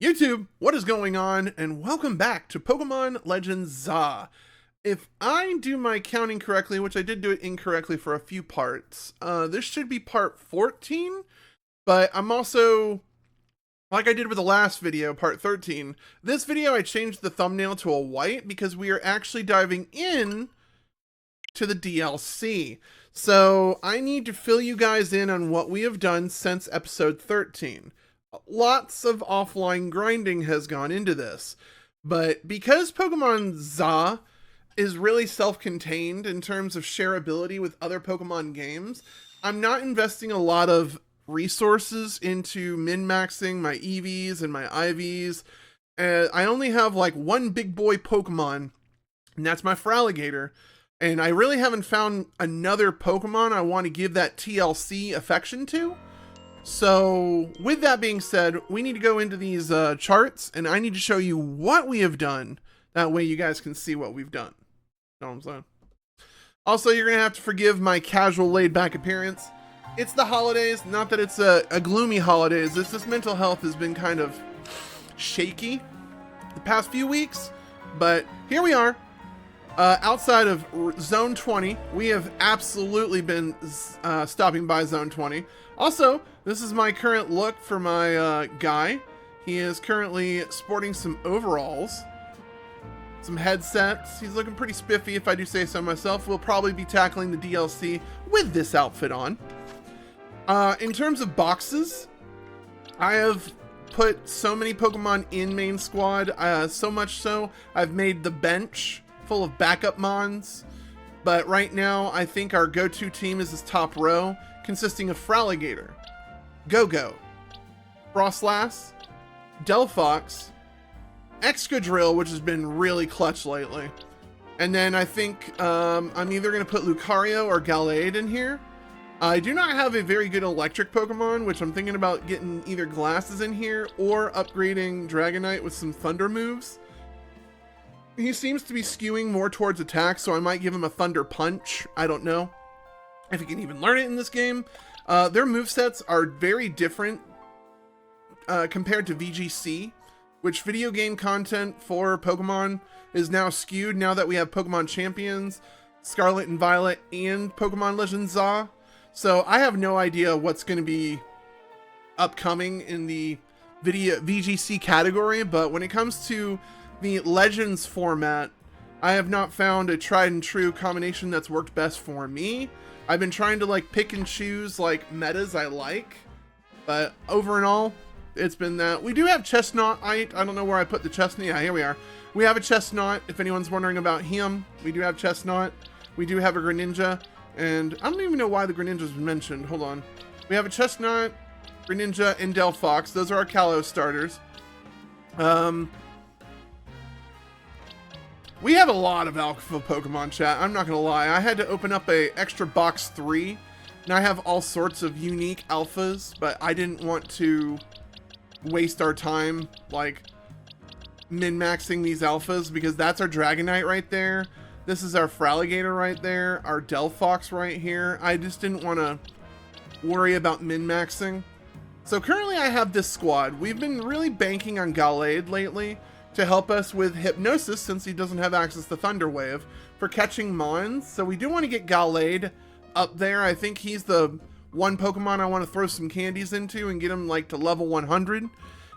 YouTube, what is going on? And welcome back to Pokemon Legends ZA. If I do my counting correctly, which I did do it incorrectly for a few parts, this should be part 14, but I'm also, like I did with the last video, part 13, this video I changed the thumbnail to a white because we are actually diving in to the DLC. So I need to fill you guys in on what we have done since episode 13. Lots of offline grinding has gone into this, but because Pokemon ZA is really self-contained in terms of shareability with other Pokemon games, I'm not investing a lot of resources into min-maxing my EVs and my IVs. I only have like one big boy Pokemon, and that's my Feraligatr, and I really haven't found another Pokemon I want to give that TLC affection to. So, with that being said, we need to go into these charts, and I need to show you what we have done. That way you guys can see what we've done. Know what I'm saying? Also, you're going to have to forgive my casual laid-back appearance. It's the holidays. Not that it's a gloomy holidays. It's just mental health has been kind of shaky the past few weeks. But here we are. Outside of Zone 20, we have absolutely been stopping by Zone 20. Also, this is my current look for my guy. He is currently sporting some overalls, some headsets. He's looking pretty spiffy, if I do say so myself. We'll probably be tackling the DLC with this outfit on. In terms of boxes, I have put so many Pokemon in main squad, so much so I've made the bench full of backup mons. But right now, I think our go-to team is this top row, consisting of Feraligatr, Go-Go, Frostlass, Delphox, Excadrill, which has been really clutch lately. And then I think I'm either going to put Lucario or Gallade in here. I do not have a very good electric Pokemon, which I'm thinking about getting either Glasses in here or upgrading Dragonite with some Thunder moves. He seems to be skewing more towards attack, so I might give him a Thunder Punch. I don't know if he can even learn it in this game. Their movesets are very different compared to VGC, which video game content for Pokemon is now skewed now that we have Pokemon Champions, Scarlet and Violet, and Pokemon Legends ZA. So I have no idea what's going to be upcoming in the VGC category, but when it comes to the Legends format, I have not found a tried and true combination that's worked best for me. I've been trying to like pick and choose like metas I like, but over and all, it's been that. We do have Chestnut. I don't know where I put the Chestnut. Yeah, here we are. We have a Chestnut, if anyone's wondering about him. We do have Chestnut. We do have a Greninja, and I don't even know why the Greninja's been mentioned. Hold on. We have a Chestnut, Greninja, and Delphox. Those are our Kalos starters. We have a lot of alpha Pokemon, chat. I'm not gonna lie. I had to open up a extra box 3, and I have all sorts of unique alphas, but I didn't want to waste our time like min-maxing these alphas because that's our Dragonite right there. This is our Feraligatr right there, our Delphox right here. I just didn't want to worry about min-maxing. So currently I have this squad. We've been really banking on Gallade lately to help us with Hypnosis, since he doesn't have access to Thunder Wave, for catching Mons. So we do want to get Gallade up there. I think he's the one Pokemon I want to throw some candies into and get him like to level 100.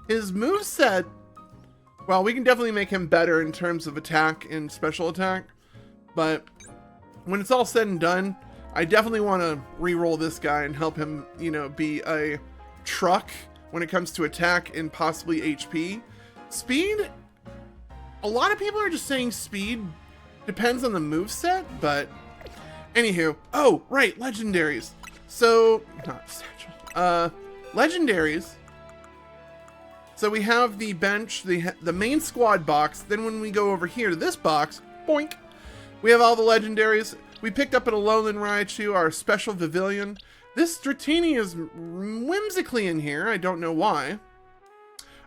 His moveset, well, we can definitely make him better in terms of attack and special attack, but when it's all said and done, I definitely want to re-roll this guy and help him, you know, be a truck when it comes to attack and possibly HP. Speed, a lot of people are just saying speed depends on the moveset, but anywho. Oh, right, legendaries. So, not essential. Legendaries. So we have the bench, the main squad box. Then when we go over here to this box, boink, we have all the legendaries. We picked up an Alolan Raichu, our special Pavilion. This Dratini is whimsically in here. I don't know why.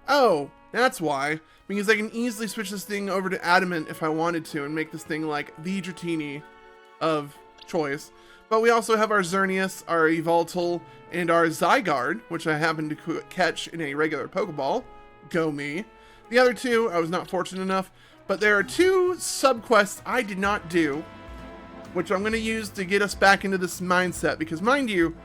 Oh, that's why. Because I can easily switch this thing over to Adamant if I wanted to and make this thing like the Dratini of choice. But we also have our Xerneas, our Yveltal, and our Zygarde, which I happened to catch in a regular Pokeball. Go me. The other two, I was not fortunate enough. But there are 2 subquests I did not do, which I'm going to use to get us back into this mindset. Because mind you,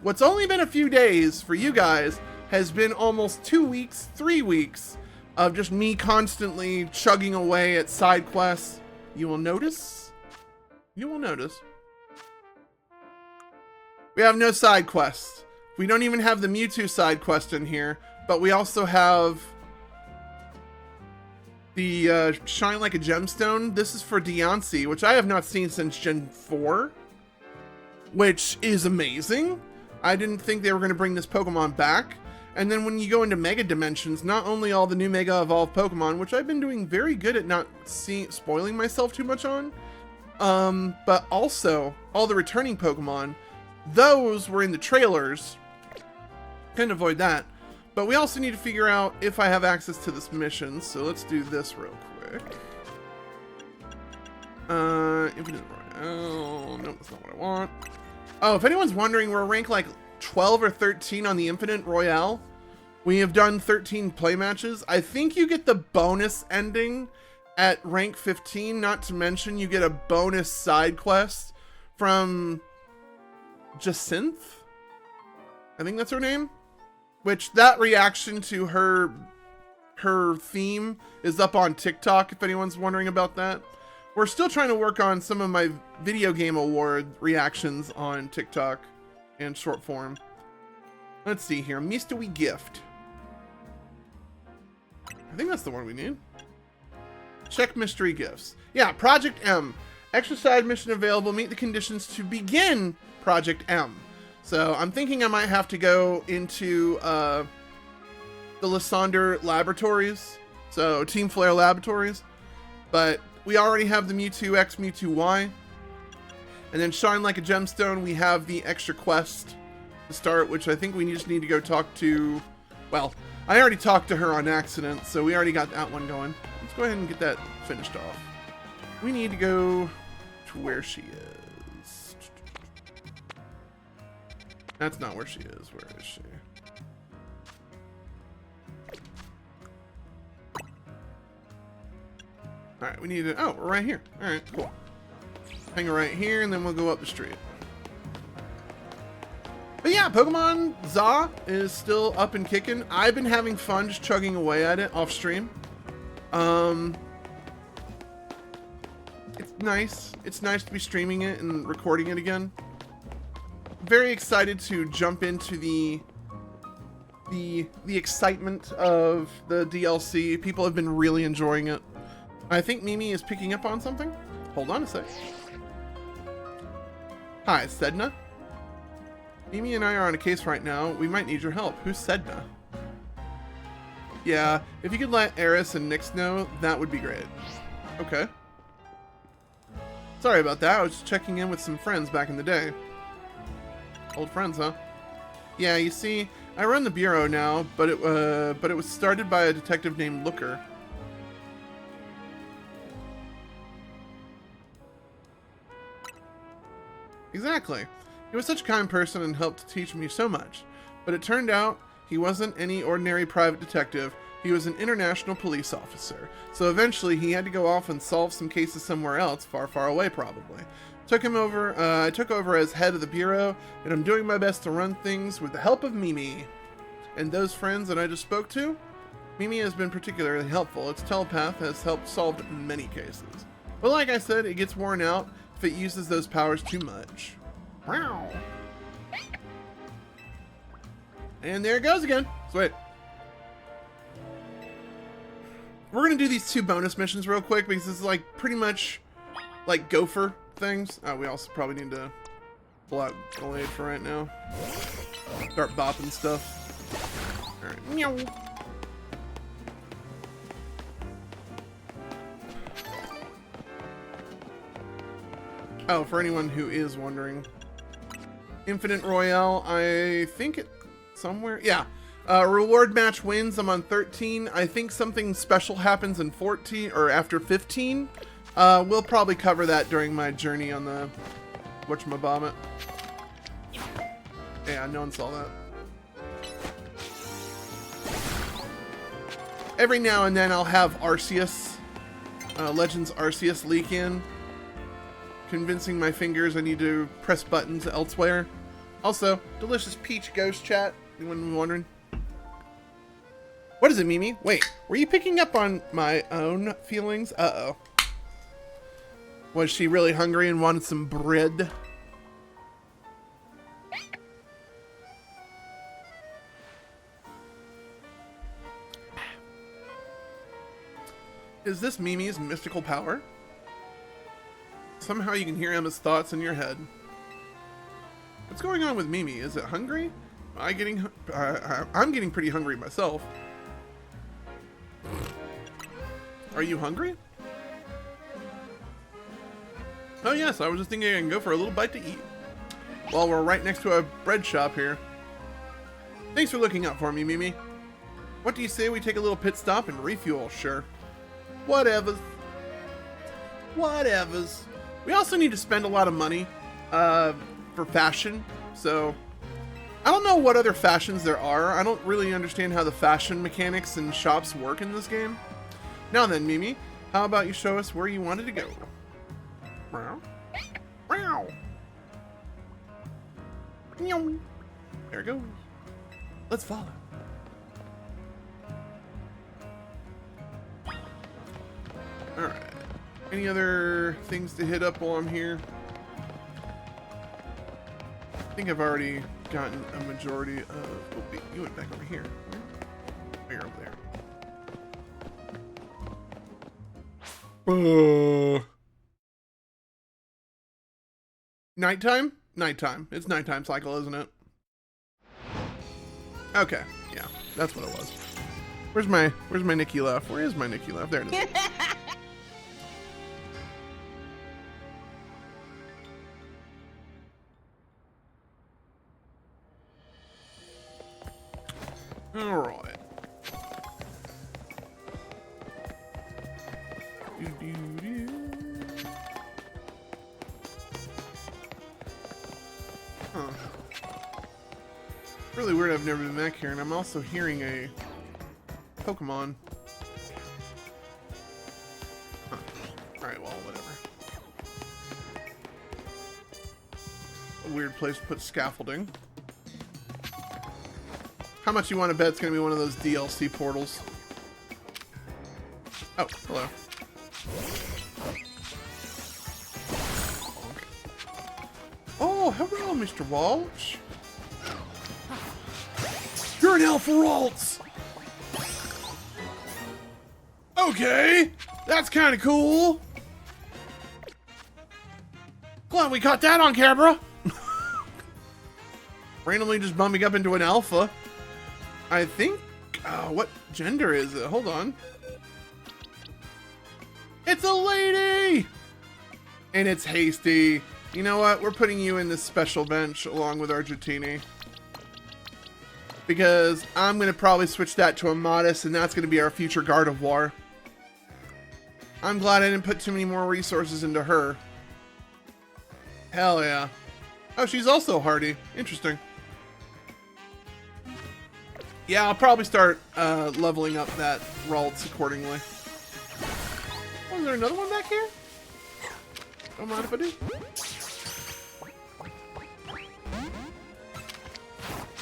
what's only been a few days for you guys has been almost 2 weeks, 3 weeks of just me constantly chugging away at side quests. You will notice. We have no side quests. We don't even have the Mewtwo side quest in here, but we also have the Shine Like a Gemstone. This is for Deontay, which I have not seen since Gen 4, which is amazing. I didn't think they were going to bring this Pokemon back. And then when you go into Mega Dimensions, not only all the new Mega Evolved Pokemon, which I've been doing very good at not spoiling myself too much on, but also all the returning Pokemon, those were in the trailers. Couldn't avoid that. But we also need to figure out if I have access to this mission, so let's do this real quick. Infinite Royale. No, that's not what I want. Oh, if anyone's wondering, we're ranked like 12 or 13 on the Infinite Royale. We have done 13 play matches. I think you get the bonus ending at rank 15, not to mention you get a bonus side quest from Jacinth. I think that's her name. Which, that reaction to her theme is up on TikTok, if anyone's wondering about that. We're still trying to work on some of my video game award reactions on TikTok and short form. Let's see here. Mystery Gift. I think that's the one we need. Check mystery gifts. Yeah, Project M. Extra side mission available. Meet the conditions to begin Project M. So I'm thinking I might have to go into the Lysander Laboratories. So Team Flare Laboratories. But we already have the Mewtwo X, Mewtwo Y. And then Shine Like a Gemstone, we have the extra quest to start, which I think we just need to go talk to... Well, I already talked to her on accident, so we already got that one going. Let's go ahead and get that finished off. We need to go to where she is. That's not where she is. Where is she? Alright, we need to... Oh, we're right here. Alright, cool. Hang her right here, and then we'll go up the street. But yeah, Pokemon ZA is still up and kicking. I've been having fun just chugging away at it off stream. It's nice. It's nice to be streaming it and recording it again. Very excited to jump into the excitement of the DLC. People have been really enjoying it. I think Mimi is picking up on something. Hold on a sec. Hi, Sedna. Mimi and I are on a case right now. We might need your help. Who's Sedna? Yeah, if you could let Eris and Nyx know, that would be great. Okay. Sorry about that. I was just checking in with some friends back in the day. Old friends, huh? Yeah, you see, I run the bureau now, but it was started by a detective named Looker. Exactly. He was such a kind person and helped teach me so much. But it turned out he wasn't any ordinary private detective. He was an international police officer. So eventually he had to go off and solve some cases somewhere else, far, far away probably. I took over as head of the bureau, and I'm doing my best to run things with the help of Mimi. And those friends that I just spoke to, Mimi has been particularly helpful. Its telepath has helped solve many cases. But like I said, it gets worn out if it uses those powers too much. Wow. And there it goes again. Sweet. We're going to do these 2 bonus missions real quick because this is like pretty much like gopher things. Oh, we also probably need to pull out Gallade for right now. Start bopping stuff. Alright. Meow. Oh, for anyone who is wondering. Infinite Royale, I think it somewhere. Yeah. Reward match wins. I'm on 13. I think something special happens in 14 or after 15. We'll probably cover that during my journey on the whatchamabommet. Yeah, no one saw that. Every now and then I'll have Arceus, Legends Arceus leak in, convincing my fingers I need to press buttons elsewhere. Also, Delicious Peach Ghost Chat, anyone wondering? What is it, Mimi? Wait, were you picking up on my own feelings? Uh-oh. Was she really hungry and wanted some bread? Is this Mimi's mystical power? Somehow you can hear Emma's thoughts in your head. What's going on with Mimi? Is it hungry? I'm getting pretty hungry myself. Are you hungry? Oh yes, I was just thinking I can go for a little bite to eat. Well, we're right next to a bread shop here. Thanks for looking out for me, Mimi. What do you say we take a little pit stop and refuel? Sure. Whatevers. Whatevers. We also need to spend a lot of money for fashion, so I don't know what other fashions there are. I don't really understand how the fashion mechanics and shops work in this game. Now then, Mimi, how about you show us where you wanted to go? Meow. Meow. Meow. There it goes. Let's follow. Alright. Any other things to hit up while I'm here? I think I've already gotten a majority of... Oh, wait, you went back over here. Where? You're over there. Nighttime? Nighttime. It's nighttime cycle, isn't it? Okay, yeah, that's what it was. Where's my Nikki Laugh? Where is my Nikki Laugh? There it is. All right. Huh. Really weird. I've never been back here, and I'm also hearing a Pokemon. Huh. All right. Well, whatever. A weird place to put scaffolding. How much you want to bet it's going to be one of those DLC portals? Oh, hello. Oh, hello, Mr. Waltz. You're an Alpha Waltz. Okay, that's kind of cool. Glad we caught that on camera. Randomly just bumping up into an Alpha. I think, what gender is it? Hold on. It's a lady! And it's Hasty. You know what? We're putting you in this special bench along with our Dratini. Because I'm going to probably switch that to a Modest, and that's going to be our future Gardevoir. I'm glad I didn't put too many more resources into her. Hell yeah. Oh, she's also hardy. Interesting. Yeah, I'll probably start leveling up that Ralts accordingly. Oh, is there another one back here? Don't mind if I do.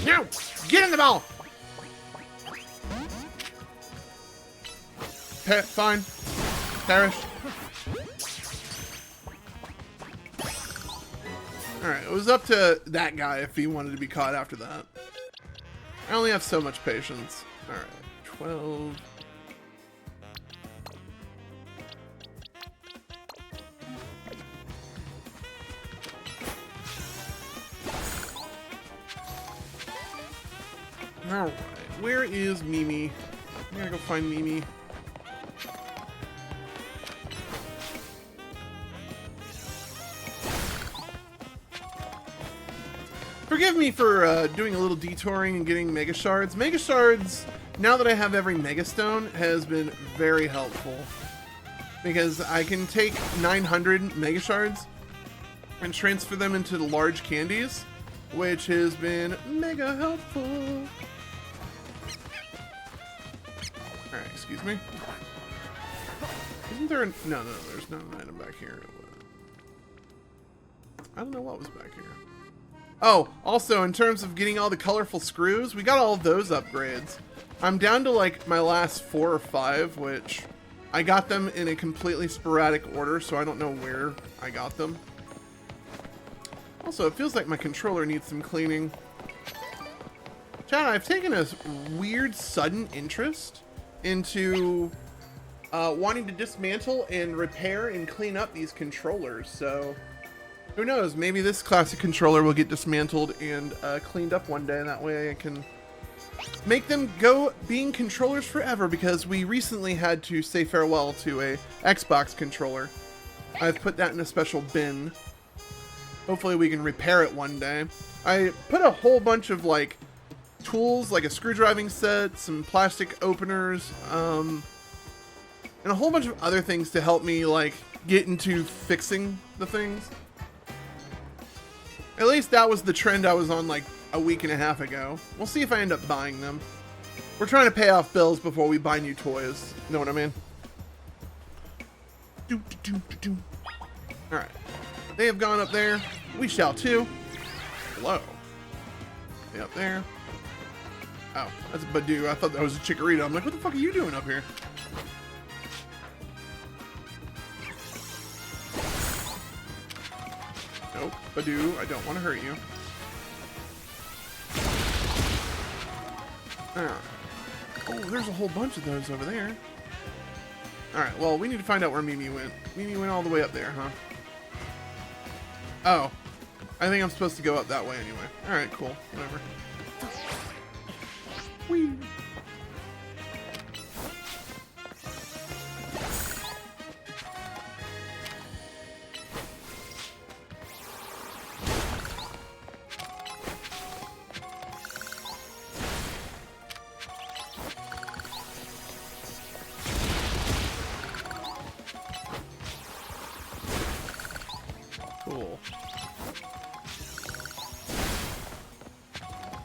No! Get in the ball! Fine. Perish. Alright, it was up to that guy if he wanted to be caught after that. I only have so much patience. Alright, 12. Alright, where is Mimi? I gotta go find Mimi. Forgive me for doing a little detouring and getting Mega Shards. Mega Shards, now that I have every Mega Stone, has been very helpful. Because I can take 900 Mega Shards and transfer them into the large candies, which has been mega helpful. Alright, excuse me. Isn't there a... No, there's not an item back here. I don't know what was back here. Oh, also, in terms of getting all the colorful screws, we got all of those upgrades. I'm down to, like, my last 4 or 5, which I got them in a completely sporadic order, so I don't know where I got them. Also, it feels like my controller needs some cleaning. Chad, I've taken a weird, sudden interest into wanting to dismantle and repair and clean up these controllers, so who knows, maybe this classic controller will get dismantled and cleaned up one day, and that way I can make them go being controllers forever, because we recently had to say farewell to a Xbox controller. I've put that in a special bin. Hopefully we can repair it one day. I put a whole bunch of, like, tools, like a screwdriving set, some plastic openers, and a whole bunch of other things to help me, like, get into fixing the things. At least that was the trend I was on, like, a week and a half ago. We'll see if I end up buying them. We're trying to pay off bills before we buy new toys. You know what I mean? Alright. They have gone up there. We shall too. Hello. They up there. Oh, that's a Badoo. I thought that was a Chikorita. I'm like, what the fuck are you doing up here? Nope, Badoo, I don't want to hurt you. Alright. Oh, there's a whole bunch of those over there. Alright, well, we need to find out where Mimi went. Mimi went all the way up there, huh? Oh. I think I'm supposed to go up that way anyway. Alright, cool. Whatever. Whee! Cool.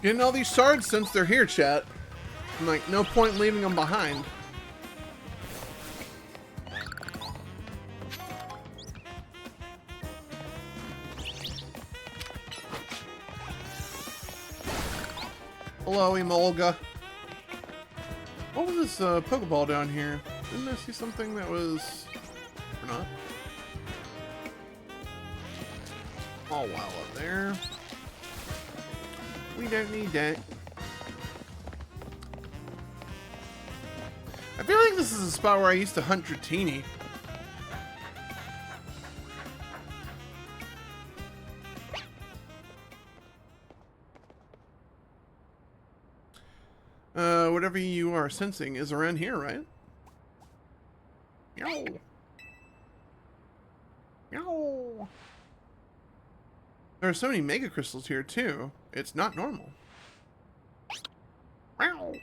Getting all these shards since they're here, chat. I'm like, no point leaving them behind. Hello, Emolga. What was this Pokeball down here? Didn't I see something that was... or not? All while up there. We don't need that. I feel like this is a spot where I used to hunt Dratini. Whatever you are sensing is around here, right? Meow. Meow. There are so many mega crystals here too. It's not normal. Meow.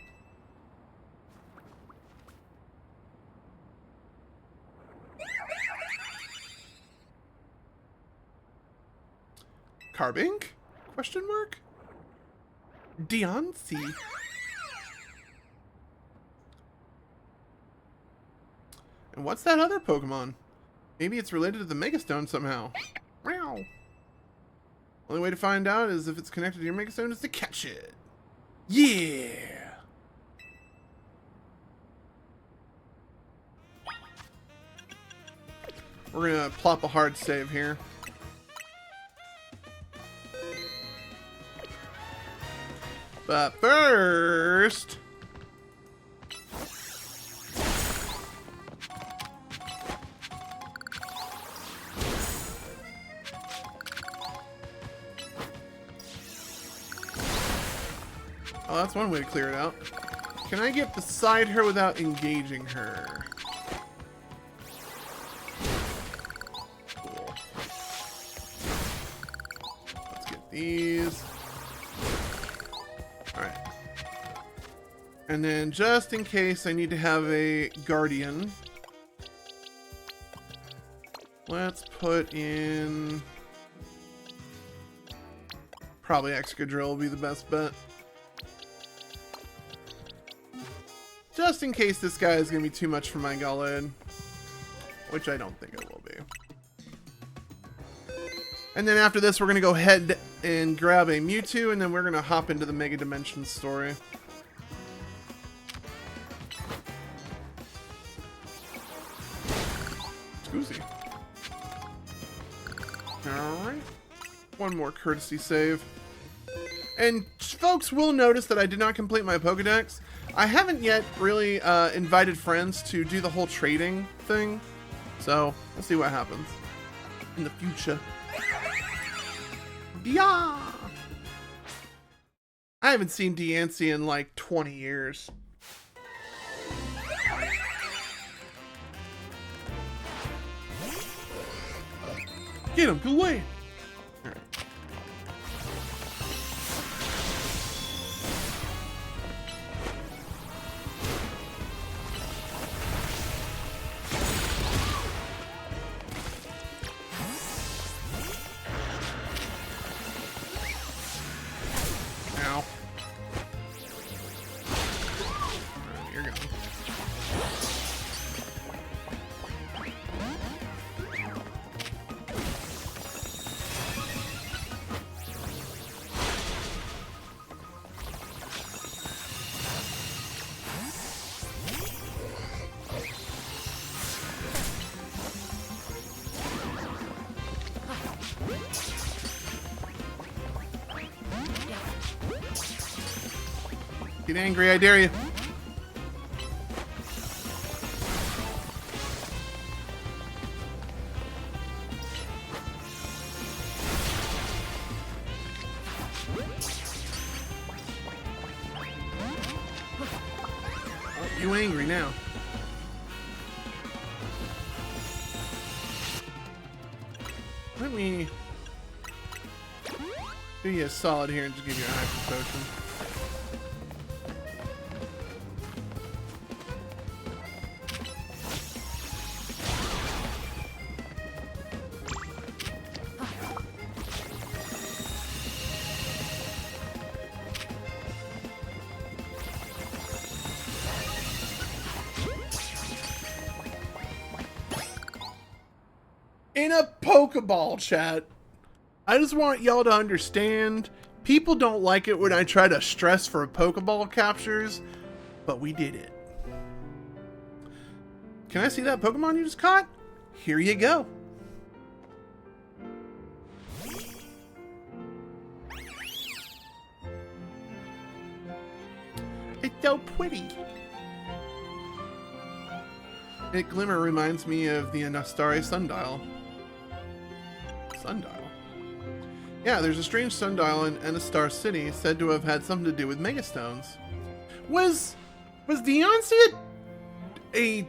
Carbink? Question mark? Deoncy. And what's that other Pokemon? Maybe it's related to the Megastone somehow. Meow. Only way to find out is if it's connected to your Megastone is to catch it. Yeah! We're gonna plop a hard save here. But first... oh, that's one way to clear it out. Can I get beside her without engaging her? Cool. Let's get these. Alright. And then just in case I need to have a guardian, let's put in... probably Excadrill will be the best bet. just in case this guy is going to be too much for my gullet, which I don't think it will be. And then after this, we're going to go ahead and grab a Mewtwo, and then we're going to hop into the Mega Dimensions story. Scoozy. Alright. One more courtesy save. And folks will notice that I did not complete my Pokedex. I haven't yet really invited friends to do the whole trading thing. So, we'll see what happens in the future. Yeah! I haven't seen Diancie in like 20 years. Get him, go away! Alright. Ow. Alright, you're gone. Get angry, I dare you. Oh, you angry now. Let me do you a solid here and just give you a hyper potion. In a Pokeball, chat. I just want y'all to understand, people don't like it when I try to stress for Pokeball captures, but we did it. Can I see that Pokemon you just caught? Here you go. It's so pretty. It Glimmer reminds me of the Anastari Sundial. Sundial? Yeah, there's a strange sundial in Anastar City said to have had something to do with Megastones. Was Diancie a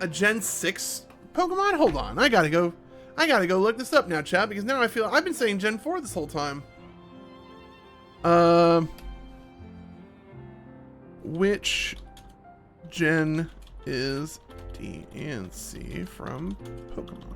Gen 6 Pokemon? Hold on, I gotta go look this up now, chat, because now I feel I've been saying Gen 4 this whole time. Which gen is Diancie from Pokemon?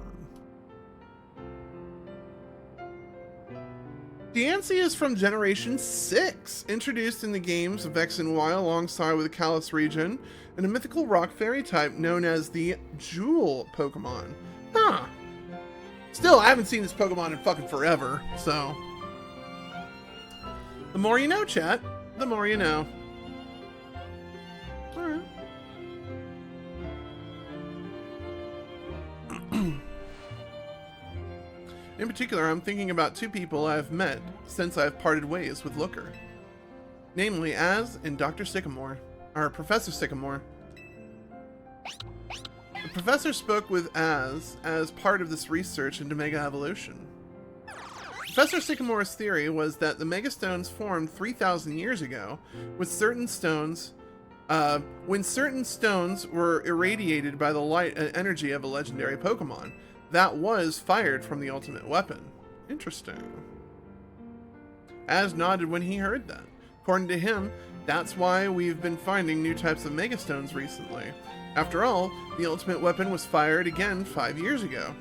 Diancie is from Generation 6, introduced in the games of X and Y alongside with the Kalos region, and a mythical rock fairy type known as the Jewel Pokemon. Huh. Still, I haven't seen this Pokemon in fucking forever, so... The more you know, chat. The more you know. Alright. In particular, I'm thinking about two people I've met since I've parted ways with Looker. Namely, Az and Dr. Sycamore. Or Professor Sycamore. The professor spoke with Az as part of this research into Mega Evolution. Professor Sycamore's theory was that the Megastones formed 3,000 years ago, with certain stones, when certain stones were irradiated by the light and energy of a legendary Pokemon that was fired from the ultimate weapon. Interesting. Az nodded when he heard that. According to him, that's why we've been finding new types of Megastones recently. After all, the ultimate weapon was fired again 5 years ago.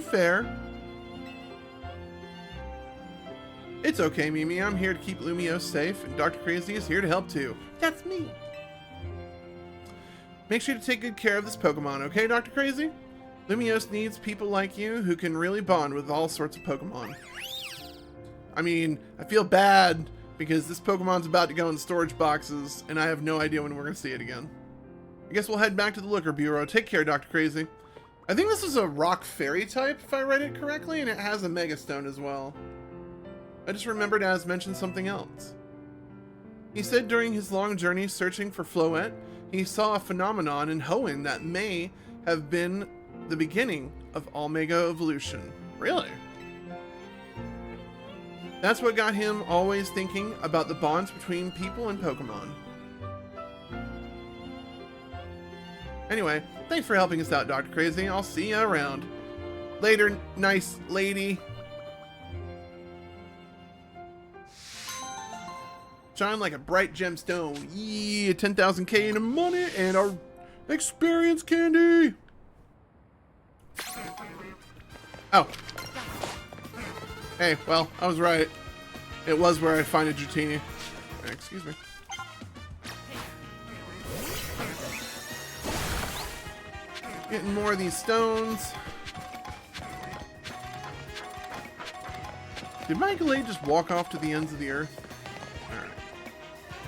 Fair. It's okay, Mimi. I'm here to keep Lumio safe, and DrKrazy is here to help too. That's me. Make sure to take good care of this Pokemon, okay, DrKrazy? Lumiose needs people like you who can really bond with all sorts of Pokemon. I mean, I feel bad because this Pokemon's about to go in storage boxes, and I have no idea when we're going to see it again. I guess we'll head back to the Looker Bureau. Take care, DrKrazy. I think this is a Rock Fairy type, if I read it correctly, and it has a Mega Stone as well. I just remembered Az mentioned something else. He said during his long journey searching for Floette, he saw a phenomenon in Hoenn that may have been the beginning of all Mega Evolution. Really? That's what got him always thinking about the bonds between people and Pokemon. Anyway, thanks for helping us out, DrKrazy. I'll see you around. Later, nice lady. Shine like a bright gemstone. Yeah, 10,000K in money and our experience candy. Oh. Hey, well, I was right. It was where I find a Dratini. Excuse me. Getting more of these stones. Did my Gallade just walk off to the ends of the earth? Alright.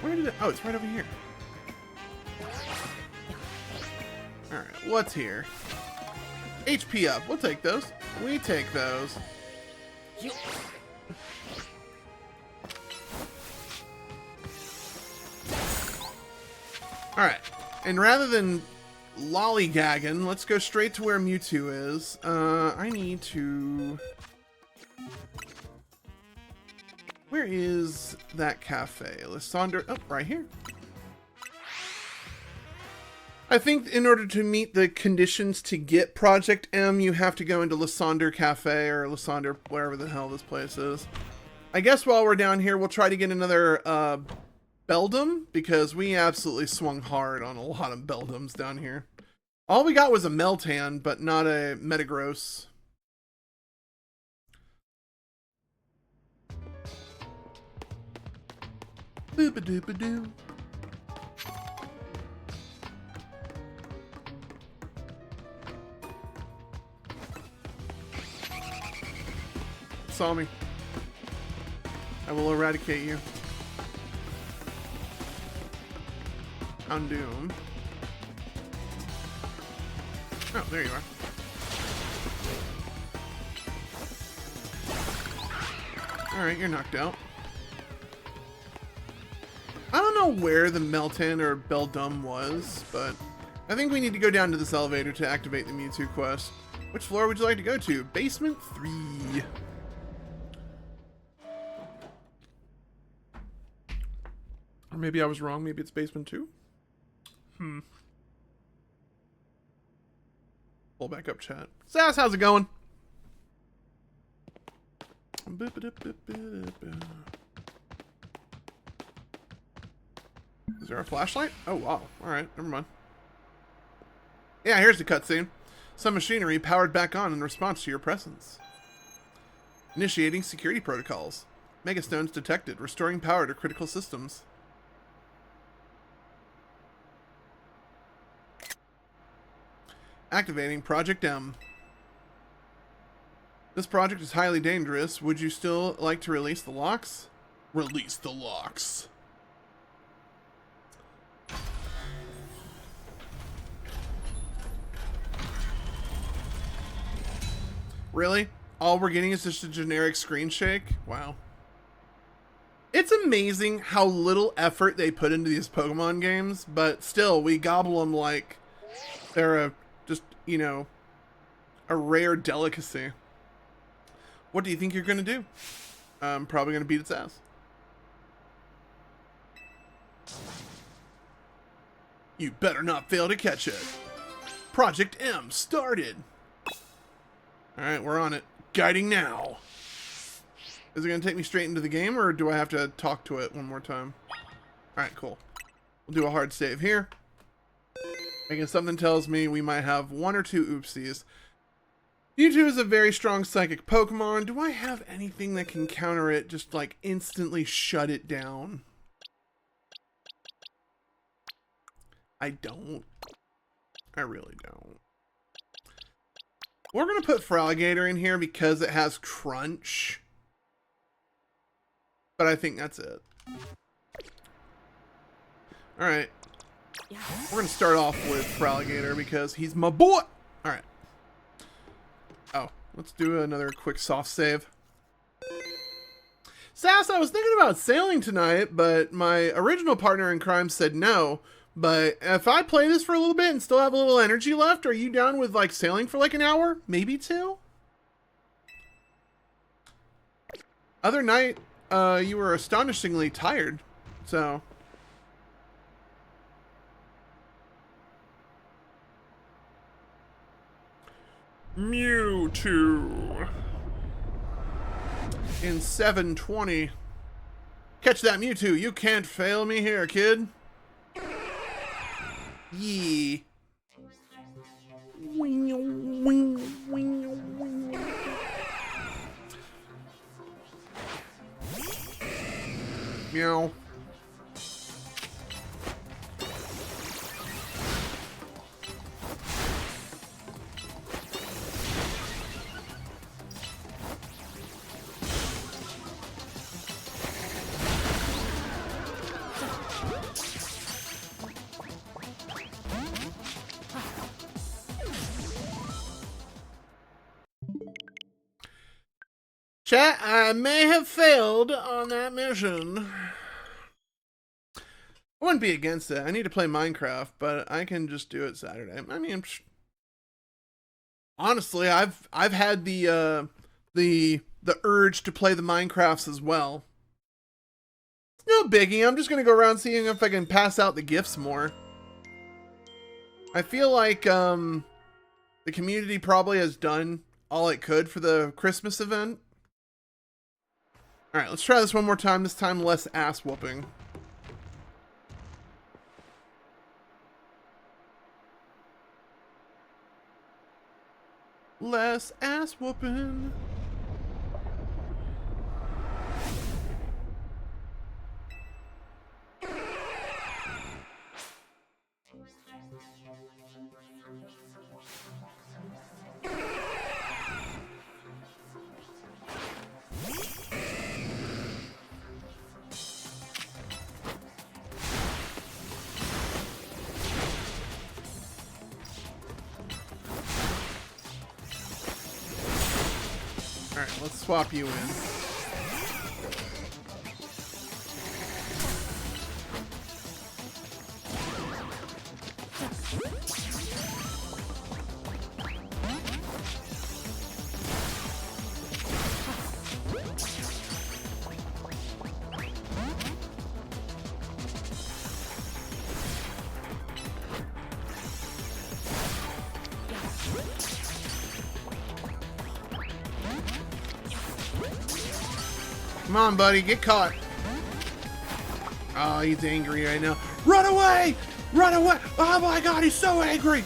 Where did it? Oh, it's right over here. Alright, what's here? HP up. We'll take those. We take those. Alright. And rather than lollygagging, let's go straight to where Mewtwo is. I need to... Where is that cafe? Lysander... Oh, right here. I think in order to meet the conditions to get Project M, you have to go into Lysander Cafe, or Lysander, wherever the hell this place is. I guess while we're down here, we'll try to get another, Beldum, because we absolutely swung hard on a lot of Beldums down here. All we got was a Meltan, but not a Metagross. Boop-a-doop-a-doo. Saw me. I will eradicate you. Houndoom. Oh, there you are. Alright, you're knocked out. I don't know where the Meltan or Beldum was, but I think we need to go down to this elevator to activate the Mewtwo quest. Which floor would you like to go to? Basement 3. Or maybe I was wrong. Maybe it's basement 2? Pull back up chat. Sass, how's it going? Is there a flashlight? Oh, wow. Alright, never mind. Yeah, here's the cutscene. Some machinery powered back on in response to your presence. Initiating security protocols. Megastones detected, restoring power to critical systems. Activating Project M. This project is highly dangerous. Would you still like to release the locks? Release the locks. Really? All we're getting is just a generic screen shake? Wow. It's amazing how little effort they put into these Pokemon games, but still, we gobble them like they're just, you know, a rare delicacy. What do you think you're going to do? I'm probably going to beat its ass. You better not fail to catch it. Project M started. Alright, we're on it. Guiding now. Is it going to take me straight into the game, or do I have to talk to it one more time? Alright, cool. We'll do a hard save here. I guess something tells me we might have one or two oopsies. Mewtwo is a very strong psychic Pokemon. Do I have anything that can counter it, just like instantly shut it down? I don't. I really don't. We're going to put Fraligator in here because it has crunch. But I think that's it. Alright. We're going to start off with Fraligator because he's my boy. Alright. Oh, let's do another quick soft save. Sass, I was thinking about sailing tonight, but my original partner in crime said no. But if I play this for a little bit and still have a little energy left, are you down with like sailing for like an hour? Maybe 2? Other night, you were astonishingly tired, so... Mewtwo. In 720. Catch that Mewtwo. You can't fail me here, kid. Yee. Meow. Chat, I may have failed on that mission. I wouldn't be against it. I need to play Minecraft, but I can just do it Saturday. I mean, honestly, I've had the urge to play the Minecrafts as well. It's no biggie. I'm just gonna go around seeing if I can pass out the gifts more. I feel like the community probably has done all it could for the Christmas event. Alright, let's try this one more time. This time less ass whooping. Less ass whooping. Alright, let's swap you in. Come on, buddy, get caught. Oh, he's angry right now. Run away! Run away! Oh my god, he's so angry!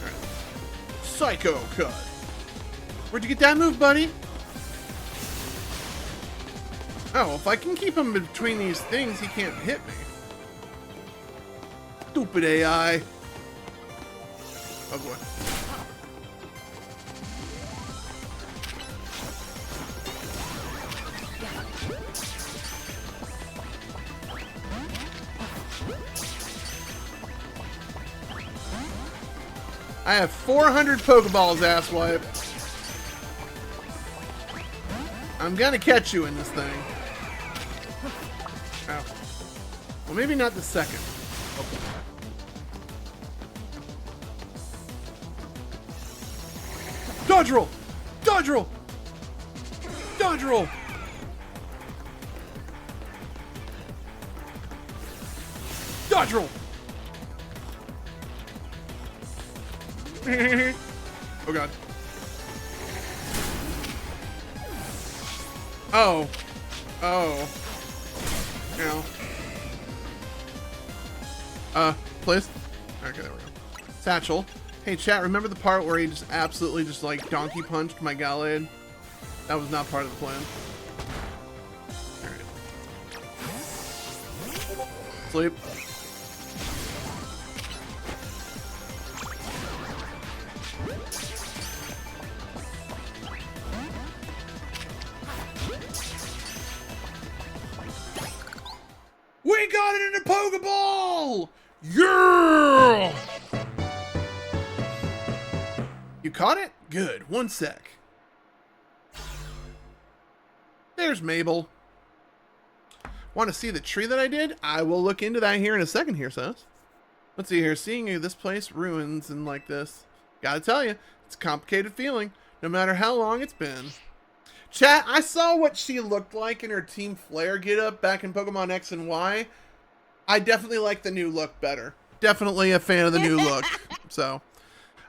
Right. Psycho cut. Where'd you get that move, buddy? Oh, if I can keep him between these things, he can't hit me. Stupid AI. Oh boy. I have 400 Pokeballs, asswipe. I'm gonna catch you in this thing. Oh. Well, maybe not the second. Okay. Dodge roll! Dodge roll! Dodge roll! Dodge roll! Oh god. Oh. Oh. Ow. Please? Okay, there we go. Satchel. Hey chat, remember the part where he just absolutely just like donkey punched my Gallade? That was not part of the plan. Alright. Sleep. got it in a Pokeball! Yeah! You caught it? Good. 1 sec. There's Mabel. Want to see the tree that I did? I will look into that here in a second here, sis. Let's see here. Seeing this place ruins and like this. Gotta tell you, it's a complicated feeling, no matter how long it's been. Chat, I saw what she looked like in her Team Flare getup back in Pokemon X and Y. I definitely like the new look better. Definitely a fan of the new look. So,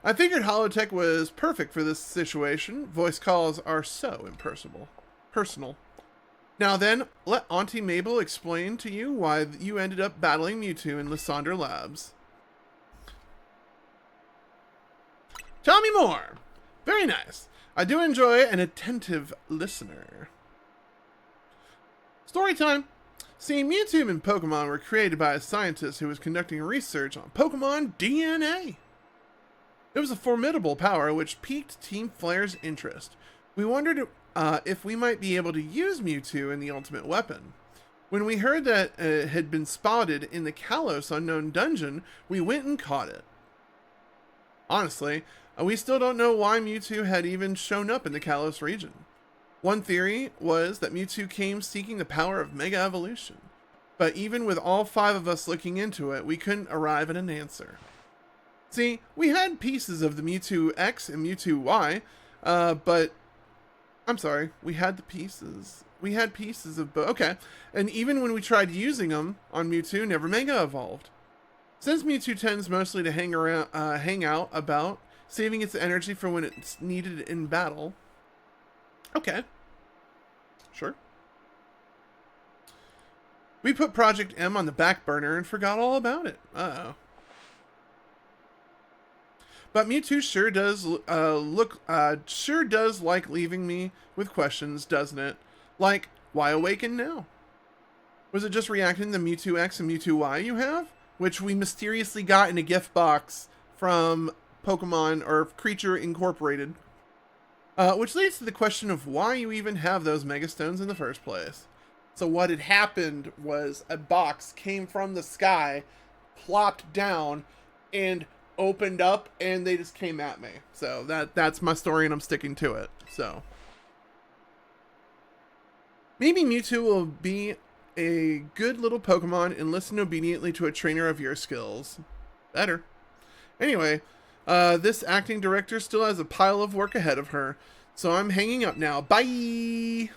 I figured Holotech was perfect for this situation. Voice calls are so impersonal. Now then, let Auntie Mabel explain to you why you ended up battling Mewtwo in Lysandre Labs. Tell me more. Very nice. I do enjoy an attentive listener. Story time. See, Mewtwo and Pokemon were created by a scientist who was conducting research on Pokemon DNA. It was a formidable power which piqued Team Flare's interest. We wondered if we might be able to use Mewtwo in the ultimate weapon. When we heard that it had been spotted in the Kalos Unknown Dungeon, we went and caught it. Honestly, we still don't know why Mewtwo had even shown up in the Kalos region. One theory was that Mewtwo came seeking the power of Mega Evolution, but even with all 5 of us looking into it, we couldn't arrive at an answer. See, we had pieces of the Mewtwo X and Mewtwo Y, but I'm sorry, we had the pieces. We had pieces of both. Okay, and even when we tried using them on Mewtwo, never Mega Evolved. Since Mewtwo tends mostly to hang out about, saving its energy for when it's needed in battle. Okay. Sure. We put Project M on the back burner and forgot all about it. Uh-oh. But Mewtwo sure does like leaving me with questions, doesn't it? Like, why awaken now? Was it just reacting to Mewtwo X and Mewtwo Y you have? Which we mysteriously got in a gift box from Pokemon or Creature Incorporated. Which leads to the question of why you even have those Mega Stones in the first place. So what had happened was a box came from the sky, plopped down, and opened up, and they just came at me. So that's my story, and I'm sticking to it. So maybe Mewtwo will be a good little Pokemon and listen obediently to a trainer of your skills. Better. Anyway, this acting director still has a pile of work ahead of her, so I'm hanging up now. Bye!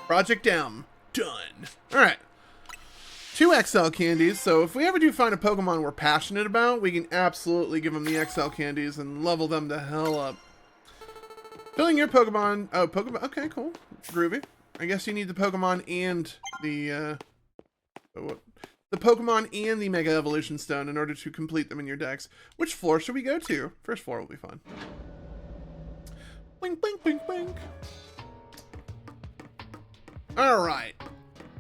Project M. Done. Alright. 2 XL candies, so if we ever do find a Pokemon we're passionate about, we can absolutely give them the XL candies and level them the hell up. Filling your Pokemon... Oh, Pokemon... Okay, cool. Groovy. I guess you need the Pokemon and the Pokemon and the Mega Evolution Stone in order to complete them in your decks. Which floor should we go to? First floor will be fun. Blink, blink, blink, blink. Alright.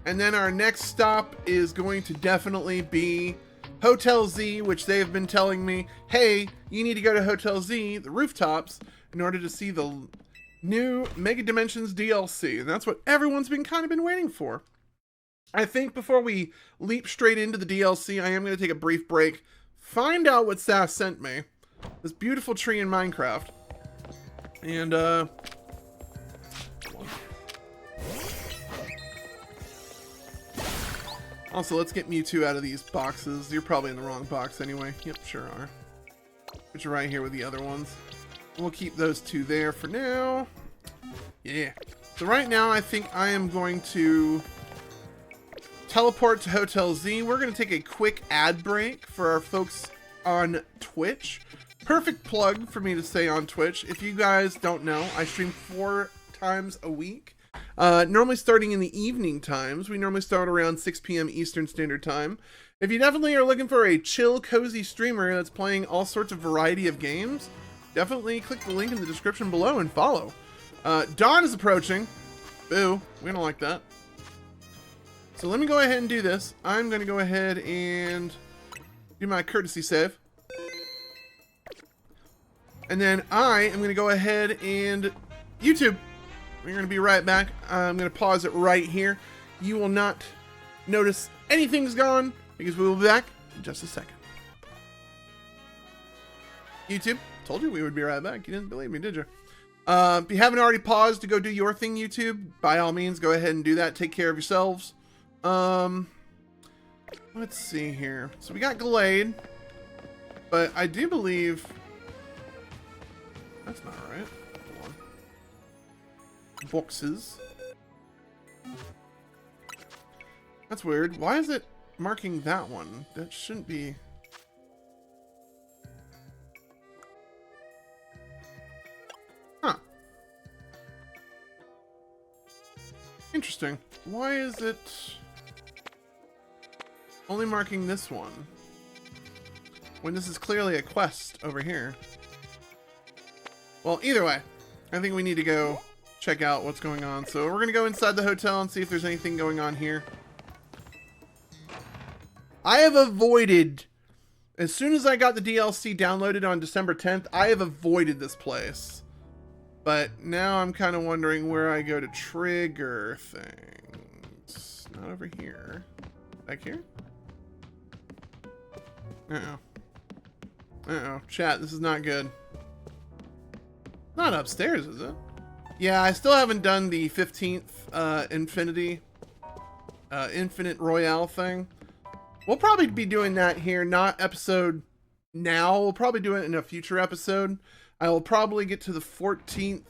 And then our next stop is going to definitely be Hotel Z, which they have been telling me, hey, you need to go to Hotel Z, the rooftops, in order to see the new Mega Dimensions DLC. And that's what everyone's been kind of been waiting for. I think before we leap straight into the DLC, I am going to take a brief break, find out what Sass sent me. This beautiful tree in Minecraft. And, also, let's get Mewtwo out of these boxes. You're probably in the wrong box anyway. Yep, sure are. But you're right here with the other ones. We'll keep those 2 there for now. Yeah. So right now, I think I am going to teleport to Hotel Z. We're going to take a quick ad break for our folks on Twitch. Perfect plug for me to say on Twitch. If you guys don't know, I stream 4 times a week. Normally starting in the evening times. We normally start around 6 p.m. Eastern Standard Time. If you definitely are looking for a chill, cozy streamer that's playing all sorts of variety of games, definitely click the link in the description below and follow. Dawn is approaching. Boo. We don't like that. So let me go ahead and do this. I'm going to go ahead and do my courtesy save. And then I am going to go ahead and YouTube. We're going to be right back. I'm going to pause it right here. You will not notice anything's gone, because we will be back in just a second. YouTube, told you we would be right back. You didn't believe me, did you? If you haven't already paused to go do your thing, YouTube, by all means, go ahead and do that. Take care of yourselves. Let's see here. So we got Glade, but I do believe that's not right. Hold on. Boxes. That's weird. Why is it marking that one? That shouldn't be. Huh. Interesting. Why is it only marking this one when this is clearly a quest over here? Well, either way, I think we need to go check out what's going on. So we're going to go inside the hotel and see if there's anything going on here. I have avoided, as soon as I got the DLC downloaded on December 10th, I have avoided this place. But now I'm kind of wondering where I go to trigger things. Not over here. Back here? Uh-oh. Uh-oh. Chat, this is not good. Not upstairs, is it? Yeah, I still haven't done the 15th Infinite Royale thing. We'll probably be doing that here, not episode now. We'll probably do it in a future episode. I will probably get to the 14th.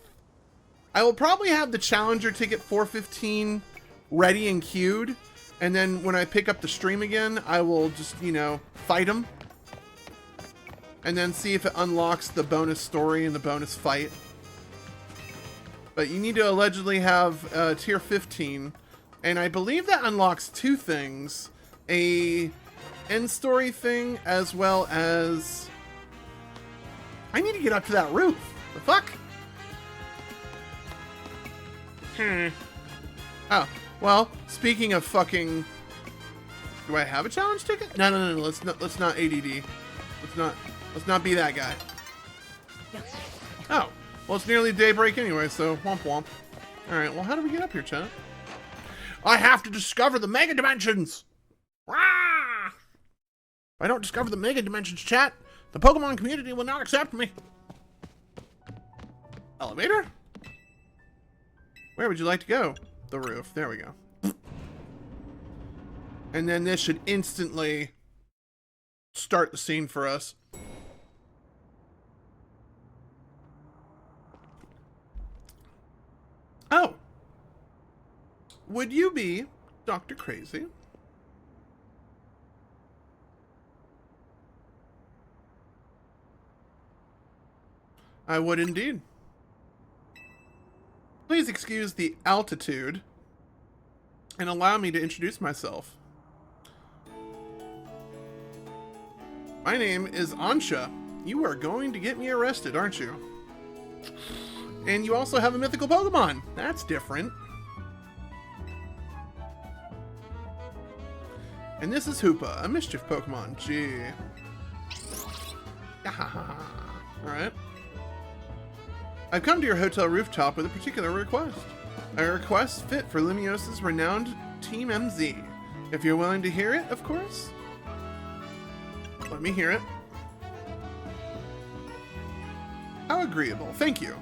I will probably have the Challenger ticket 415 ready and queued. And then when I pick up the stream again, I will just, you know, fight him. And then see if it unlocks the bonus story and the bonus fight. But you need to allegedly have tier 15. And I believe that unlocks two things. A end story thing, as well as... I need to get up to that roof. The fuck? Oh, well, speaking of fucking... Do I have a challenge ticket? No. Let's not ADD. Let's not be that guy. Oh, well, it's nearly daybreak anyway, so womp womp. All right, well, how do we get up here, chat? I have to discover the mega dimensions. Rah! If I don't discover the mega dimensions, chat, the Pokemon community will not accept me. Elevator? Where would you like to go? The roof. There we go. And then this should instantly start the scene for us. Oh. Would you be DrKrazy? I would indeed. Please excuse the altitude and allow me to introduce myself. My name is Ansha. You are going to get me arrested, aren't you? And you also have a mythical Pokemon. That's different. And this is Hoopa, a mischief Pokemon. Gee. Alright. I've come to your hotel rooftop with a particular request. A request fit for Lumios's renowned Team MZ. If you're willing to hear it, of course. Let me hear it. How agreeable. Thank you.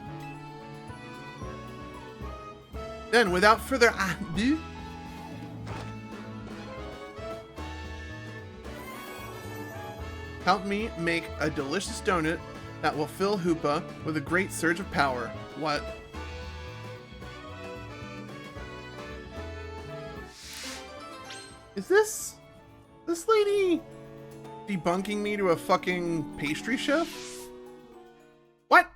Then, without further ado, help me make a delicious donut that will fill Hoopa with a great surge of power. What? Is this lady debunking me to a fucking pastry chef? What?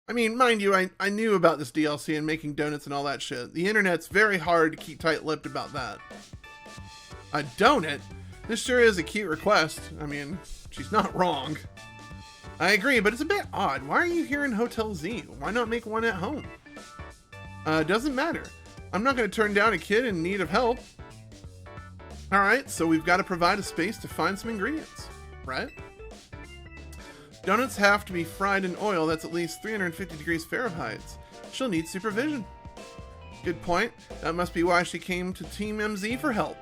I mean, mind you, I knew about this DLC and making donuts and all that shit. The internet's very hard to keep tight-lipped about that. A donut? This sure is a cute request. I mean, she's not wrong. I agree, but it's a bit odd. Why are you here in Hotel Z? Why not make one at home? Doesn't matter. I'm not going to turn down a kid in need of help. Alright, so we've got to provide a space to find some ingredients, right? Donuts have to be fried in oil that's at least 350 degrees Fahrenheit. She'll need supervision. Good point. That must be why she came to Team MZ for help.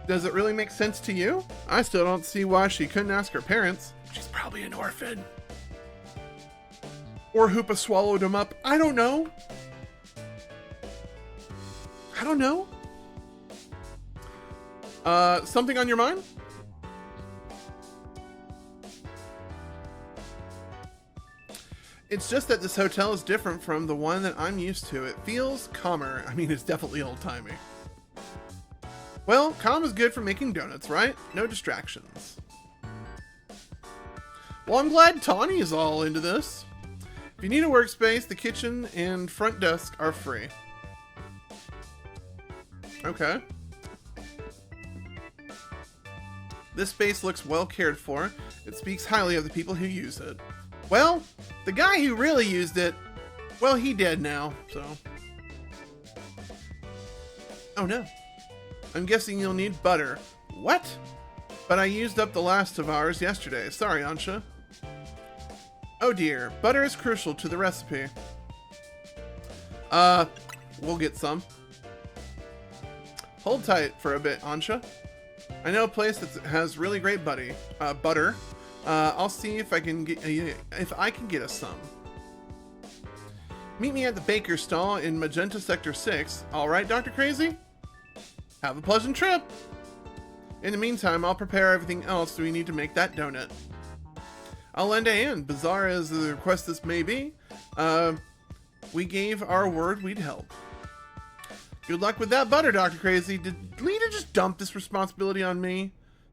Does it really make sense to you? I still don't see why she couldn't ask her parents. She's probably an orphan. Or Hoopa swallowed him up. I don't know. I don't know. Something on your mind? It's just that this hotel is different from the one that I'm used to. It feels calmer. I mean, it's definitely old-timey. Well, calm is good for making donuts, right? No distractions. Well, I'm glad Tawny is all into this. If you need a workspace, the kitchen and front desk are free. Okay. This space looks well cared for. It speaks highly of the people who use it. Well, the guy who really used it, well, he dead now, so. Oh no. I'm guessing you'll need butter. What? But I used up the last of ours yesterday. Sorry, Ansha. Oh dear. Butter is crucial to the recipe. We'll get some. Hold tight for a bit, Ansha. I know a place that has really great butter. I'll see if I can get us some. Meet me at the baker's stall in Magenta Sector 6. All right, DrKrazy? Have a pleasant trip. In the meantime, I'll prepare everything else we need to make that donut. I'll lend a hand, bizarre as the request this may be. We gave our word we'd help. Good luck with that butter, DrKrazy. Did Lita just dump this responsibility on me?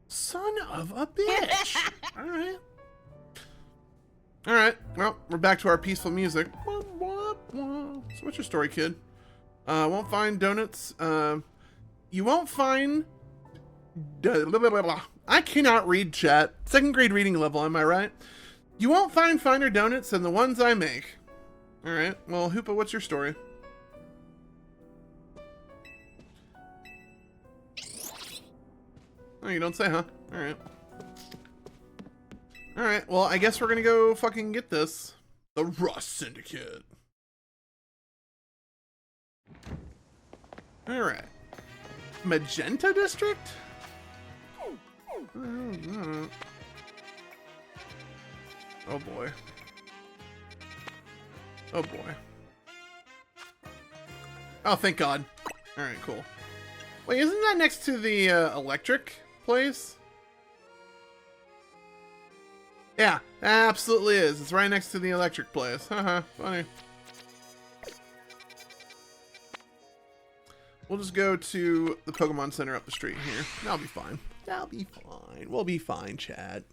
Son of a bitch. Alright. Alright, well, we're back to our peaceful music. So what's your story, kid? Won't find donuts. You won't find... I cannot read chat. 2nd grade reading level, am I right? You won't find finer donuts than the ones I make. Alright, well, Hoopa, what's your story? Oh, you don't say, huh? Alright. Alright, well, I guess we're gonna go fucking get this. The Rust Syndicate. Alright. Magenta District? Oh boy. Oh boy. Oh, thank God. Alright, cool. Wait, isn't that next to the electric place? Yeah, absolutely is. It's right next to the electric place. Haha, funny. We'll just go to the Pokemon Center up the street here. That'll be fine. That'll be fine. We'll be fine, chat.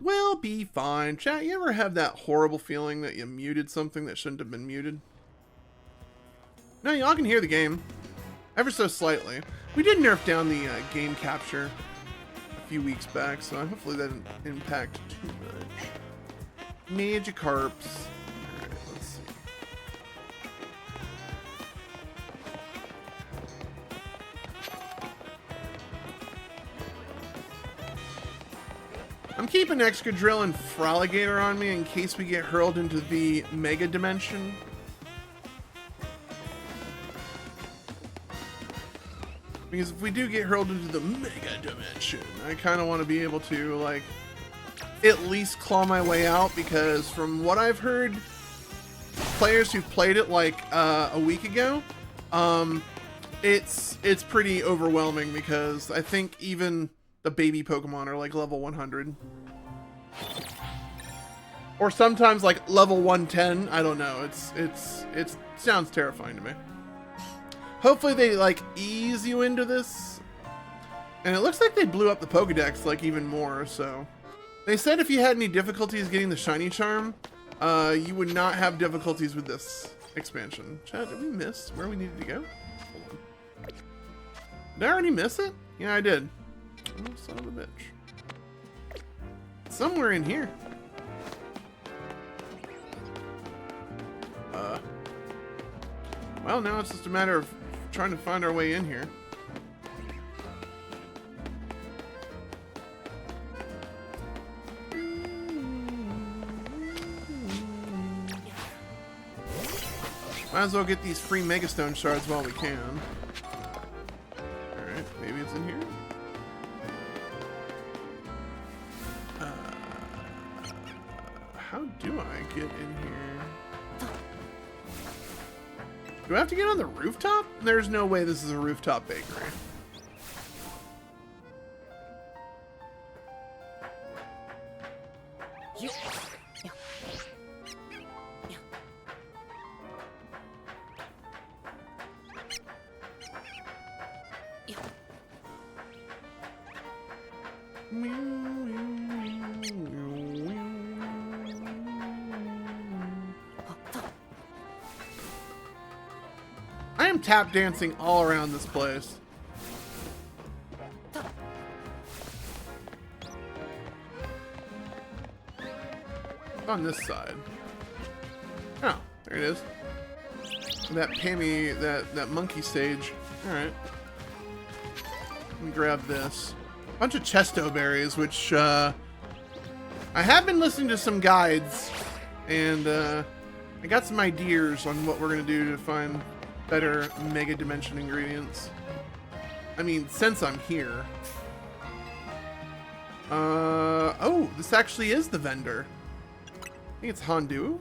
We'll be fine. Chat, you ever have that horrible feeling that you muted something that shouldn't have been muted? No, y'all can hear the game. Ever so slightly. We did nerf down the game capture a few weeks back, so hopefully that didn't impact too much. Magikarps. Alright, let's see. I'm keeping Excadrill and Froligator on me in case we get hurled into the Mega Dimension. Because if we do get hurled into the Mega Dimension, I kind of want to be able to, like, at least claw my way out, because from what I've heard, players who've played it, like, a week ago, it's pretty overwhelming, because I think even the baby Pokemon are, like, level 100. Or sometimes, like, level 110, I don't know, it sounds terrifying to me. Hopefully they, like, ease you into this. And it looks like they blew up the Pokedex, like, even more, so. They said if you had any difficulties getting the Shiny Charm, you would not have difficulties with this expansion. Chat, did we miss where we needed to go? Hold on. Did I already miss it? Yeah, I did. Oh, son of a bitch. It's somewhere in here. Well, now it's just a matter of trying to find our way in here. Might as well get these free Megastone shards while we can. Alright, maybe it's in here? How do I get in here? Do I have to get on the rooftop? There's no way this is a rooftop bakery. I am tap dancing all around this place. On this side. Oh, there it is. That Pammy, that monkey stage. Alright. Let me grab this. Bunch of Chesto berries, which I have been listening to some guides, and I got some ideas on what we're gonna do to find better Mega Dimension ingredients. I mean, since I'm here. Oh, this actually is the vendor. I think it's Hondu.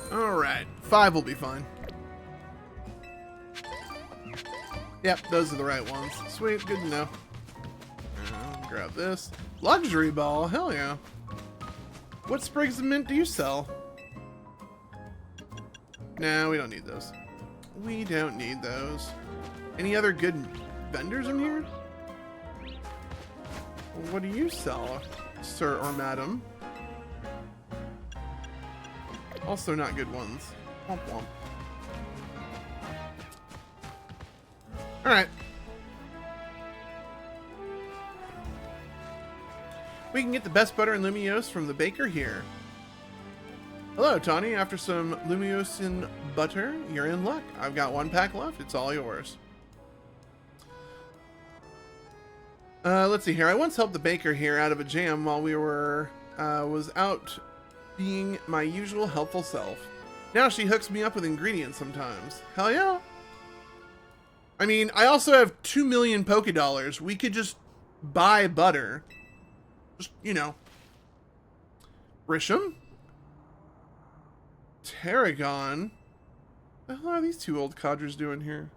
Alright, 5 will be fine. Yep, those are the right ones. Sweet, good to know. Grab this. Luxury ball, hell yeah. What sprigs of mint do you sell? Nah, we don't need those. We don't need those. Any other good vendors in here? What do you sell, sir or madam? Also not good ones. Womp womp. Alright. We can get the best butter and Lumiose from the baker here. Hello, Tawny. After some Lumiose butter, you're in luck. I've got 1 pack left. It's all yours. Let's see here. I once helped the baker here out of a jam while we were was out being my usual helpful self. Now she hooks me up with ingredients sometimes. Hell yeah. I mean, I also have 2 million Poké-Dollars. We could just buy butter. Just, you know. Risham? Tarragon? What the hell are these 2 old codgers doing here?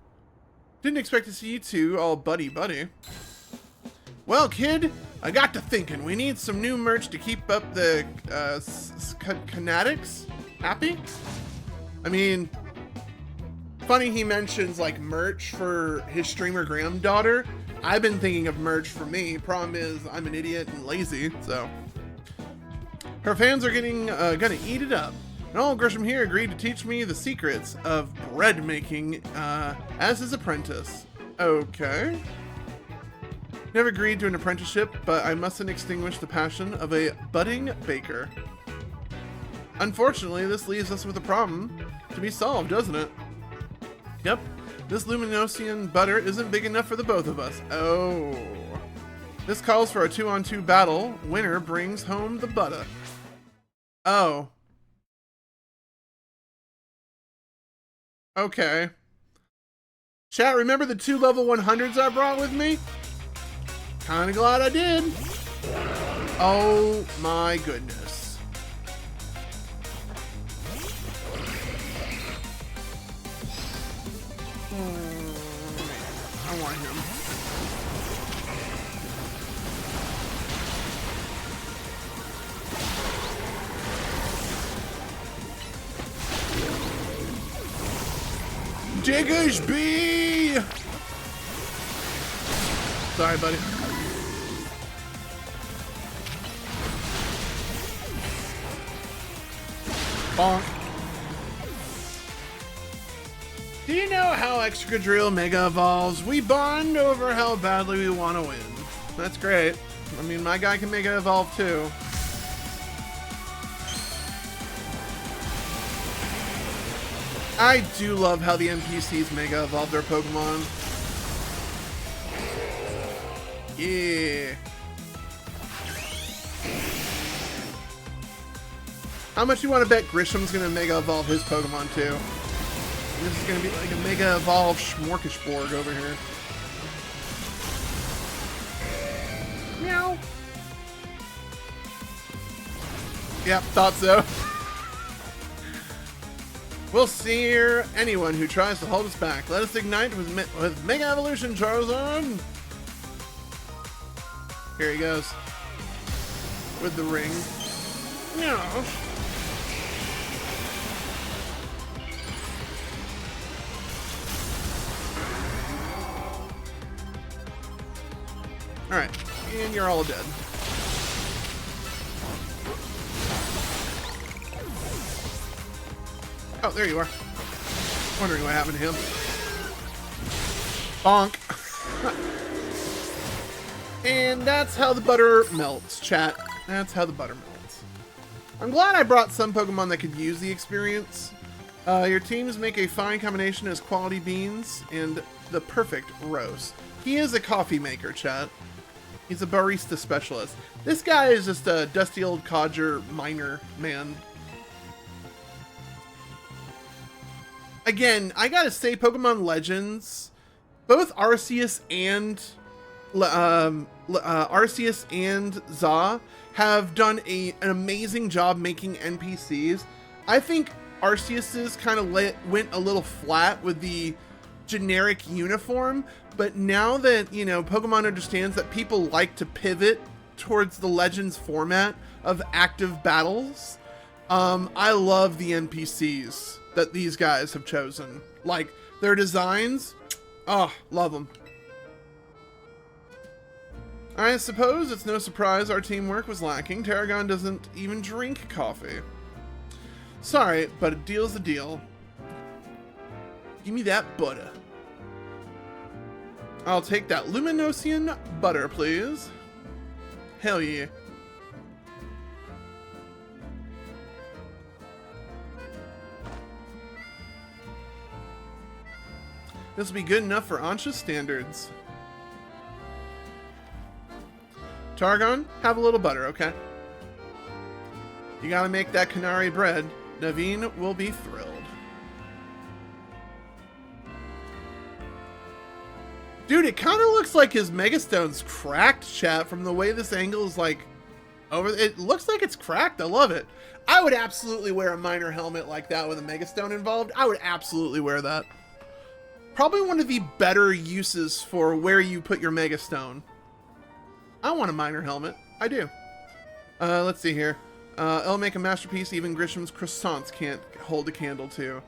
Didn't expect to see you 2 all buddy-buddy. Well, kid, I got to thinking. We need some new merch to keep up the Canatics happy. I mean, funny he mentions like merch for his streamer granddaughter. I've been thinking of merch for me. Problem is, I'm an idiot and lazy, so. Her fans are gonna eat it up. Noel Grisham here agreed to teach me the secrets of bread making as his apprentice. Okay. Never agreed to an apprenticeship, but I mustn't extinguish the passion of a budding baker. Unfortunately, this leaves us with a problem to be solved, doesn't it? Yep, this Luminosian butter isn't big enough for the both of us. Oh. This calls for a 2-on-2 battle. Winner brings home the butter. Oh. Okay. Chat, remember the 2 level 100s I brought with me? Kinda glad I did. Oh my goodness. I want him. Jiggers B! Sorry, buddy. Bonk. Do you know how Excadrill Mega evolves? We bond over how badly we want to win. That's great. I mean, my guy can Mega Evolve too. I do love how the NPCs Mega Evolve their Pokemon. Yeah. How much you want to bet Grisham's going to Mega Evolve his Pokemon too? This is going to be like a Mega Evolve Smorgasbord over here. Meow. Yep, thought so. We'll sear anyone who tries to hold us back. Let us ignite with Mega Evolution, Charizard! Here he goes. With the ring. No. Alright, and you're all dead. Oh, there you are. Wondering what happened to him. Bonk. And that's how the butter melts, chat. That's how the butter melts. I'm glad I brought some Pokemon that could use the experience. Your teams make a fine combination as quality beans and the perfect roast. He is a coffee maker, chat. He's a barista specialist. This guy is just a dusty old codger miner man. Again, I gotta say, Pokemon Legends, both Arceus and ZA have done an amazing job making NPCs. I think Arceus's kind of went a little flat with the generic uniform, but now that, you know, Pokemon understands that people like to pivot towards the Legends format of active battles, I love the NPCs that these guys have chosen. Like, their designs, oh, love them. I suppose it's no surprise our teamwork was lacking. Tarragon doesn't even drink coffee. Sorry, but a deal's a deal. Give me that butter. I'll take that Luminosian butter, please. Hell yeah. This will be good enough for Ansha's standards. Targon, have a little butter, okay? You gotta make that Canary bread. Naveen will be thrilled. Dude, it kind of looks like his Megastone's cracked, chat, from the way this angle is like over. It looks like it's cracked. I love it. I would absolutely wear a miner helmet like that with a Megastone involved. I would absolutely wear that. Probably one of the better uses for where you put your Megastone. I want a miner helmet. I do. Let's see here. It'll make a masterpiece even Grisham's croissants can't hold a candle to.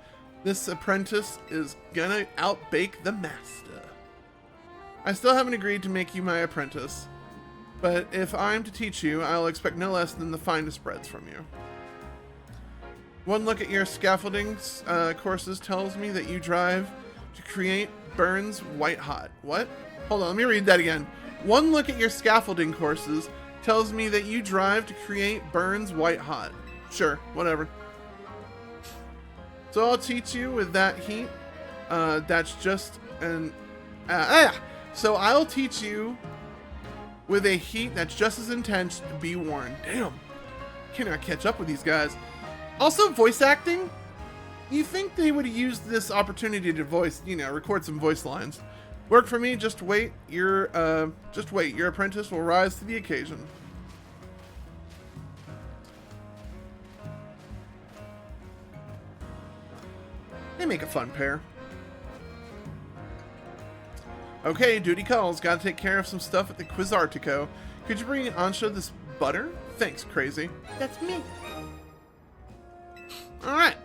This apprentice is gonna outbake the master. I still haven't agreed to make you my apprentice, but if I'm to teach you, I'll expect no less than the finest breads from you. One look at your scaffolding courses tells me that you drive to create burns white hot. What? Hold on, let me read that again. One look at your scaffolding courses tells me that you drive to create burns white hot. Sure, whatever. So I'll teach you with that heat. That's just an... So I'll teach you with a heat that's just as intense to be warned. Damn. Cannot catch up with these guys. Also, voice acting. You think they would have used this opportunity to voice, you know, record some voice lines. Work for me, just wait. Your apprentice will rise to the occasion. They make a fun pair. Okay, duty calls. Gotta take care of some stuff at the Quizartico. Could you bring Ansha this butter? Thanks, Crazy. That's me. Alright.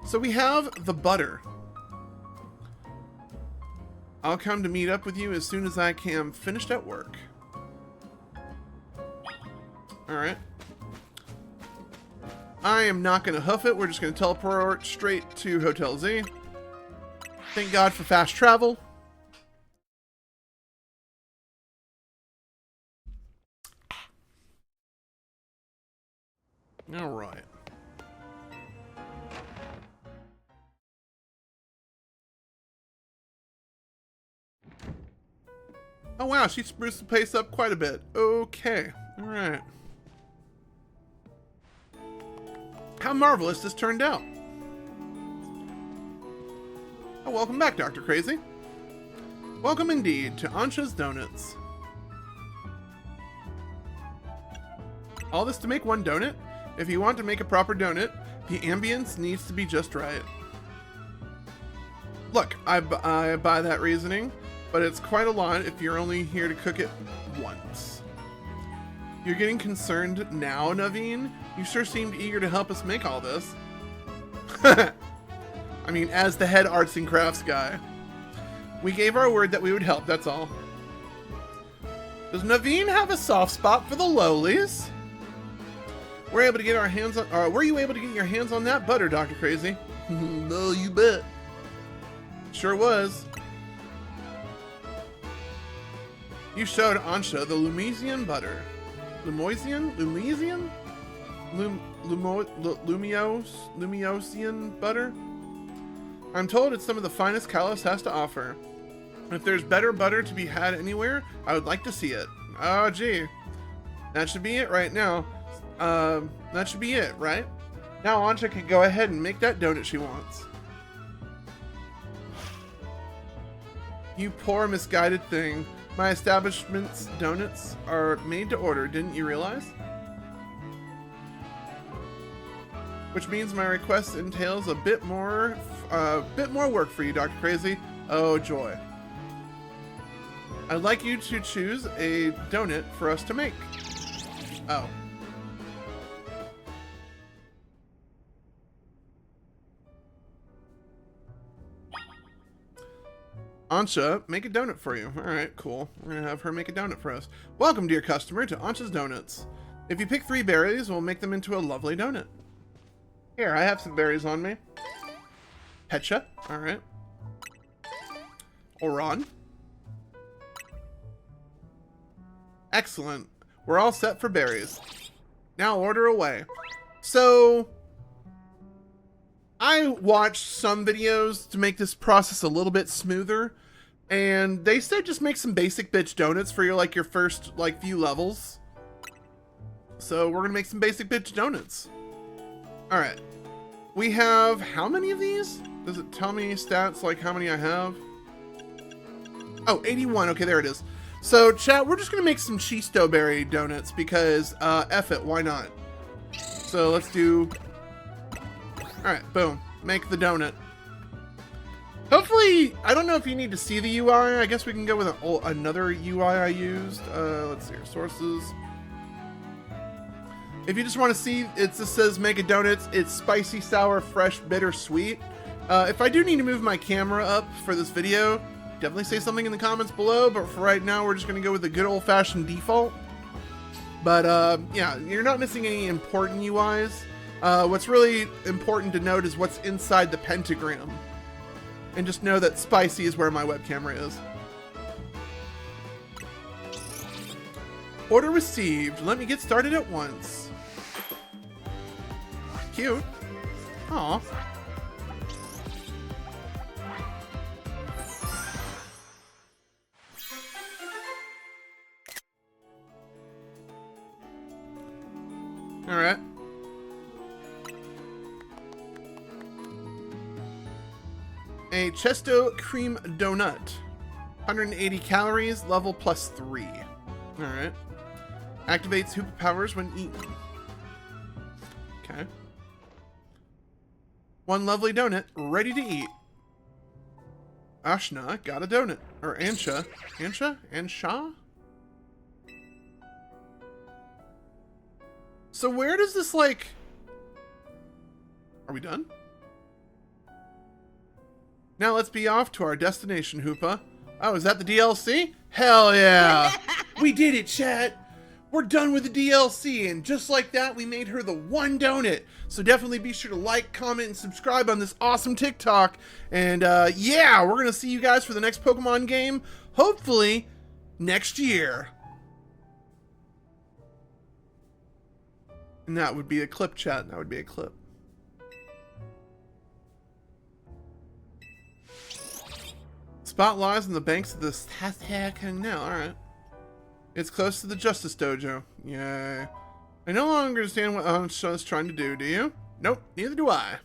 So we have the butter. I'll come to meet up with you as soon as I am finished at work. Alright. I am not going to hoof it. We're just going to teleport straight to Hotel Z. Thank God for fast travel. Alright. Oh wow, she spruced the pace up quite a bit. Okay, all right. How marvelous this turned out. Oh, welcome back, DrKrazy. Welcome indeed to Ansha's Donuts. All this to make one donut? If you want to make a proper donut, the ambience needs to be just right. Look, I buy that reasoning, but it's quite a lot if you're only here to cook it once. You're getting concerned now, Naveen? You sure seemed eager to help us make all this. I mean, as the head arts and crafts guy. We gave our word that we would help, that's all. Does Naveen have a soft spot for the lowlies? Were you able to get your hands on that butter, DrKrazy? No, you bet. Sure was. You showed Ansha the Lumesian butter. Lumesian butter? I'm told it's some of the finest Kalos has to offer. If there's better butter to be had anywhere, I would like to see it. Oh, gee. That should be it right now. That should be it, right? Now Ansha can go ahead and make that donut she wants. You poor misguided thing. My establishment's donuts are made to order, didn't you realize? Which means my request entails a bit more work for you, DrKrazy. Oh, joy. I'd like you to choose a donut for us to make. Oh. Ansha, make a donut for you. Alright, cool. We're gonna have her make a donut for us. Welcome, dear customer, to Ansha's Donuts. If you pick 3 berries, we'll make them into a lovely donut. Here, I have some berries on me. Petcha, alright. Oran. Excellent. We're all set for berries. Now order away. So, I watched some videos to make this process a little bit smoother, and they said just make some basic bitch donuts for your first few levels. So we're gonna make some basic bitch donuts. All right, we have how many of these? Does it tell me stats like how many I have? Oh, 81. Okay, there it is. So chat, we're just gonna make some Chisto berry donuts because F it, why not? So let's do. Alright, boom. Make the donut. Hopefully, I don't know if you need to see the UI. I guess we can go with another UI I used. Let's see here. Sources. If you just want to see, it just says make a donut. It's spicy, sour, fresh, bitter, sweet. If I do need to move my camera up for this video, definitely say something in the comments below. But for right now, we're just going to go with the good old-fashioned default. But yeah, you're not missing any important UIs. What's really important to note is what's inside the pentagram. And just know that spicy is where my web camera is. Order received. Let me get started at once. Cute. Aw. Alright. A Chesto cream donut. 180 calories, level +3. Alright. Activates Hoopa powers when eaten. Okay. One lovely donut, ready to eat. Ashna got a donut. Or Ansha. Ansha? So where does this, Are we done? Now let's be off to our destination, Hoopa. Oh, is that the DLC? Hell yeah! We did it, chat! We're done with the DLC, and just like that, we made her the one donut. So definitely be sure to like, comment, and subscribe on this awesome TikTok. And yeah, we're gonna see you guys for the next Pokemon game, hopefully next year. And that would be a clip, chat. That would be a clip. spot lies on the banks of the Canal. Alright. It's close to the Justice Dojo. Yay. I no longer understand what Ansha is trying to do you? Nope, neither do I.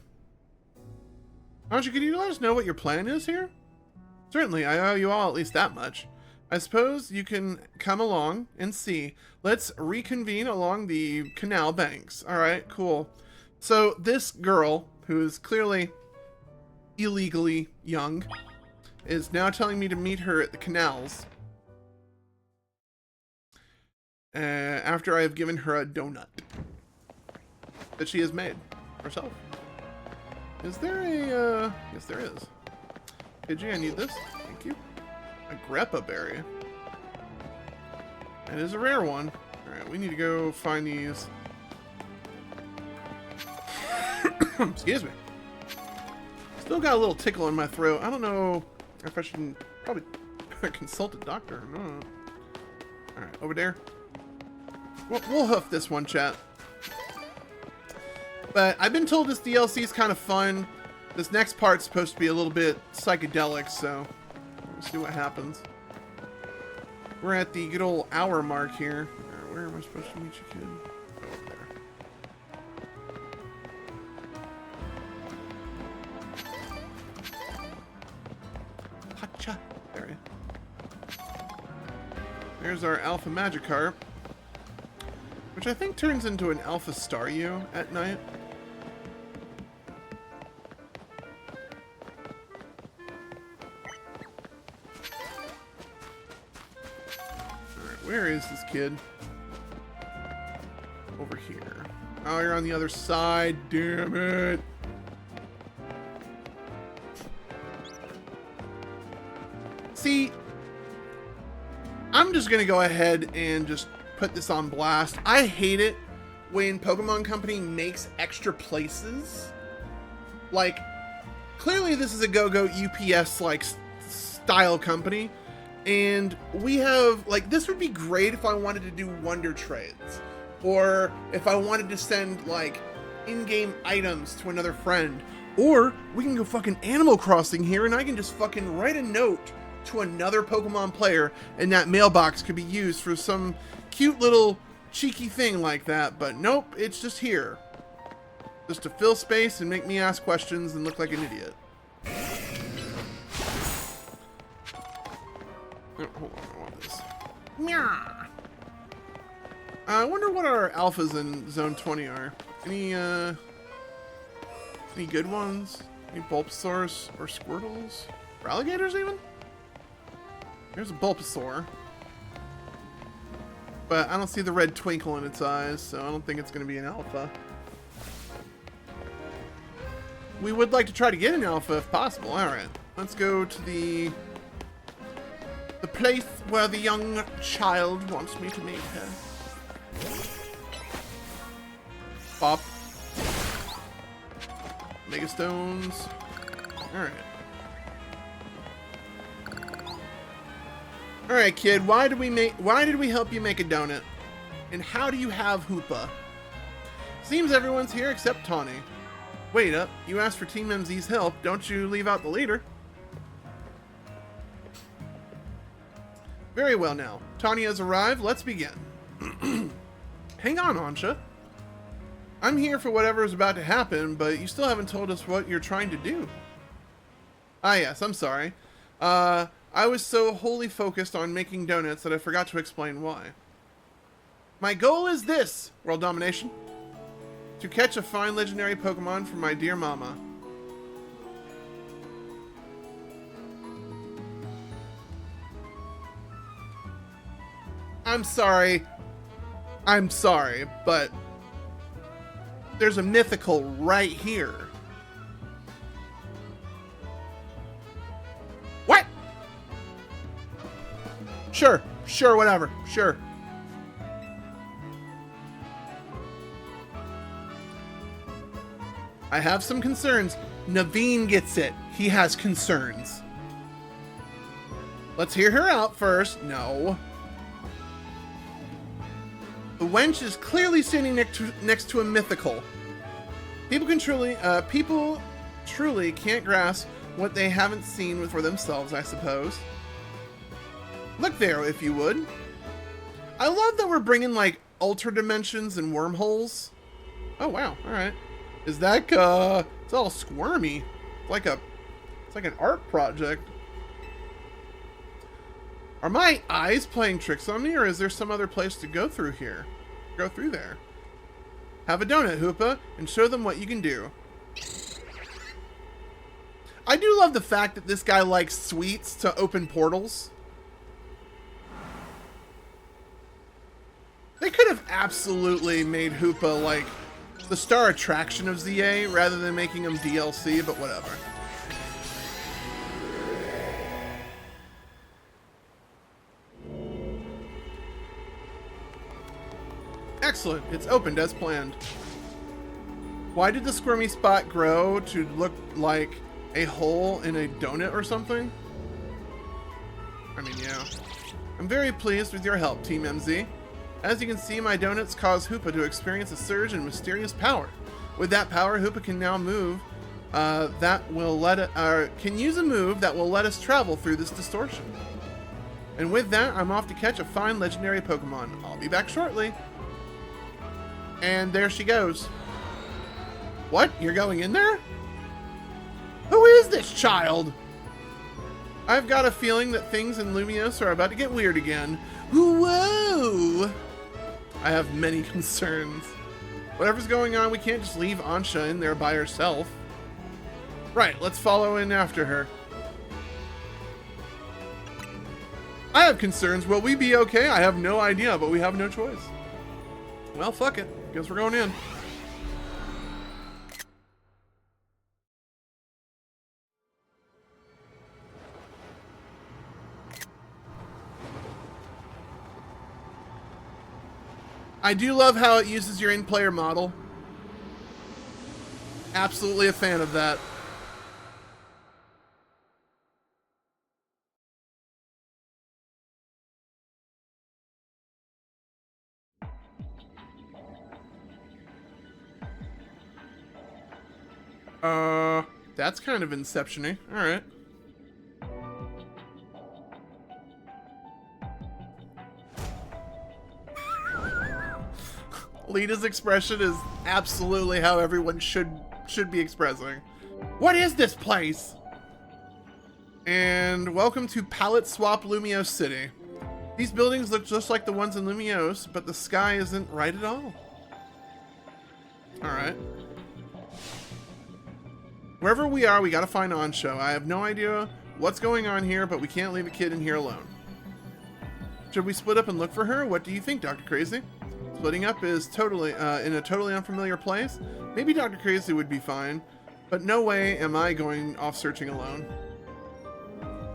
Ansha, could you let us know what your plan is here? Certainly, I owe you all at least that much. I suppose you can come along and see. Let's reconvene along the canal banks. Alright, cool. So this girl, who is clearly illegally young, is now telling me to meet her at the canals. After I have given her a donut that she has made herself. Is there a, yes there is. Pidgey, I need this. Thank you. A Greppa berry. It is a rare one. Alright, we need to go find these. Excuse me. Still got a little tickle in my throat. I don't know if I should probably consult a doctor. No. Alright, over there. We'll hoof this one, chat. But I've been told this DLC is kind of fun. This next part's supposed to be a little bit psychedelic, so we'll see what happens. We're at the good old hour mark here. Where am I supposed to meet you, kid? Oh, over there. Hacha. There he is. There's our Alpha Magikarp, which I think turns into an Alpha Staryu at night. Alright, where is this kid? Over here. Oh, you're on the other side. Damn it. See, I'm just gonna go ahead and just put this on blast. I hate it when Pokemon Company makes extra places. Like, clearly this is a go-go UPS like style company, and we have like, this would be great if I wanted to do wonder trades, or if I wanted to send like in-game items to another friend, or we can go fucking Animal Crossing here and I can just fucking write a note to another Pokemon player, and that mailbox could be used for some cute little cheeky thing like that. But nope, it's just here. Just to fill space and make me ask questions and look like an idiot. Oh, hold on, I want this. Meow. I wonder what our alphas in Zone 20 are. Any good ones? Any Bulbasaurs or Squirtles? Or alligators even? Here's a Bulbasaur. But I don't see the red twinkle in its eyes, so I don't think it's going to be an alpha. We would like to try to get an alpha if possible. Alright, let's go to the place where the young child wants me to meet her. Pop. Mega Stones. Alright. Alright, kid, why did we help you make a donut? And how do you have Hoopa? Seems everyone's here except Tawny. Wait up, you asked for Team MZ's help, don't you leave out the leader. Very well now. Tawny has arrived, let's begin. Hang on, Ansha. I'm here for whatever is about to happen, but you still haven't told us what you're trying to do. Ah yes, I'm sorry. I was so wholly focused on making donuts that I forgot to explain why. My goal is this, world domination. To catch a fine legendary Pokemon for my dear mama. I'm sorry, but there's a mythical right here. What? Sure, whatever, sure. I have some concerns. Naveen gets it. He has concerns. Let's hear her out first. No. The wench is clearly sitting next to a mythical. People truly can't grasp what they haven't seen for themselves, I suppose. Look there, if you would. I love that we're bringing, like, ultra dimensions and wormholes. Oh, wow. All right. Is that, it's all squirmy. It's like an art project. Are my eyes playing tricks on me, or is there some other place to go through here? Go through there. Have a donut, Hoopa, and show them what you can do. I do love the fact that this guy likes sweets to open portals. They could have absolutely made Hoopa, like, the star attraction of ZA rather than making him DLC, but whatever. Excellent. It's opened as planned. Why did the squirmy spot grow to look like a hole in a donut or something? I mean, yeah. I'm very pleased with your help, Team MZ. As you can see, my donuts cause Hoopa to experience a surge in mysterious power. With that power, Hoopa can now move can use a move that will let us travel through this distortion. And with that, I'm off to catch a fine legendary Pokemon. I'll be back shortly. And there she goes. What? You're going in there? Who is this child? I've got a feeling that things in Lumiose are about to get weird again. Whoa! I have many concerns. Whatever's going on, we can't just leave Ansha in there by herself. Right, let's follow in after her. I have concerns. Will we be okay? I have no idea, but we have no choice. Well, fuck it. Guess we're going in. I do love how it uses your in-player model. Absolutely a fan of that. That's kind of Inception-y. Alright. Lita's expression is absolutely how everyone should be expressing. What is this place? And welcome to Palette Swap Lumiose City. These buildings look just like the ones in Lumiose, but the sky isn't right at all. Alright. Wherever we are, we gotta find Ansho. I have no idea what's going on here, but we can't leave a kid in here alone. Should we split up and look for her? What do you think, DrKrazy? Splitting up is totally in a totally unfamiliar place. Maybe DrKrazy would be fine, but no way am I going off searching alone.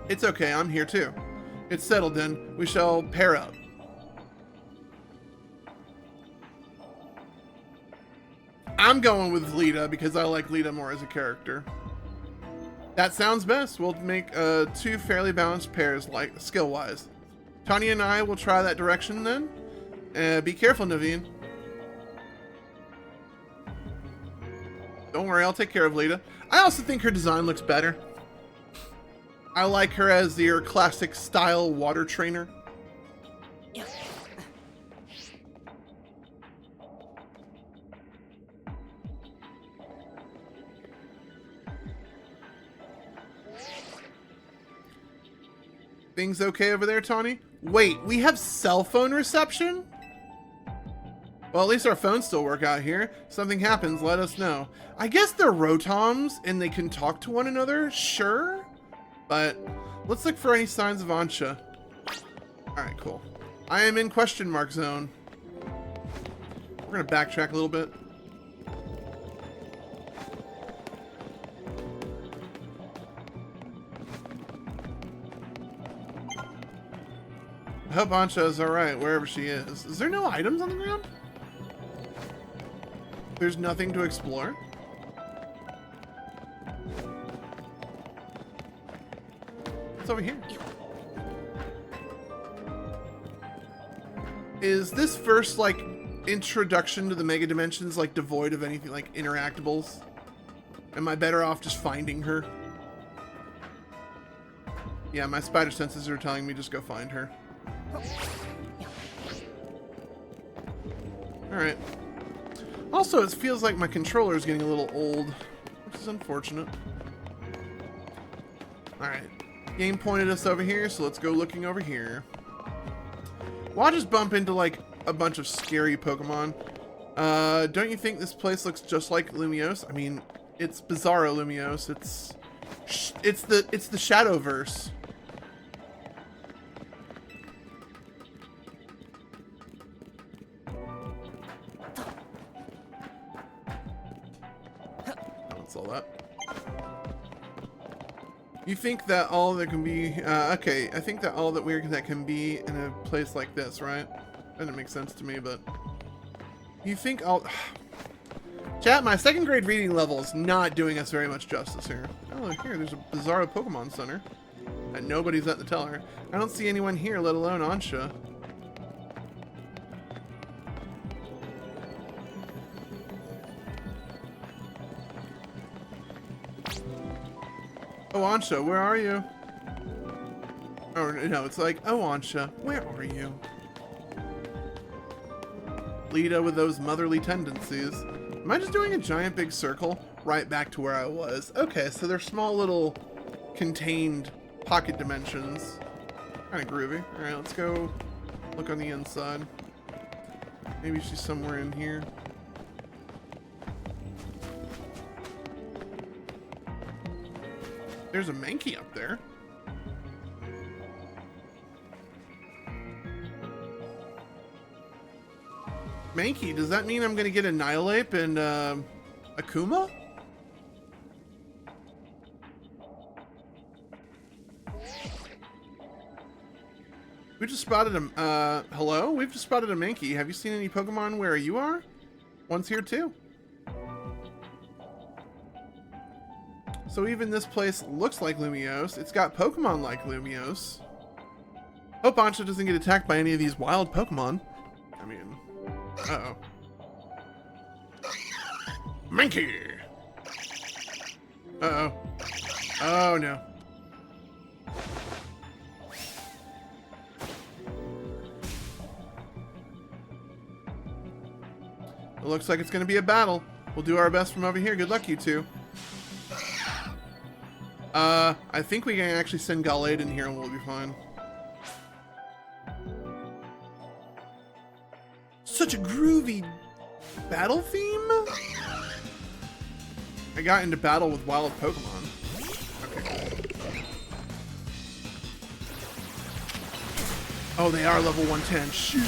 It's okay, I'm here too. It's settled then. We shall pair up. I'm going with Lita because I like Lita more as a character. That sounds best. We'll make two fairly balanced pairs, like skill-wise. Tanya and I will try that direction then. Be careful, Naveen. Don't worry, I'll take care of Lita. I also think her design looks better. I like her as your classic style water trainer. Things okay over there, Tawny? Wait, we have cell phone reception? Well, at least our phones still work out here. If something happens, let us know. I guess they're Rotoms and they can talk to one another, sure? But let's look for any signs of Ansha. Alright, cool. I am in question mark zone. We're gonna backtrack a little bit. I hope Ansha is alright wherever she is. Is there no items on the ground? There's nothing to explore? What's over here? Is this first, like, introduction to the Mega Dimensions, like, devoid of anything like interactables? Am I better off just finding her? Yeah, my spider senses are telling me just go find her. Alright. Also, it feels like my controller is getting a little old, which is unfortunate. Alright. Game pointed us over here, so let's go looking over here. Well, I'll just bump into, like, a bunch of scary Pokemon. Don't you think this place looks just like Lumiose? I mean, it's Bizarro Lumiose. It's the Shadowverse. That's all that. You think that all that can be okay, I think that all that that can be in a place like this, right? Doesn't make sense to me, but you think all chat, my 2nd grade reading level is not doing us very much justice here. Oh, here, there's a Bizarro Pokemon Center. And nobody's at the teller. I don't see anyone here, let alone Ansha. Oh, Ansha, where are you? Oh, no, it's like, oh, Ansha, where are you? Lita with those motherly tendencies. Am I just doing a giant big circle right back to where I was? Okay, so they're small little contained pocket dimensions. Kind of groovy. Alright, let's go look on the inside. Maybe she's somewhere in here. There's a Mankey up there. Mankey, does that mean I'm gonna get Annihilape and Akuma? We just spotted a hello? We've just spotted a Mankey. Have you seen any Pokemon where you are? One's here too. So even this place looks like Lumiose. It's got Pokemon like Lumiose. Hope Ansha doesn't get attacked by any of these wild Pokemon. I mean, uh-oh. Mankey! Uh-oh. Oh, no. It looks like it's going to be a battle. We'll do our best from over here. Good luck, you two. I think we can actually send Gallade in here and we'll be fine. Such a groovy battle theme? I got into battle with wild Pokemon. Okay. Oh, they are level 110. Shoot.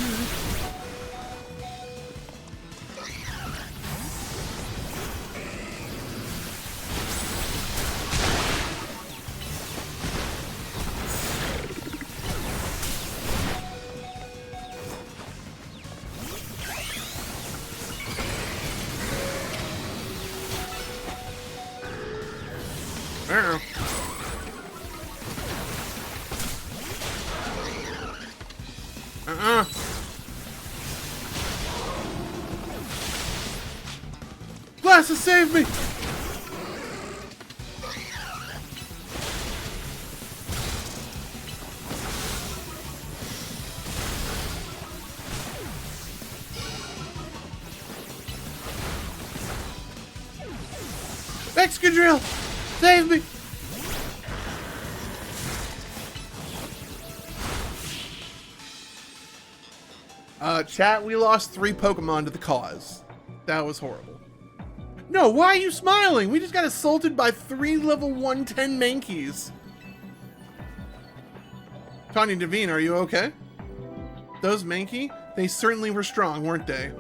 Glasses, save me! Excadrill! Save me! Chat, we lost 3 Pokemon to the cause. That was horrible. No, why are you smiling? We just got assaulted by 3 level 110 Mankeys. Tanya Devine, are you okay? Those Mankey, they certainly were strong, weren't they?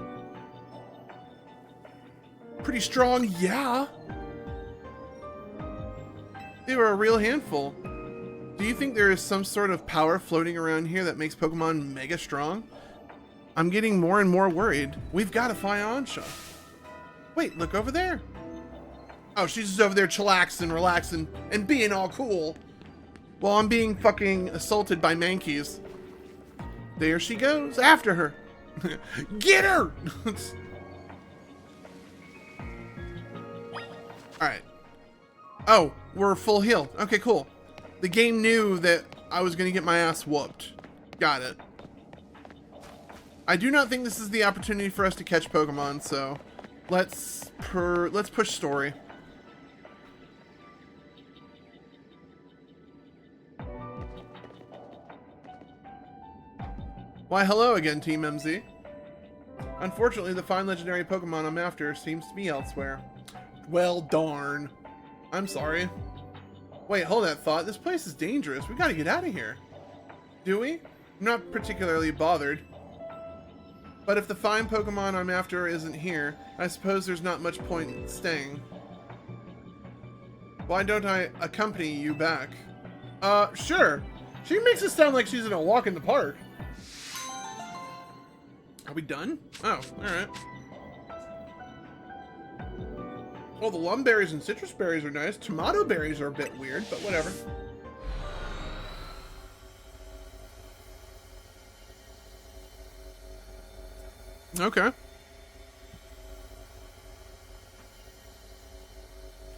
Pretty strong, yeah. They were a real handful. Do you think there is some sort of power floating around here that makes Pokemon mega strong? I'm getting more and more worried. We've got to find Ansha. Wait, look over there. Oh, she's just over there chillaxing, relaxing, and being all cool. While I'm being fucking assaulted by Mankeys. There she goes, after her. Get her! Alright. Oh, we're full healed. Okay, cool. The game knew that I was going to get my ass whooped. Got it. I do not think this is the opportunity for us to catch Pokemon, so let's push story. Why, hello again, Team MZ. Unfortunately, the fine legendary Pokemon I'm after seems to be elsewhere. Well, darn. I'm sorry. Wait, hold that thought. This place is dangerous. We gotta get out of here. Do we? I'm not particularly bothered. But if the fine Pokemon I'm after isn't here, I suppose there's not much point in staying. Why don't I accompany you back? Sure. She makes it sound like she's in a walk in the park. Are we done? Oh, alright. Well, the lum berries and citrus berries are nice. Tomato berries are a bit weird, but whatever. Okay.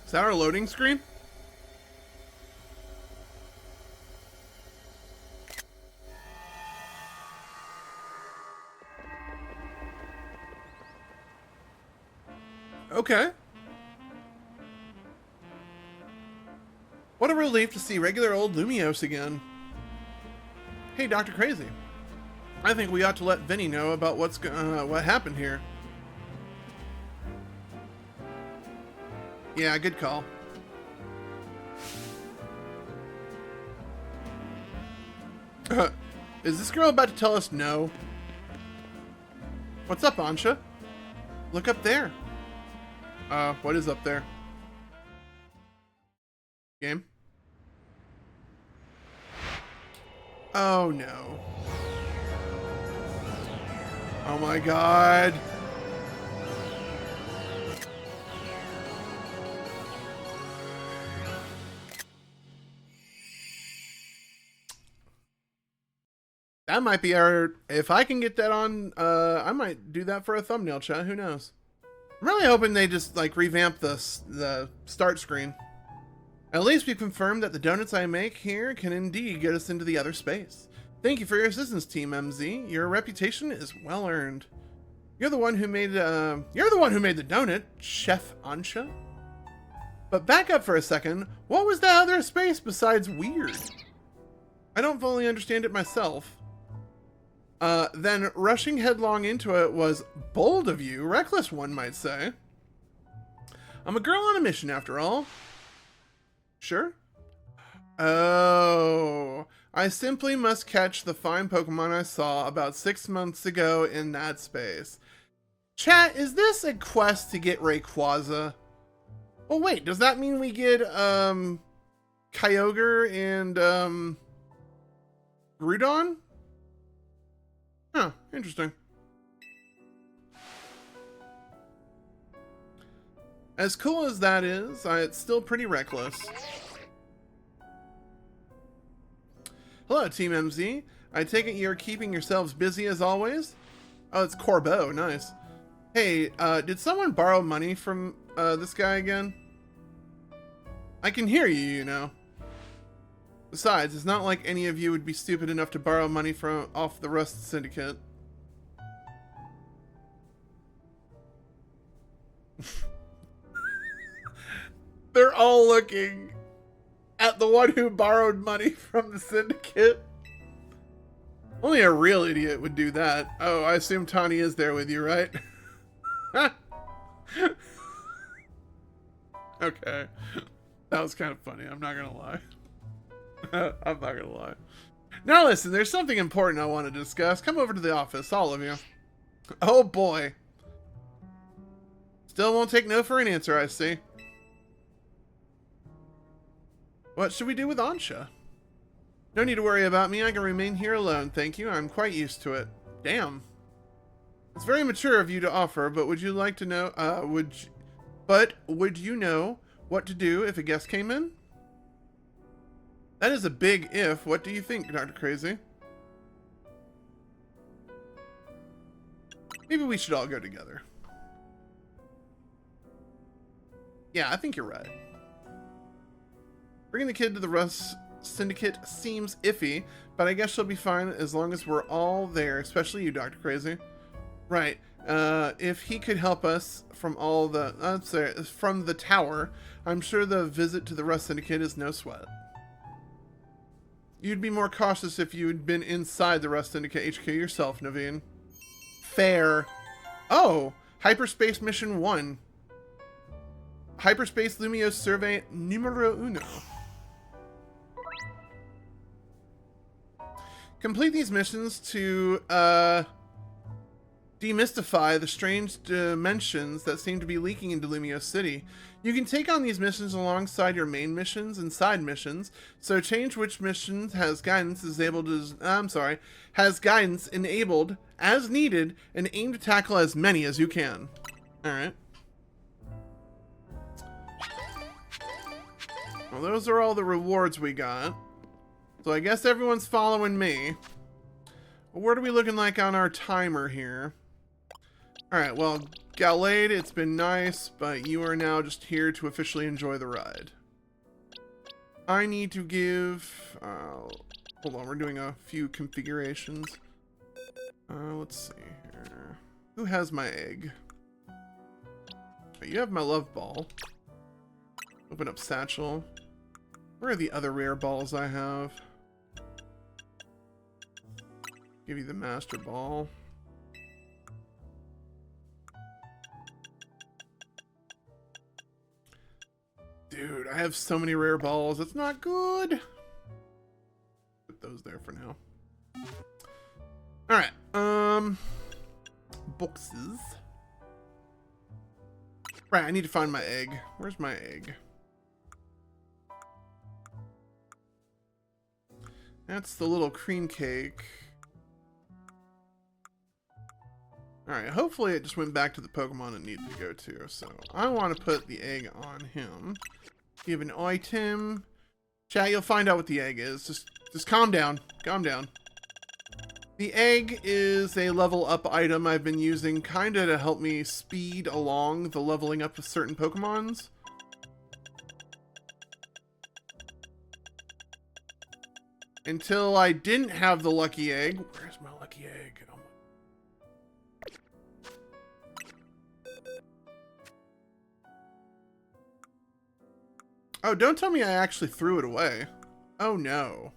Is that our loading screen? Okay. What a relief to see regular old Lumiose again. Hey, DrKrazy. I think we ought to let Vinny know about what happened here. Yeah, good call. Is this girl about to tell us no? What's up, Ansha? Look up there. What is up there? Game? Oh no. Oh my god. That might be our... If I can get that on, I might do that for a thumbnail, chat. Who knows? I'm really hoping they just, like, revamp the start screen. At least we've confirmed that the donuts I make here can indeed get us into the other space. Thank you for your assistance, Team MZ. Your reputation is well earned. You're the one who made the donut, Chef Ansha. But back up for a second. What was that other space besides weird? I don't fully understand it myself. Then rushing headlong into it was bold of you, reckless one might say. I'm a girl on a mission after all. Sure. Oh, I simply must catch the fine Pokemon I saw about 6 months ago in that space. Chat, is this a quest to get Rayquaza? Oh wait, does that mean we get, Kyogre and, Groudon? Huh, interesting. As cool as that is, it's still pretty reckless. Hello, Team MZ. I take it you're keeping yourselves busy as always? Oh, it's Corbeau. Nice. Hey, did someone borrow money from this guy again? I can hear you, you know. Besides, it's not like any of you would be stupid enough to borrow money from off the Rust Syndicate. They're all looking at the one who borrowed money from the Syndicate. Only a real idiot would do that. Oh, I assume Tawny is there with you, right? Okay. That was kind of funny, I'm not gonna lie. I'm not gonna lie. Now listen, there's something important I want to discuss. Come over to the office, all of you. Oh boy. Still won't take no for an answer, I see. What should we do with Ansha? No need to worry about me. I can remain here alone, thank you. I'm quite used to it. Damn. It's very mature of you to offer, but would you like to know, would you know what to do if a guest came in? That is a big if. What do you think, DrKrazy? Maybe we should all go together. Yeah, I think you're right. Bringing the kid to the Rust Syndicate seems iffy, but I guess she'll be fine as long as we're all there, especially you, DrKrazy. Right. If he could help us from all the... I'm sorry, from the tower, I'm sure the visit to the Rust Syndicate is no sweat. You'd be more cautious if you had been inside the Rust Syndicate HQ yourself, Naveen. Fair. Oh! Hyperspace Mission 1. Hyperspace Lumios Survey Numero Uno. Complete these missions to, demystify the strange dimensions that seem to be leaking into Lumios City. You can take on these missions alongside your main missions and side missions, so change which mission has guidance has guidance enabled as needed and aim to tackle as many as you can. Alright. Well, those are all the rewards we got. So I guess everyone's following me. What are we looking like on our timer here? Alright, well, Gallade, it's been nice, but you are now just here to officially enjoy the ride. I need to give... hold on, we're doing a few configurations. Let's see here. Who has my egg? You have my love ball. Open up satchel. Where are the other rare balls I have? Give you the master ball. Dude, I have so many rare balls. It's not good. Put those there for now. Alright. Boxes. Right, I need to find my egg. Where's my egg? That's the little cream cake. Alright, hopefully it just went back to the Pokemon it needed to go to. So, I want to put the egg on him. Give an item. Chat, you'll find out what the egg is. Just calm down. Calm down. The egg is a level up item I've been using kind of to help me speed along the leveling up of certain Pokemons. Until I didn't have the lucky egg. Where's my lucky egg? Oh, oh, don't tell me I actually threw it away. Oh no.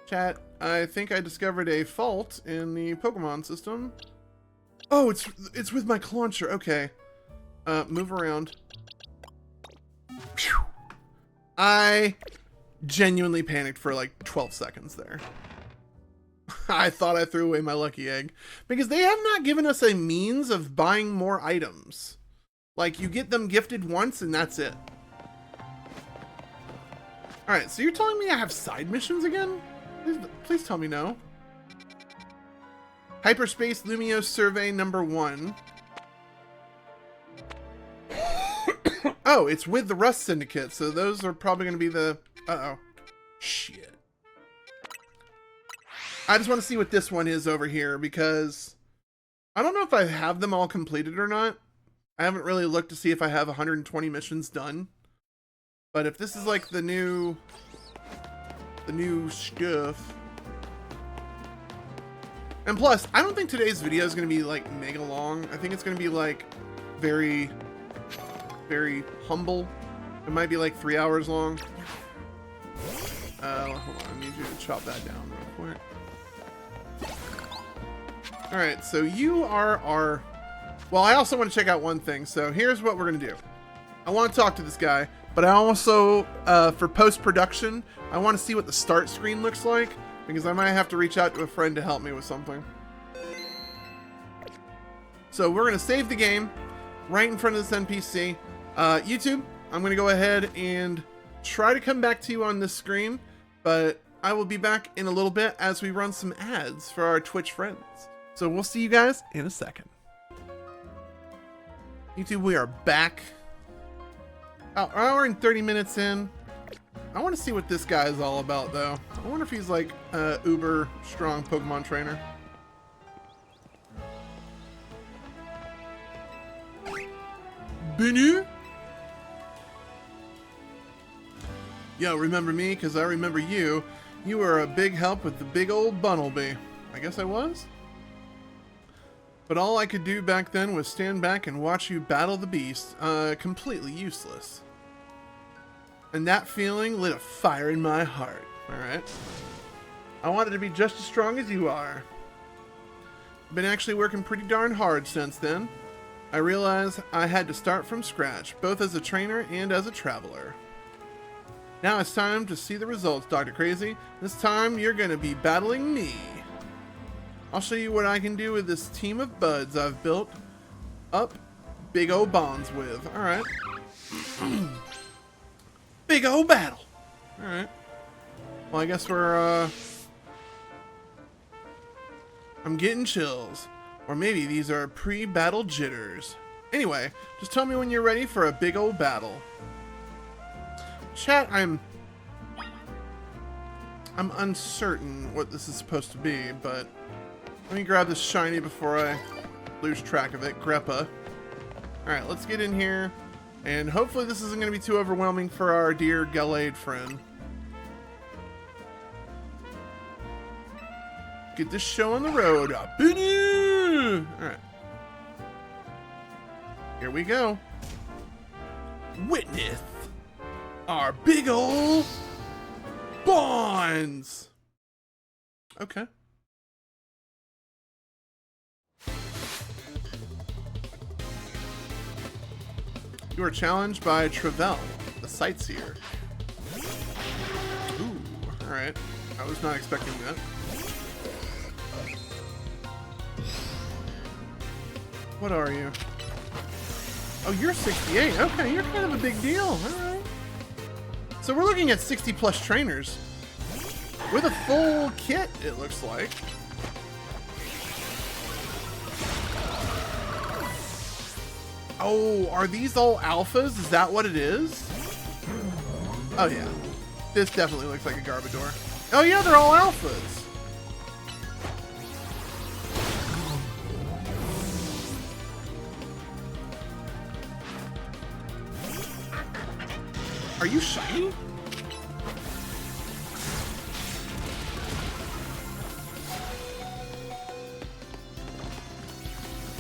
Chat, I think I discovered a fault in the Pokemon system. Oh, it's with my launcher. Okay. Move around. Phew. I genuinely panicked for like 12 seconds there. I thought I threw away my lucky egg. Because they have not given us a means of buying more items. Like, you get them gifted once and that's it. Alright, so you're telling me I have side missions again? Please tell me no. Hyperspace Lumios Survey number 1. Oh, it's with the Rust Syndicate, so those are probably going to be the... Uh-oh. Shit. I just want to see what this one is over here, because I don't know if I have them all completed or not. I haven't really looked to see if I have 120 missions done. But if this is like the new stuff. And plus, I don't think today's video is going to be like mega long. I think it's going to be like very humble. It might be like 3 hours long. Hold on, I need you to chop that down real quick. Alright, so you are our... Well, I also want to check out one thing. So here's what we're going to do. I want to talk to this guy, but I also, for post-production, I want to see what the start screen looks like, because I might have to reach out to a friend to help me with something. So we're going to save the game right in front of this NPC. YouTube, I'm going to go ahead and try to come back to you on this screen, but I will be back in a little bit as we run some ads for our Twitch friends. So we'll see you guys in a second. YouTube, we are back. About an hour and 30 minutes in. I want to see what this guy is all about, though. I wonder if he's like uber strong Pokemon trainer. Benny? Yo, remember me? Because I remember you. You were a big help with the big old Bunnelby. I guess I was? But all I could do back then was stand back and watch you battle the beast. Completely useless. And that feeling lit a fire in my heart. Alright. I wanted to be just as strong as you are. Been actually working pretty darn hard since then. I realized I had to start from scratch, both as a trainer and as a traveler. Now it's time to see the results, DrKrazy. This time you're gonna be battling me. I'll show you what I can do with this team of buds I've built up big O bonds with. Alright. Big O battle. Alright. Well, I guess we're, I'm getting chills. Or maybe these are pre-battle jitters. Anyway, just tell me when you're ready for a big old battle. Chat, I'm uncertain what this is supposed to be, but let me grab this shiny before I lose track of it. Greppa. Alright, let's get in here. And hopefully this isn't going to be too overwhelming for our dear Gallade friend. Get this show on the road. Alright. Here we go. Witness our big ol' bonds. Okay. You are challenged by Travel, the sightseer. Ooh, alright. I was not expecting that. What are you? Oh, you're 68. Okay, you're kind of a big deal. Alright. So we're looking at 60 plus trainers. With a full kit, it looks like. Oh, are these all alphas? Is that what it is? Oh yeah. This definitely looks like a Garbodor. Oh yeah, they're all alphas. Are you shiny?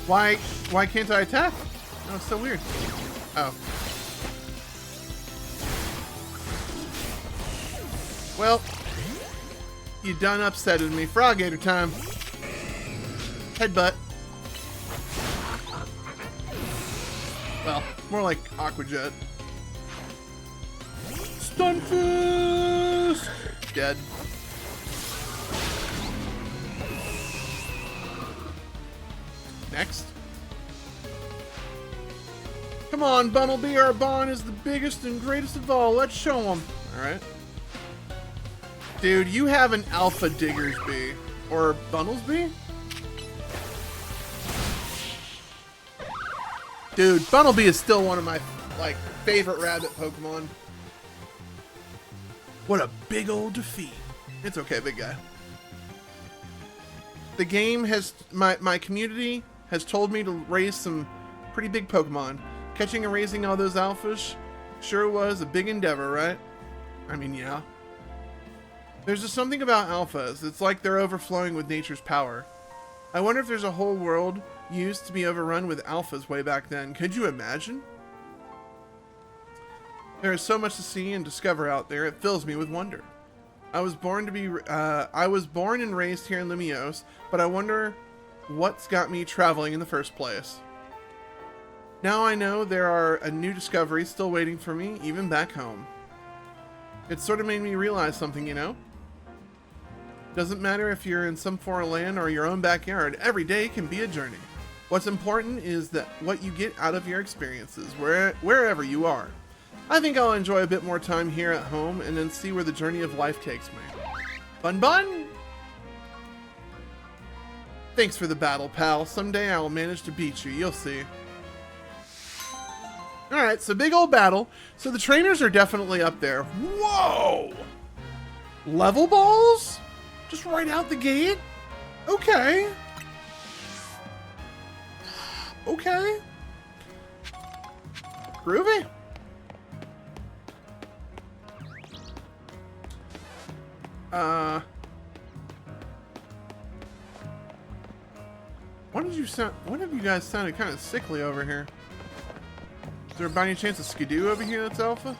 Why can't I attack? Oh, it's so weird. Oh. Well, you done upsetted me. Froggator time. Headbutt. Well, more like Aqua Jet. Stunfisk! Dead. Next. Come on, Bunnelby, our bond is the biggest and greatest of all. Let's show them. Alright. Dude, you have an Alpha Diggersby. Or Bunnelsby? Dude, Bunnelby is still one of my, like, favorite rabbit Pokemon. What a big old defeat. It's okay, big guy. The game has, my community has told me to raise some pretty big Pokemon. Catching and raising all those alphas sure was a big endeavor, right? I mean, yeah. There's just something about alphas. It's like they're overflowing with nature's power. I wonder if there's a whole world used to be overrun with alphas way back then. Could you imagine? There is so much to see and discover out there. It fills me with wonder. I was born and raised here in Lumiose, but I wonder what's got me traveling in the first place. Now I know there are a new discovery still waiting for me, even back home. It sort of made me realize something, you know? Doesn't matter if you're in some foreign land or your own backyard, every day can be a journey. What's important is that what you get out of your experiences, wherever you are. I think I'll enjoy a bit more time here at home and then see where the journey of life takes me. Bun bun! Thanks for the battle, pal. Someday I'll manage to beat you, you'll see. Alright, so big old battle. So the trainers are definitely up there. Whoa! Level balls? Just right out the gate? Okay. Okay. Groovy. Uh... What did you sound? One of you guys sounded kind of sickly over here. Is there by any chance a Skidoo over here that's alpha?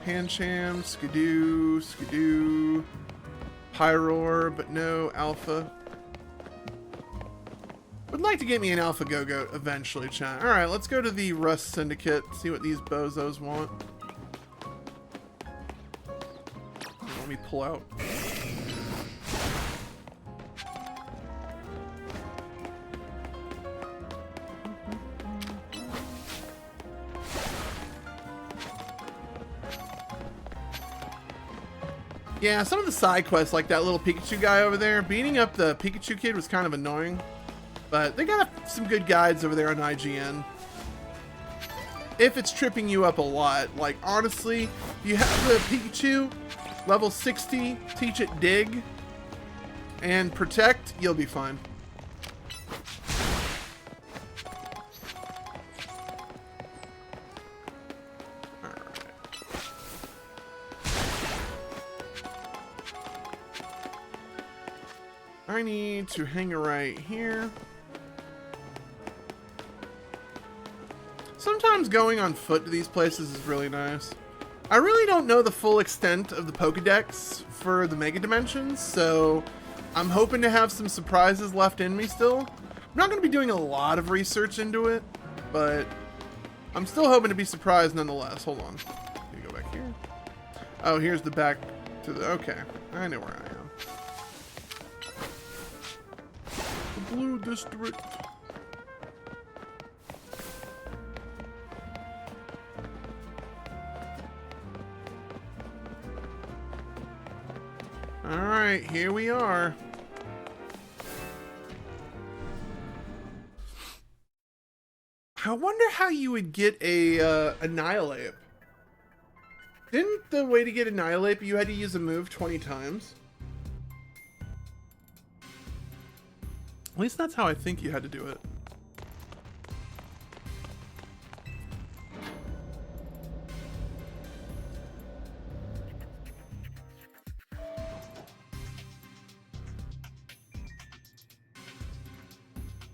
Pancham, Skidoo, Skidoo, Pyroar, but no alpha. Would like to get me an alpha Go-Goat eventually, chat. Alright, let's go to the Rust Syndicate, see what these bozos want. Let me pull out. Yeah, some of the side quests, like that little Pikachu guy over there, beating up the Pikachu kid was kind of annoying. But they got some good guides over there on IGN. If it's tripping you up a lot, like honestly, if you have the Pikachu, level 60, teach it Dig, and Protect, you'll be fine. I need to hang it right here. Sometimes going on foot to these places is really nice. I really don't know the full extent of the Pokedex for the Mega Dimensions, so I'm hoping to have some surprises left in me still. I'm not going to be doing a lot of research into it, but I'm still hoping to be surprised nonetheless. Hold on. Let me go back here. Oh, here's the back to the... Okay, I know where I am. Blue District. Alright, here we are. I wonder how you would get a Annihilate. Didn't the way to get Annihilate, you had to use a move 20 times? At least that's how I think you had to do it.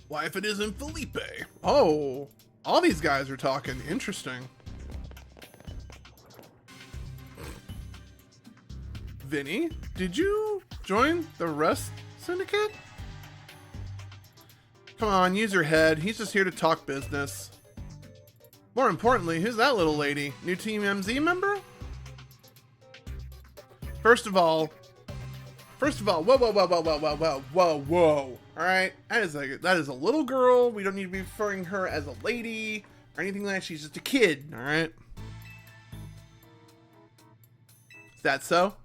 Why if it isn't Felipe? Oh, all these guys are talking. Interesting. Vinny, did you join the Rust Syndicate? Come on, use your head. He's just here to talk business. More importantly, who's that little lady? New Team MZ member? First of all, whoa. Alright, that is a little girl. We don't need to be referring her as a lady or anything like that. She's just a kid, alright? Is that so?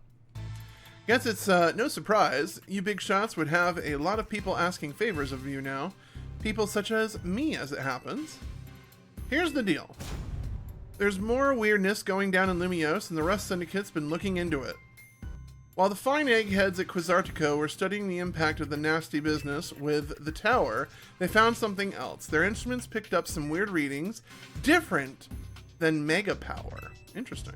Guess it's no surprise. You big shots would have a lot of people asking favors of you now. People such as me, as it happens. Here's the deal. There's more weirdness going down in Lumiose, and the Rust Syndicate's been looking into it. While the fine eggheads at Quizartico were studying the impact of the nasty business with the tower, they found something else. Their instruments picked up some weird readings, different than Mega Power. Interesting.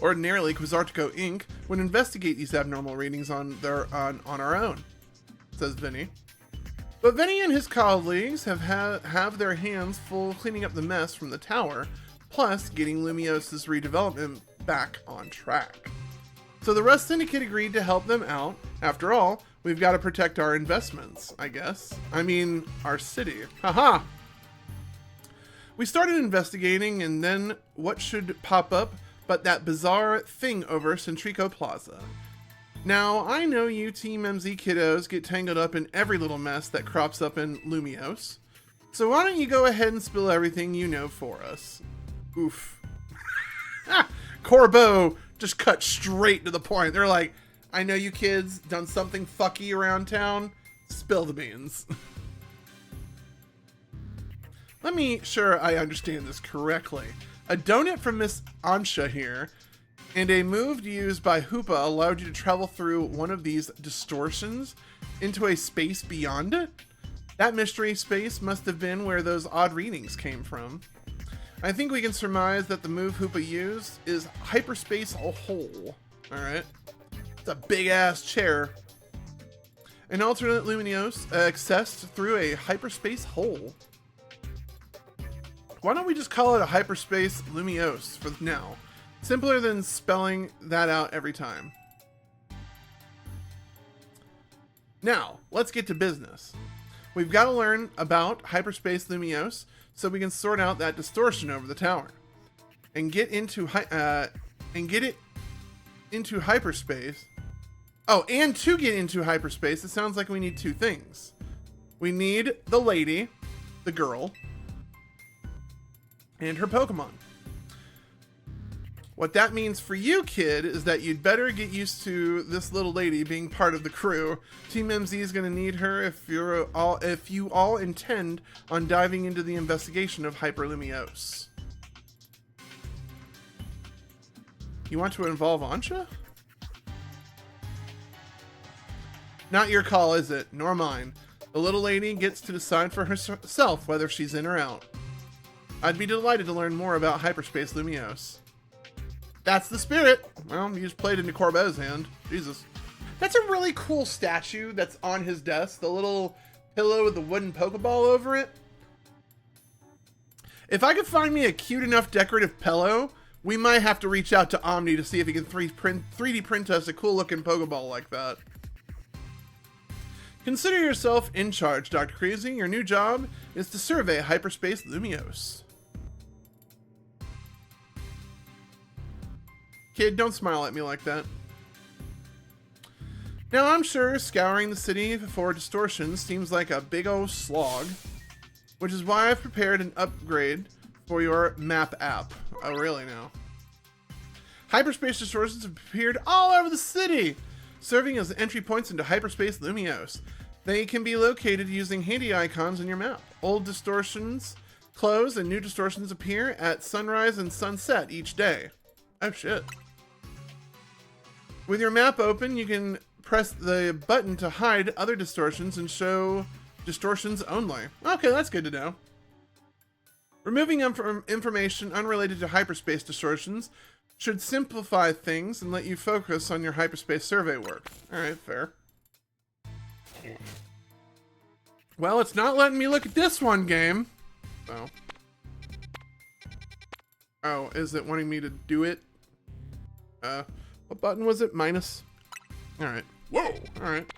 Ordinarily, Quizartico Inc. would investigate these abnormal readings on our own, says Vinny. But Vinny and his colleagues have their hands full cleaning up the mess from the tower, plus getting Lumiose's redevelopment back on track. So the Rust Syndicate agreed to help them out. After all, we've got to protect our investments, I guess. I mean, our city. Haha! We started investigating, and then what should pop up but that bizarre thing over Centrico Plaza. Now, I know you Team MZ kiddos get tangled up in every little mess that crops up in Lumiose. So why don't you go ahead and spill everything you know for us? Oof. Corbeau just cut straight to the point. They're like, I know you kids done something fucky around town. Spill the beans. Let me sure I understand this correctly. A donut from Miss Ansha here, and a move used by Hoopa allowed you to travel through one of these distortions into a space beyond it? That mystery space must have been where those odd readings came from. I think we can surmise that the move Hoopa used is hyperspace hole. Alright. It's a big ass chair. An alternate Lumiose accessed through a hyperspace hole. Why don't we just call it a hyperspace Lumiose for now? Simpler than spelling that out every time. Now, let's get to business. We've got to learn about hyperspace Lumiose so we can sort out that distortion over the tower. And get it into hyperspace. Oh, and to get into hyperspace, it sounds like we need two things. We need the lady, the girl, and her Pokemon. What that means for you, kid, is that you'd better get used to this little lady being part of the crew. Team MZ is going to need her if you all intend on diving into the investigation of Hyper Lumiose. You want to involve Ansha? Not your call, is it? Nor mine. The little lady gets to decide for herself whether she's in or out. I'd be delighted to learn more about Hyperspace Lumiose. That's the spirit. Well, you just played into Corbeau's hand. Jesus. That's a really cool statue that's on his desk. The little pillow with the wooden Pokeball over it. If I could find me a cute enough decorative pillow, we might have to reach out to Omni to see if he can 3D print us a cool looking Pokeball like that. Consider yourself in charge, DrKrazy. Your new job is to survey Hyperspace Lumiose. Kid, don't smile at me like that. Now, I'm sure scouring the city for distortions seems like a big old slog, which is why I've prepared an upgrade for your map app. Oh, really now? Hyperspace distortions have appeared all over the city, serving as entry points into Hyperspace Lumiose. They can be located using handy icons in your map. Old distortions close and new distortions appear at sunrise and sunset each day. Oh shit. With your map open, you can press the button to hide other distortions and show distortions only. Okay, that's good to know. Removing information unrelated to hyperspace distortions should simplify things and let you focus on your hyperspace survey work. Alright, fair. Well, it's not letting me look at this one, game. Oh. Oh, is it wanting me to do it? What button was it? Minus? Alright. Whoa! Alright.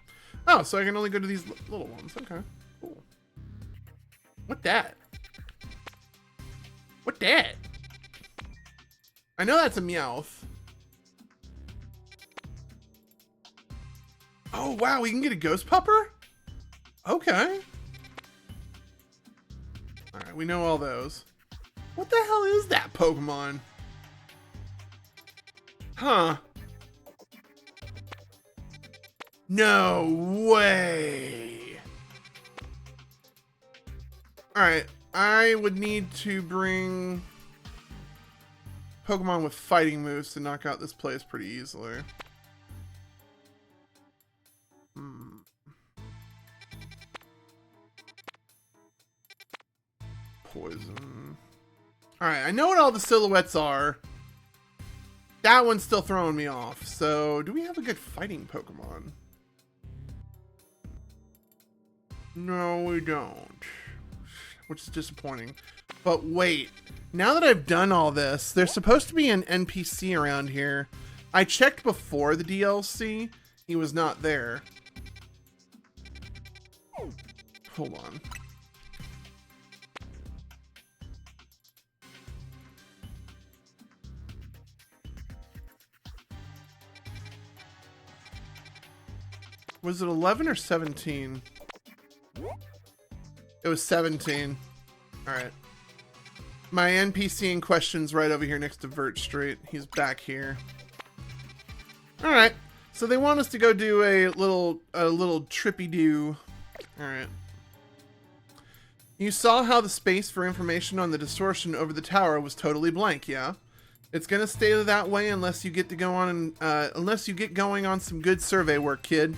Oh, so I can only go to these little ones. Okay. Cool. What that? What that? I know that's a Meowth. Oh, wow, we can get a Ghost Pupper? Okay. Alright, we know all those. What the hell is that Pokemon? Huh. No way. Alright, I would need to bring Pokemon with fighting moves to knock out this place pretty easily. Poison. Alright, I know what all the silhouettes are. That one's still throwing me off. So, do we have a good fighting Pokemon? No, we don't. Which is disappointing. But wait, now that I've done all this, there's supposed to be an NPC around here. I checked before the DLC. He was not there. Hold on. Was it 11 or 17? It was 17. Alright. My NPC in question's right over here next to Vert Street. He's back here. Alright. So they want us to go do a little trippy-do. Alright. You saw how the space for information on the distortion over the tower was totally blank, yeah? It's gonna stay that way unless you get going on some good survey work, kid.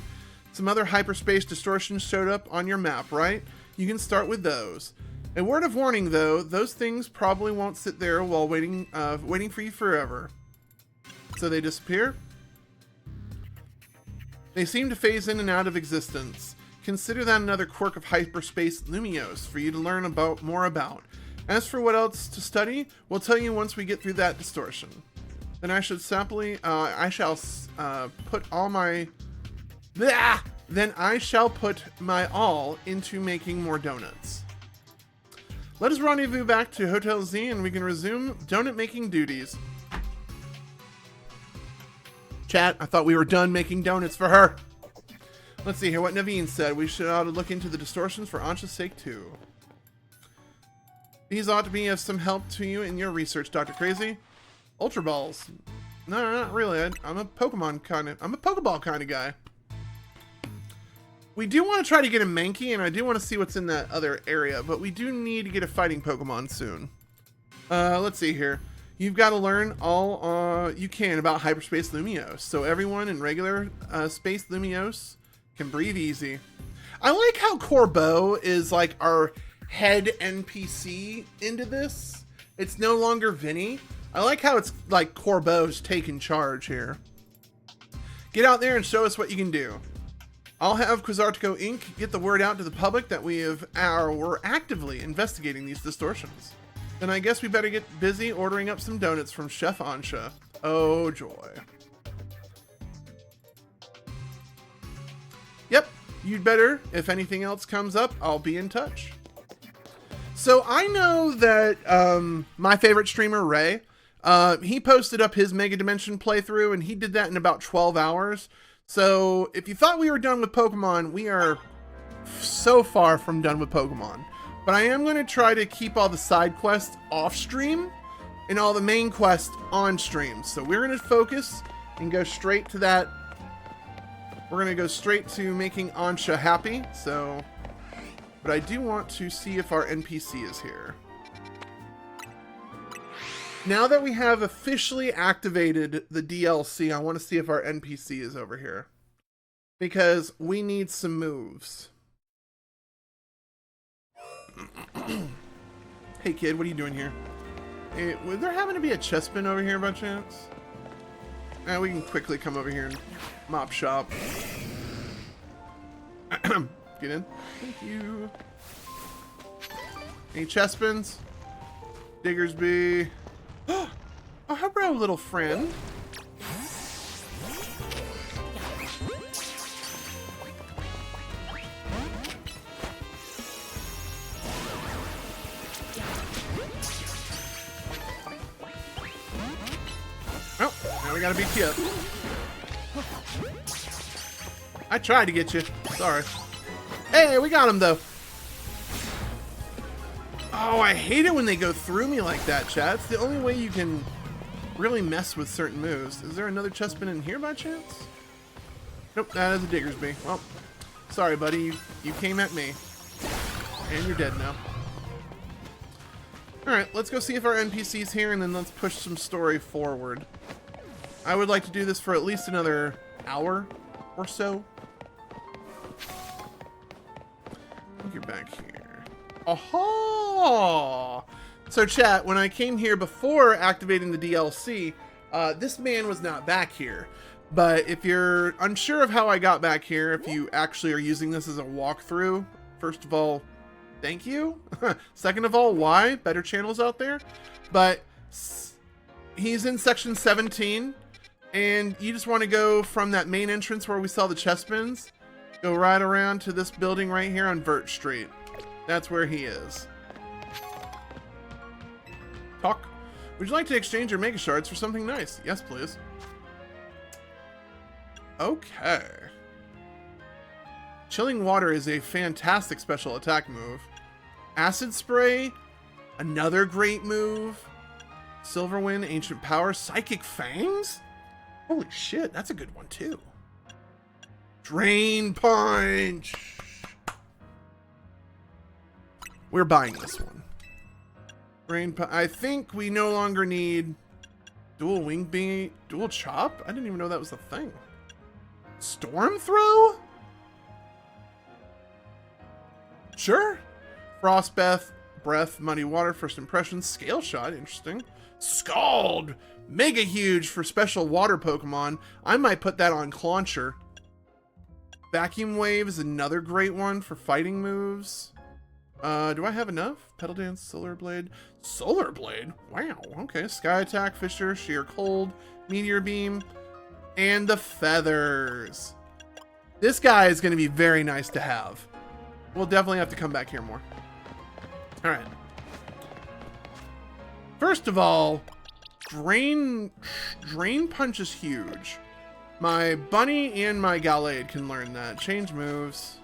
Some other hyperspace distortions showed up on your map, right? You can start with those. A word of warning, though, those things probably won't sit there while waiting for you forever. So they disappear? They seem to phase in and out of existence. Consider that another quirk of hyperspace Lumiose for you to learn more about. As for what else to study, we'll tell you once we get through that distortion. Then I shall put all my... Then I shall put my all into making more donuts. Let us rendezvous back to Hotel Z and we can resume donut making duties. Chat, I thought we were done making donuts for her. Let's see here what Naveen said. We should ought to look into the distortions for Ansha's sake too. These ought to be of some help to you in your research, DrKrazy. Ultra Balls. No, not really. I'm a Pokeball kind of guy. We do want to try to get a Mankey, and I do want to see what's in that other area, but we do need to get a fighting Pokemon soon. Let's see here. You've got to learn all you can about Hyperspace Lumiose, so everyone in regular Space Lumiose can breathe easy. I like how Corbeau is like our head NPC into this. It's no longer Vinny. I like how it's like Corbeau's taking charge here. Get out there and show us what you can do. I'll have Quizartico Inc. get the word out to the public that we're actively investigating these distortions. Then I guess we better get busy ordering up some donuts from Chef Ansha. Oh joy. Yep, you'd better. If anything else comes up, I'll be in touch. So I know that my favorite streamer, Ray, he posted up his Mega Dimension playthrough and he did that in about 12 hours. So if you thought we were done with Pokemon, we are so far from done with Pokemon. But I am going to try to keep all the side quests off stream and all the main quests on stream. So we're going to focus and go straight to that. We're going to go straight to making Ansha happy. So, but I do want to see if our NPC is here. Now that we have officially activated the DLC, I want to see if our NPC is over here. Because we need some moves. Hey kid, what are you doing here? Hey, would there happen to be a chestman over here by chance? We can quickly come over here and mop shop. Get in. Thank you. Any chestmans? Diggersby. Oh, hello, little friend. Oh, now we gotta beat you up. I tried to get you. Sorry. Hey, we got him though. Oh, I hate it when they go through me like that, chat. It's the only way you can really mess with certain moves. Is there another chestman in here by chance? Nope, that is a Diggersby. Well, sorry, buddy. You came at me. And you're dead now. Alright, let's go see if our NPC's here, and then let's push some story forward. I would like to do this for at least another hour or so. I think you're back here. Aha! So chat, when I came here before activating the DLC, this man was not back here. But if you're unsure of how I got back here, if you actually are using this as a walkthrough, first of all, thank you. Second of all, why? Better channels out there. But he's in section 17, and you just want to go from that main entrance where we saw the chestmans, go right around to this building right here on Vert Street. That's where he is. Talk. Would you like to exchange your Mega Shards for something nice? Yes, please. Okay. Chilling Water is a fantastic special attack move. Acid Spray, another great move. Silver Wind, Ancient Power, Psychic Fangs? Holy shit, that's a good one too. Drain Punch! We're buying this one. I think we no longer need dual wing beam, dual chop? I didn't even know that was a thing. Storm throw? Sure. Frost breath, Breath, Muddy Water, First Impression, Scale Shot, interesting. Scald! Mega huge for special water Pokemon. I might put that on Clauncher. Vacuum Wave is another great one for fighting moves. Do I have enough? Petal Dance, Solar Blade. Solar Blade? Wow, okay. Sky Attack, Fissure, Sheer Cold, Meteor Beam, and the Feathers. This guy is going to be very nice to have. We'll definitely have to come back here more. Alright. First of all, Drain Punch is huge. My Bunny and my Gallade can learn that. Change moves.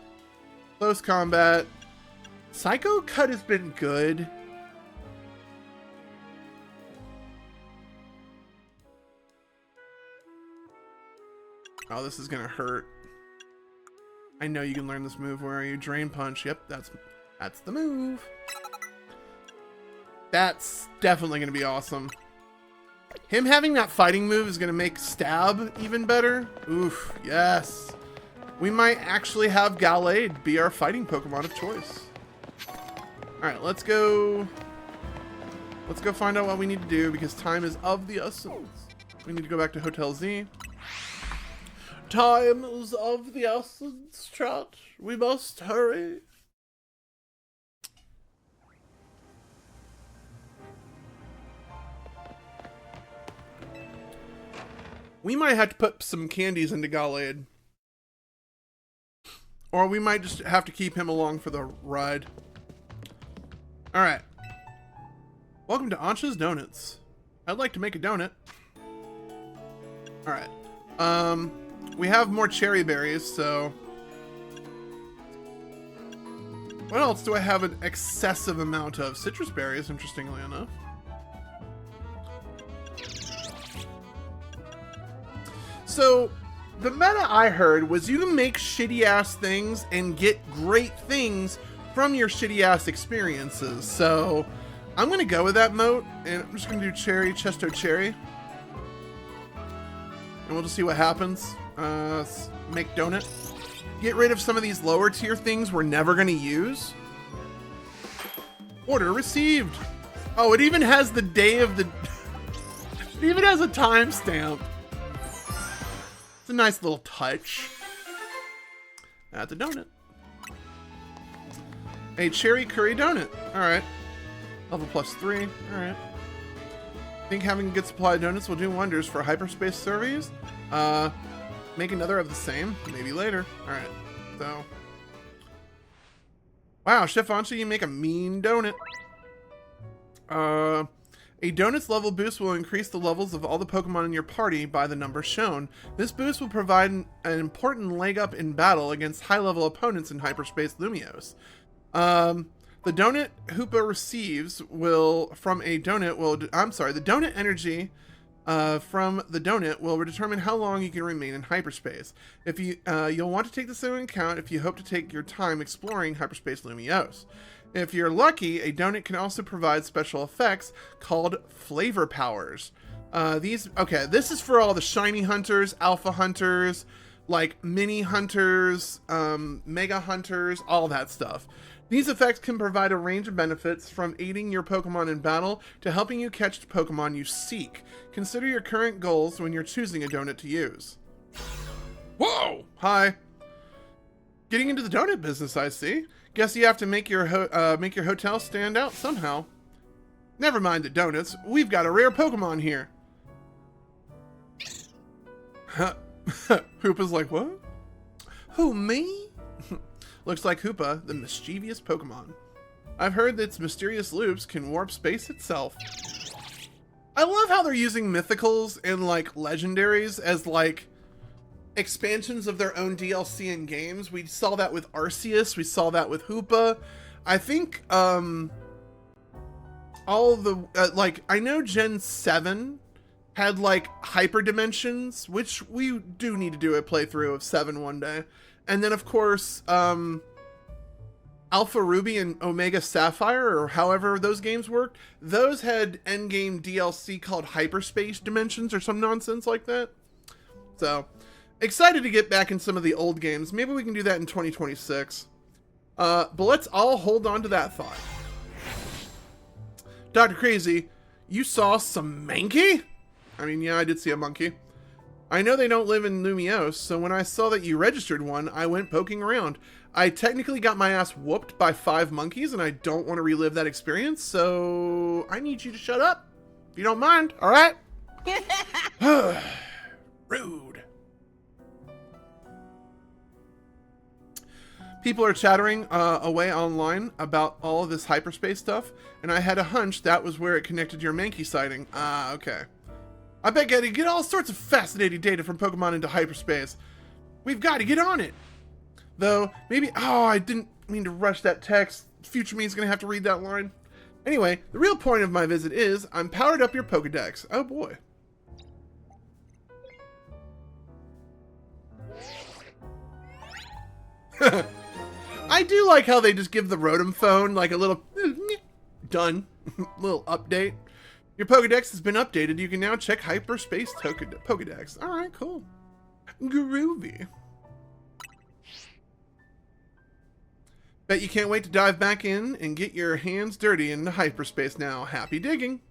Close combat. Psycho Cut has been good. Oh, this is gonna hurt. I know you can learn this move. Where are you? Drain Punch. Yep, that's the move. That's definitely gonna be awesome. Him having that fighting move is gonna make Stab even better. Oof, yes. We might actually have Gallade be our fighting Pokemon of choice. Alright, let's go find out what we need to do because time is of the essence. We need to go back to Hotel Z. Time is of the essence, chat. We must hurry. We might have to put some candies into Gallade. Or we might just have to keep him along for the ride. Alright. Welcome to Ancha's Donuts. I'd like to make a donut. Alright. We have more cherry berries, so... What else do I have an excessive amount of? Citrus berries, interestingly enough. So, the meta I heard was you can make shitty-ass things and get great things from your shitty-ass experiences. So, I'm going to go with that moat, and I'm just going to do cherry, Chesto cherry. And we'll just see what happens. Make donut. Get rid of some of these lower tier things we're never going to use. Order received. Oh, it even has the day of the... It even has a timestamp. It's a nice little touch. That's a donut. A cherry curry donut. Alright. Level +3. Alright. Think having a good supply of donuts will do wonders for hyperspace surveys? Make another of the same. Maybe later. Alright. So. Wow, Chef Ancha, you make a mean donut. A donut's level boost will increase the levels of all the Pokemon in your party by the number shown. This boost will provide an important leg up in battle against high-level opponents in Hyperspace Lumiose. The donut Hoopa receives the donut energy from the donut will determine how long you can remain in hyperspace. If you'll want to take this into account if you hope to take your time exploring Hyperspace Lumiose. If you're lucky, a donut can also provide special effects called flavor powers. This is for all the shiny hunters, alpha hunters, like mini hunters, mega hunters, all that stuff. These effects can provide a range of benefits from aiding your Pokemon in battle to helping you catch the Pokemon you seek. Consider your current goals when you're choosing a donut to use. Whoa! Hi. Getting into the donut business, I see. Guess you have to make your hotel stand out somehow. Never mind the donuts. We've got a rare Pokemon here. Hoopa's like, what? Who, me? Looks like Hoopa, the mischievous Pokemon. I've heard that its mysterious loops can warp space itself. I love how they're using mythicals and like legendaries as like expansions of their own DLC in games. We saw that with Arceus. We saw that with Hoopa. I think all the I know Gen 7 had like hyper dimensions, which we do need to do a playthrough of 7 one day. And then of course Alpha Ruby and Omega Sapphire, or however those games worked, those had endgame DLC called Hyperspace Dimensions or some nonsense like that. So, excited to get back in some of the old games. Maybe we can do that in 2026. But let's all hold on to that thought. DrKrazy, you saw some monkey? I mean, yeah, I did see a monkey. I know they don't live in Lumiose, so when I saw that you registered one, I went poking around. I technically got my ass whooped by 5 monkeys, and I don't want to relive that experience, so I need you to shut up, if you don't mind, alright? Rude. People are chattering away online about all of this hyperspace stuff, and I had a hunch that was where it connected your Mankey sighting. Ah, okay. I bet you get all sorts of fascinating data from Pokemon into hyperspace. We've got to get on it. Though, maybe... Oh, I didn't mean to rush that text. Future me is going to have to read that line. Anyway, the real point of my visit is, I'm powered up your Pokedex. Oh, boy. I do like how they just give the Rotom phone like a little... Done. Little update. Your Pokedex has been updated. You can now check Hyperspace Pokedex. Alright, cool. Groovy. Bet you can't wait to dive back in and get your hands dirty into hyperspace now. Happy digging.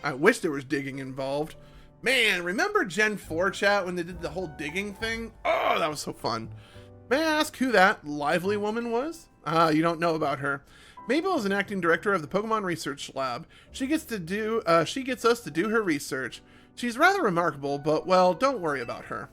I wish there was digging involved. Man, remember Gen 4 chat when they did the whole digging thing? Oh, that was so fun. May I ask who that lively woman was? Ah, you don't know about her. Mabel is an acting director of the Pokemon Research Lab. She gets us to do her research. She's rather remarkable, but, well, don't worry about her.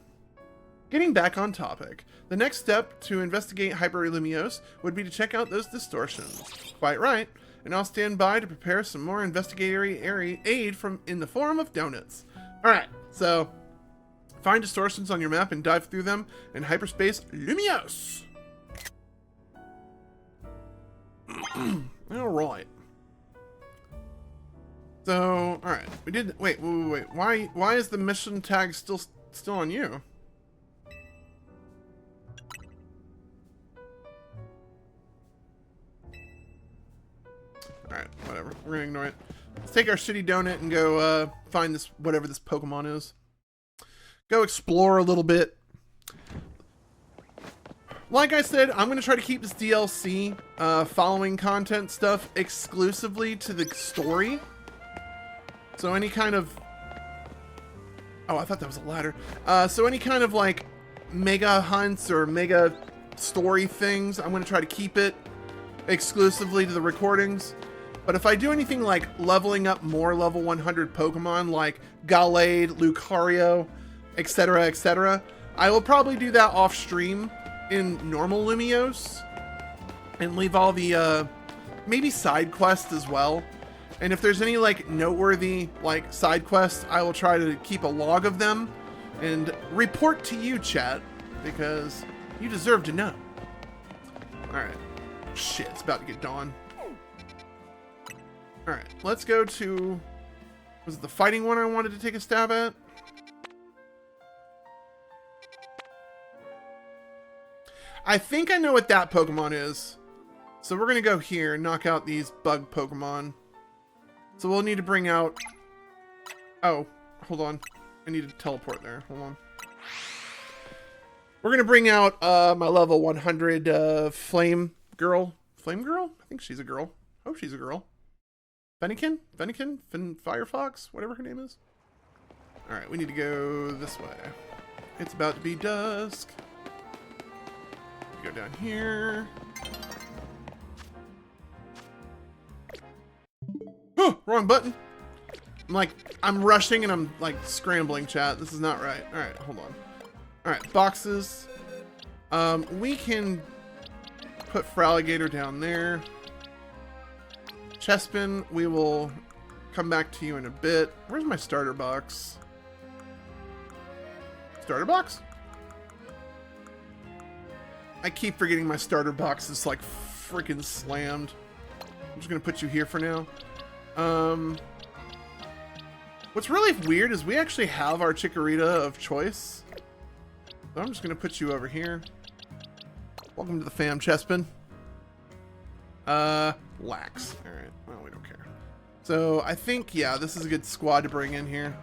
Getting back on topic, the next step to investigate Hyperlumiose would be to check out those distortions. Quite right, and I'll stand by to prepare some more investigatory aid in the form of donuts. Alright, so, find distortions on your map and dive through them in Hyperspace Lumiose. Alright. So, alright. We did... Wait. Why is the mission tag still on you? Alright, whatever. We're gonna ignore it. Let's take our shitty donut and go find this, whatever this Pokemon is. Go explore a little bit. Like I said, I'm going to try to keep this DLC following content stuff exclusively to the story. So any kind of... Oh, I thought that was a ladder. So any kind of like mega hunts or mega story things, I'm going to try to keep it exclusively to the recordings. But if I do anything like leveling up more level 100 Pokemon like Gallade, Lucario, etc., etc., I will probably do that off stream in normal Lumiose and leave all the maybe side quests as well. And if there's any like noteworthy like side quests, I will try to keep a log of them and report to you, chat, because you deserve to know. Alright. Shit, it's about to get dawn. Alright, let's go to... Was it the fighting one I wanted to take a stab at? I think I know what that Pokemon is. So we're going to go here and knock out these bug Pokemon. So we'll need to bring out... Oh, hold on. I need to teleport there. Hold on. We're going to bring out my level 100 Flame Girl. Flame Girl? I think she's a girl. Oh, she's a girl. Fennekin? Firefox? Whatever her name is. Alright, we need to go this way. It's about to be dusk. Go down here. Oh, wrong button. I'm rushing and I'm like scrambling, chat. This is not right. Alright, hold on. Alright, boxes. We can put Fraligator down there. Chespin, we will come back to you in a bit. Where's my starter box? Starter box? I keep forgetting my starter box is like freaking slammed. I'm just gonna put you here for now. What's really weird is we actually have our Chikorita of choice. So I'm just gonna put you over here. Welcome to the fam, Chespin. Lax. Alright, well, we don't care. So, I think, yeah, this is a good squad to bring in here.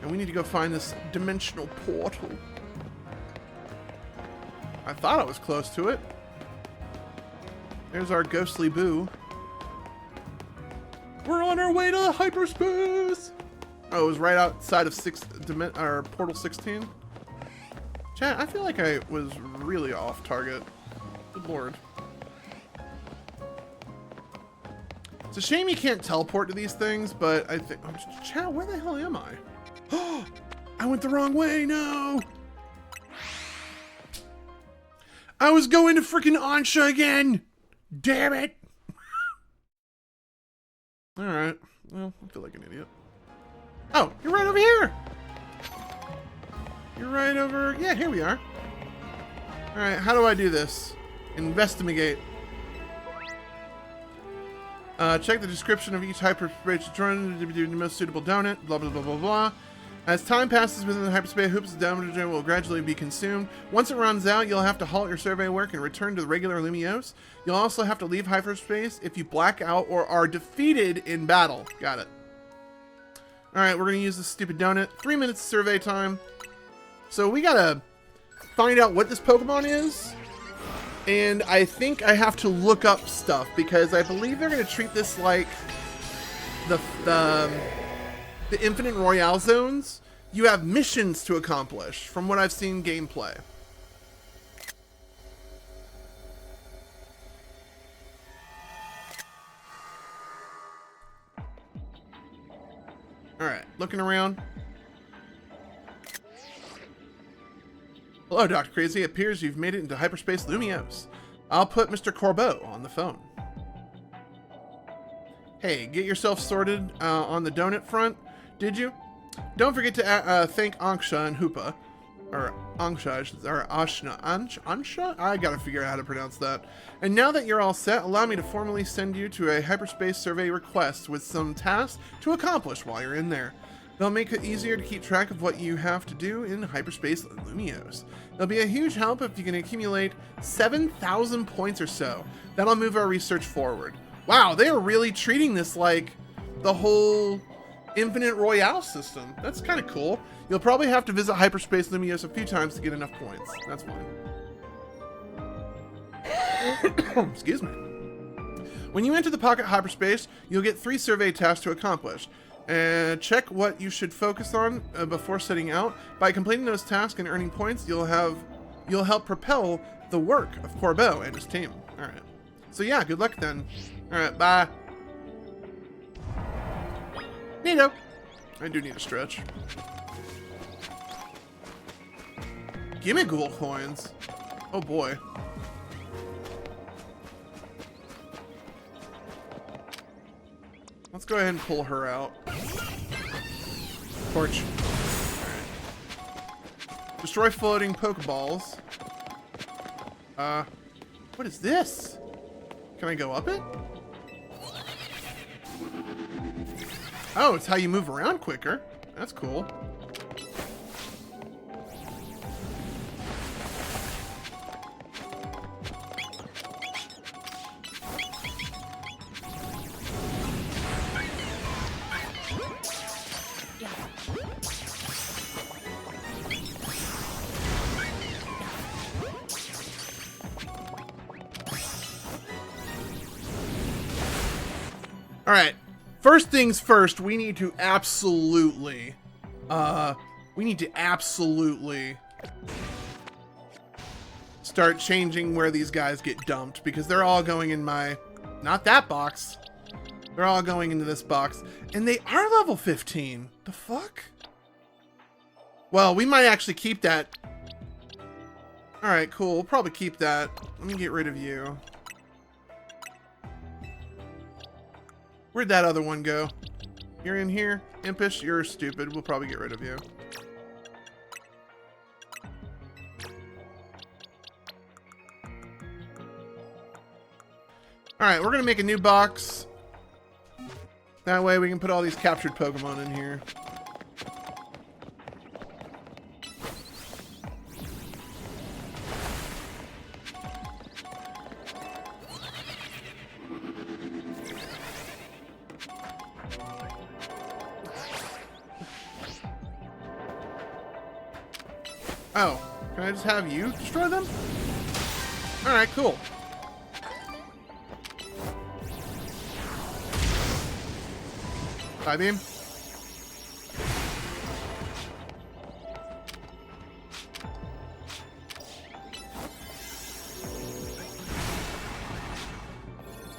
And we need to go find this dimensional portal. I thought I was close to it. There's our ghostly boo. We're on our way to hyperspace. Oh, it was right outside of portal 16. Chat, I feel like I was really off target. Good lord. It's a shame you can't teleport to these things, but I think... Oh, chat, where the hell am I? Oh, I went the wrong way, no! I was going to freaking Ansha again! Damn it! Alright, well, I feel like an idiot. Oh, you're right over here! You're right over... Yeah, here we are. Alright, how do I do this? Investigate. Check the description of each hyperspace drone to be the most suitable donut, blah blah blah blah blah. As time passes within the hyperspace hoops, the donut will gradually be consumed. Once it runs out, you'll have to halt your survey work and return to the regular Lumiose. You'll also have to leave hyperspace if you black out or are defeated in battle. Got it. Alright, we're going to use this stupid donut. 3 minutes of survey time. So we gotta find out what this Pokemon is. And I think I have to look up stuff because I believe they're going to treat this like the Infinite Royale zones. You have missions to accomplish from what I've seen gameplay. Alright, looking around. Hello, DrKrazy. It appears you've made it into hyperspace Lumiose. I'll put Mr. Corbeau on the phone. Hey, get yourself sorted on the donut front, did you? Don't forget to thank Anksha and Hoopa. Or Anksha, or Ashna. Ansha? I gotta figure out how to pronounce that. And now that you're all set, allow me to formally send you to a hyperspace survey request with some tasks to accomplish while you're in there. They'll make it easier to keep track of what you have to do in hyperspace Lumiose. They'll be a huge help if you can accumulate 7,000 points or so. That'll move our research forward. Wow, they are really treating this like the whole Infinite Royale system. That's kind of cool. You'll probably have to visit hyperspace Lumiose a few times to get enough points. That's fine. Excuse me. When you enter the pocket hyperspace, you'll get 3 survey tasks to accomplish. And check what you should focus on before setting out. By completing those tasks and earning points, you'll help propel the work of Corbeau and his team. All right. So yeah, good luck then. All right, bye. Neato. I do need a stretch. Gimme ghoul coins. Oh boy. Let's go ahead and pull her out. Torch. Alright. Destroy floating Pokeballs. What is this? Can I go up it? Oh, it's how you move around quicker. That's cool. Alright, first things first, we need to absolutely start changing where these guys get dumped, because they're all going in my, not that box, they're all going into this box, and they are level 15. The fuck? Well, we might actually keep that. Alright, cool, we'll probably keep that. Let me get rid of you. Where'd that other one go? You're in here? Impish, you're stupid. We'll probably get rid of you. Alright, we're gonna make a new box. That way we can put all these captured Pokemon in here. Oh, can I just have you destroy them? Alright, cool. Bye, beam.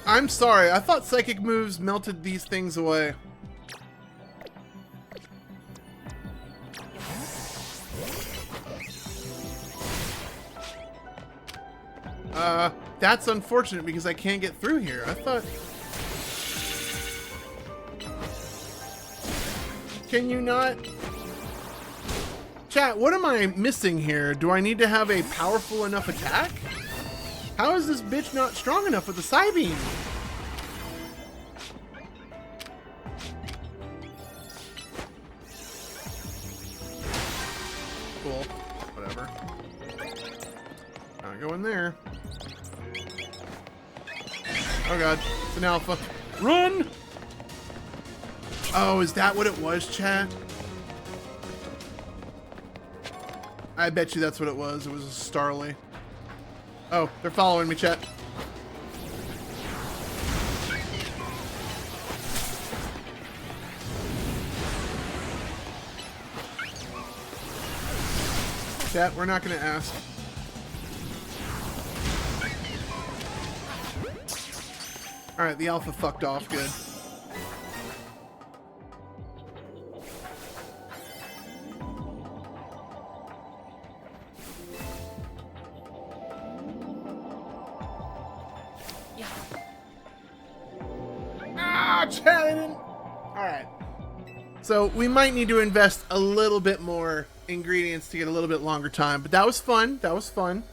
I'm sorry, I thought psychic moves melted these things away. That's unfortunate because I can't get through here. I thought... Can you not... Chat, what am I missing here? Do I need to have a powerful enough attack? How is this bitch not strong enough with the Psybeam? Cool. Whatever. Gotta go in there. Oh god, it's an alpha. Run! Oh, is that what it was, chat? I bet you that's what it was. It was a Starly. Oh, they're following me, chat. Chat, we're not gonna ask. Alright, the alpha fucked off. Good. Ah, chat! Alright. So, we might need to invest a little bit more ingredients to get a little bit longer time. But that was fun. That was fun.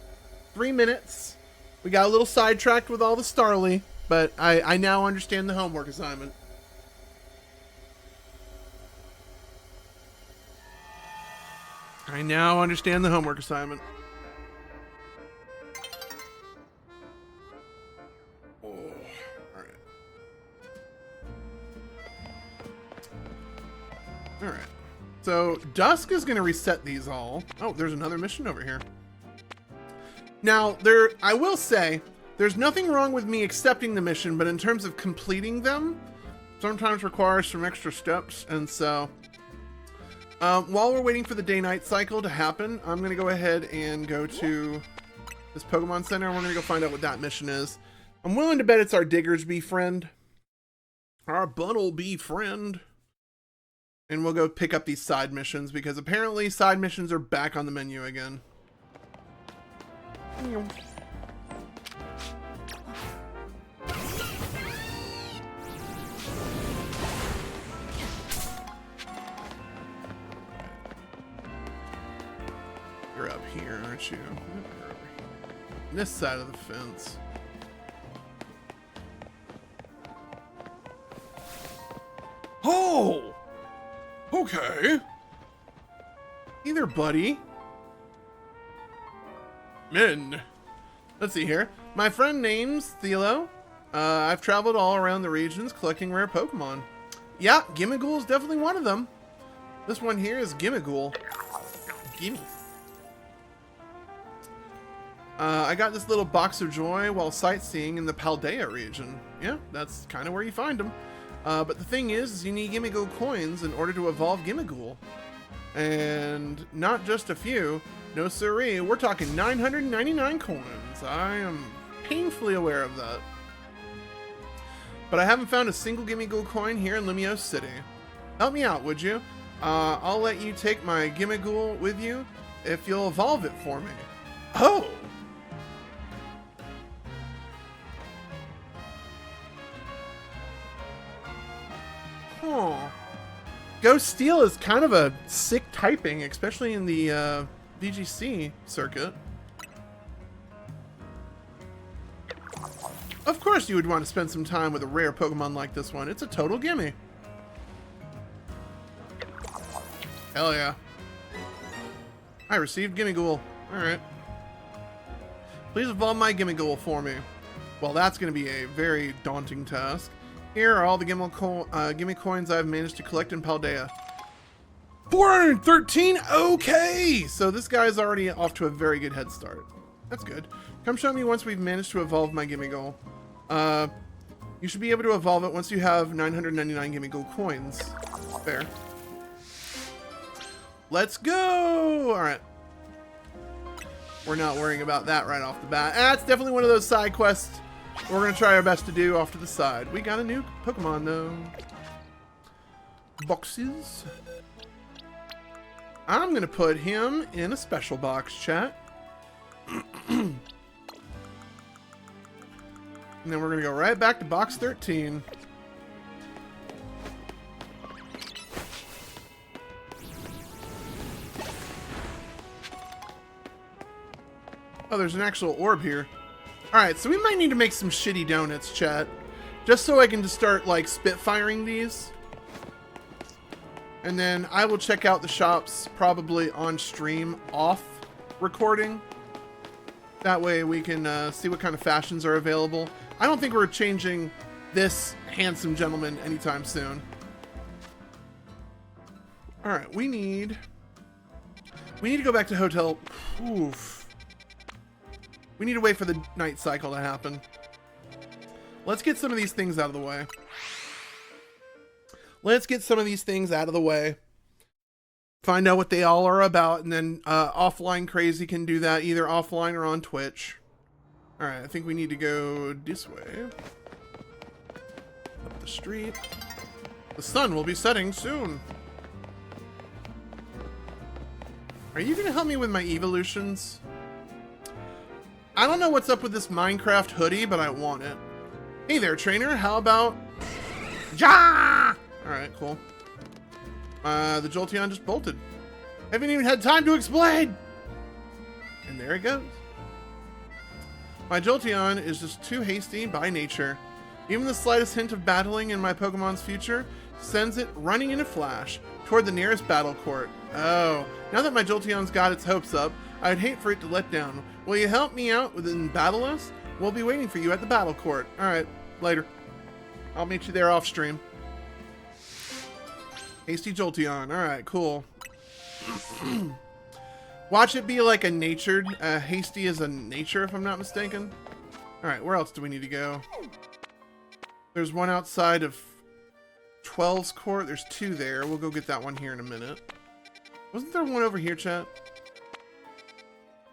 3 minutes. We got a little sidetracked with all the Starly. But I now understand the homework assignment. I now understand the homework assignment. Oh, alright. Alright. So, Dusk is going to reset these all. Oh, there's another mission over here. Now, I will say... There's nothing wrong with me accepting the mission, but in terms of completing them, sometimes requires some extra steps. And so, while we're waiting for the day-night cycle to happen, I'm going to go ahead and go to this Pokemon Center, and we're going to go find out what that mission is. I'm willing to bet it's our Diggersby friend. Our Bunnelby friend. And we'll go pick up these side missions, because apparently side missions are back on the menu again. You're up here, aren't you? You're over here. This side of the fence. Oh! Okay. Hey there, buddy. Min. Let's see here. My friend name's Thelo. I've traveled all around the regions collecting rare Pokemon. Yeah, Gimmighoul is definitely one of them. This one here is Gimmighoul. Gimme. I got this little box of joy while sightseeing in the Paldea region. Yeah, that's kind of where you find them. But the thing is you need Gimmighoul coins in order to evolve Gimmighoul. And not just a few. No siree, we're talking 999 coins. I am painfully aware of that. But I haven't found a single Gimmighoul coin here in Limio City. Help me out, would you? I'll let you take my Gimmighoul with you if you'll evolve it for me. Oh! Huh. Ghost Steel is kind of a sick typing, especially in the VGC circuit. Of course you would want to spend some time with a rare Pokemon like this one. It's a total gimme. Hell yeah. I received Gimmighoul. Alright. Please evolve my Gimmighoul for me. Well, that's going to be a very daunting task. Here are all the Gimme coins I've managed to collect in Paldea. 413? Okay! So this guy's already off to a very good head start. That's good. Come show me once we've managed to evolve my Gimmighoul. You should be able to evolve it once you have 999 gimme gold coins. Fair. Let's go! Alright. We're not worrying about that right off the bat. That's definitely one of those side quests we're going to try our best to do off to the side. We got a new Pokemon, though. Boxes. I'm going to put him in a special box, chat. And then we're going to go right back to box 13. Oh, there's an actual orb here. Alright, so we might need to make some shitty donuts, chat. Just so I can just start, like, spitfiring these. And then I will check out the shops probably on stream off recording. That way we can see what kind of fashions are available. I don't think we're changing this handsome gentleman anytime soon. Alright, we need to go back to hotel. Oof. We need to wait for the night cycle to happen. Let's get some of these things out of the way. Find out what they all are about, and then offline Crazy can do that either offline or on Twitch. Alright, I think we need to go this way. Up the street. The sun will be setting soon. Are you going to help me with my evolutions? I don't know what's up with this Minecraft hoodie, but I want it. Hey there, trainer. How about... Ja! Alright, cool. The Jolteon just bolted. Haven't even had time to explain! And there it goes. My Jolteon is just too hasty by nature. Even the slightest hint of battling in my Pokemon's future sends it running in a flash toward the nearest battle court. Oh, now that my Jolteon's got its hopes up, I'd hate for it to let down. Will you help me out within battle us? We'll be waiting for you at the battle court. Alright, later. I'll meet you there off stream. Hasty Jolteon. Alright, cool. Watch it be like a natured. Hasty is a nature, if I'm not mistaken. Alright, where else do we need to go? There's one outside of 12's court. There's two there. We'll go get that one here in a minute. Wasn't there one over here, chat?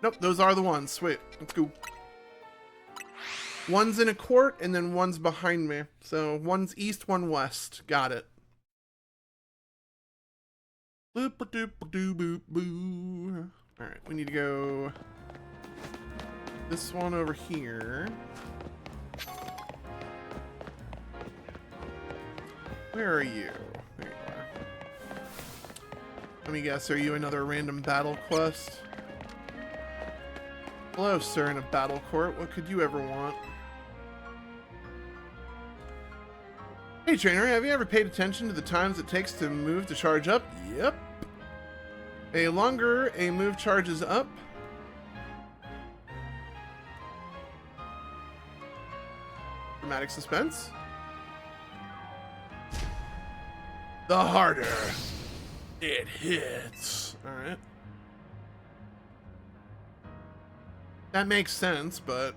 Nope, those are the ones. Sweet. Let's go. One's in a court, and then one's behind me. So, one's east, one west. Got it. Boop-a-doop-a-doo-boop-boo. Alright, we need to go... this one over here. Where are you? There you are. Let me guess, are you another random battle quest? Hello, sir, in a battle court. What could you ever want? Hey, trainer, have you ever paid attention to the times it takes to move to charge up? Yep. A longer a move charges up. Dramatic suspense. The harder it hits. Alright. That makes sense, but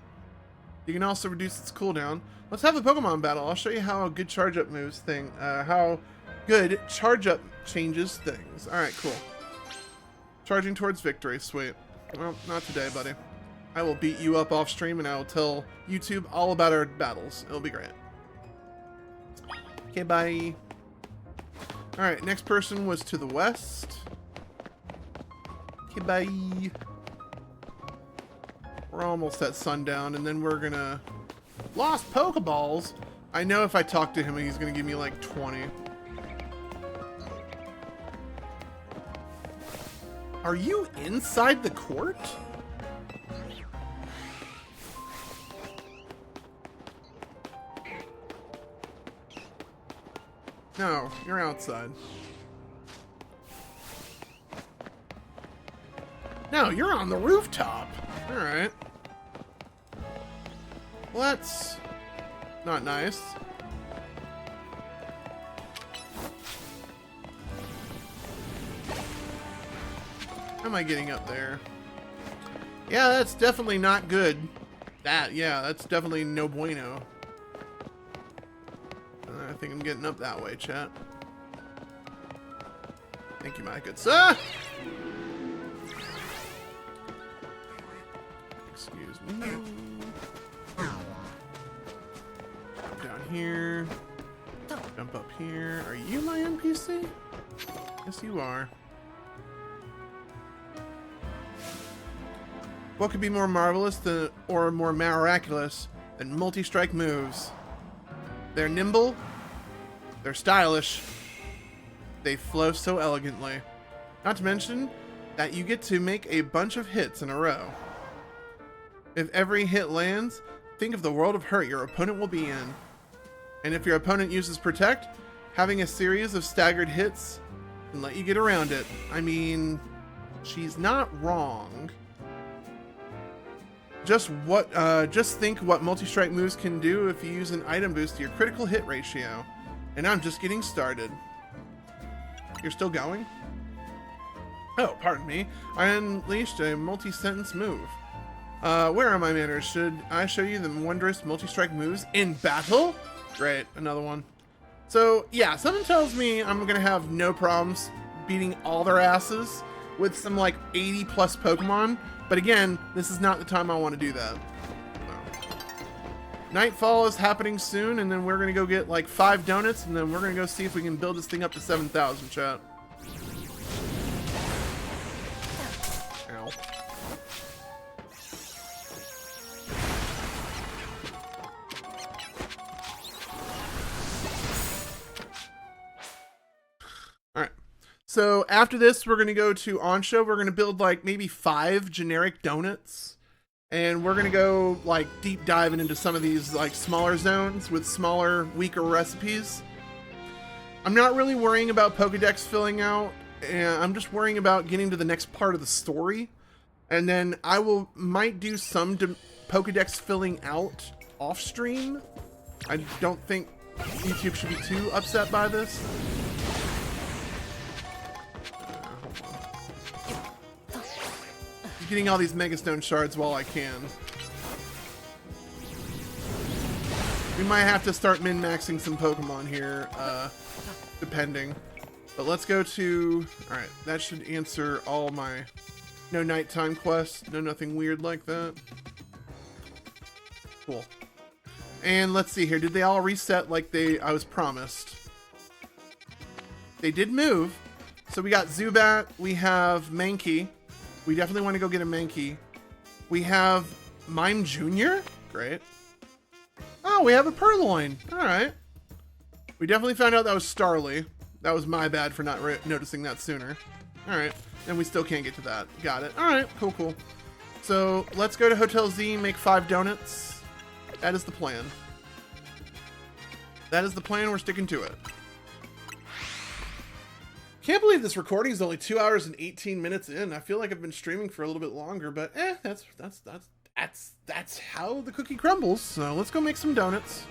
you can also reduce its cooldown. Let's have a Pokemon battle. I'll show you how a good charge up moves thing. How good charge up changes things. Alright, cool. Charging towards victory. Sweet. Well, not today, buddy. I will beat you up off stream and I will tell YouTube all about our battles. It'll be great. Okay, bye. Alright, next person was to the west. Okay, bye. We're almost at sundown, and then we're gonna... Lost Pokeballs? I know if I talk to him, he's gonna give me like 20. Are you inside the court? No, you're outside. No, you're on the rooftop. Alright. Well, that's not nice. How am I getting up there? Yeah, that's definitely not good. Yeah, that's definitely no bueno. I think I'm getting up that way, chat. Thank you, my good sir. Excuse me. Down here. Jump up here. Are you my NPC? Yes, you are. What could be more marvelous than, or more miraculous than multi-strike moves? They're nimble, they're stylish, they flow so elegantly. Not to mention that you get to make a bunch of hits in a row. If every hit lands, think of the world of hurt your opponent will be in. And if your opponent uses Protect, having a series of staggered hits can let you get around it. I mean, she's not wrong. Just think what multi-strike moves can do if you use an item boost to your critical hit ratio. And I'm just getting started. You're still going? Oh, pardon me. I unleashed a multi-sentence move. Where are my manners? Should I show you the wondrous multi-strike moves in battle? Great, another one. So, yeah, something tells me I'm gonna have no problems beating all their asses with some, like, 80 plus Pokemon. But again, this is not the time I want to do that. No. Nightfall is happening soon, and then we're going to go get like 5 donuts, and then we're going to go see if we can build this thing up to 7,000, chat. Ow. Alright. So after this, we're going to go to Onsha. We're going to build like maybe 5 generic donuts. And we're going to go like deep diving into some of these like smaller zones with smaller, weaker recipes. I'm not really worrying about Pokedex filling out. And I'm just worrying about getting to the next part of the story. And then I might do some Pokedex filling out off stream. I don't think YouTube should be too upset by this. Getting all these Megastone shards while I can. We might have to start min-maxing some Pokemon here, depending. But let's go to... Alright, that should answer all my... No nighttime quests, no nothing weird like that. Cool. And let's see here, did they all reset like I was promised? They did move. So we got Zubat, we have Mankey. We definitely want to go get a Mankey. We have Mime Jr.? Great. Oh, we have a Purloin. Alright. We definitely found out that was Starly. That was my bad for not noticing that sooner. Alright. And we still can't get to that. Got it. Alright. Cool, cool. So, let's go to Hotel Z, make 5 donuts. That is the plan. That is the plan. We're sticking to it. Can't believe this recording is only 2 hours and 18 minutes in. I feel like I've been streaming for a little bit longer, but that's how the cookie crumbles. So let's go make some donuts.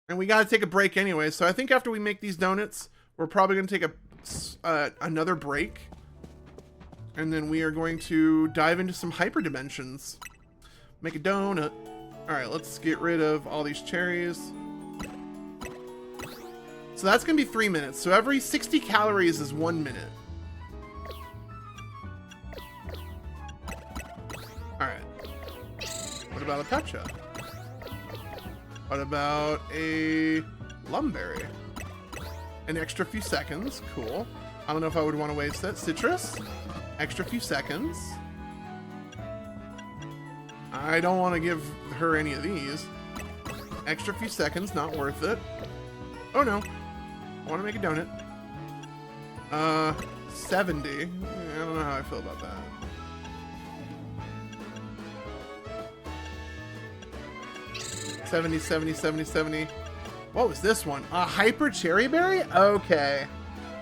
And we got to take a break anyway. So I think after we make these donuts, we're probably going to take another break. And then we are going to dive into some hyperdimensions. Make a donut. All right, let's get rid of all these cherries. So that's going to be 3 minutes. So every 60 calories is 1 minute. Alright. What about a Pecha? What about a Lumberry? An extra few seconds. Cool. I don't know if I would want to waste that. Citrus. Extra few seconds. I don't want to give her any of these. Extra few seconds. Not worth it. Oh no. I want to make a donut. 70. I don't know how I feel about that. $70, $70, $70, $70. What was this one? A Hyper Cherry Berry? Okay.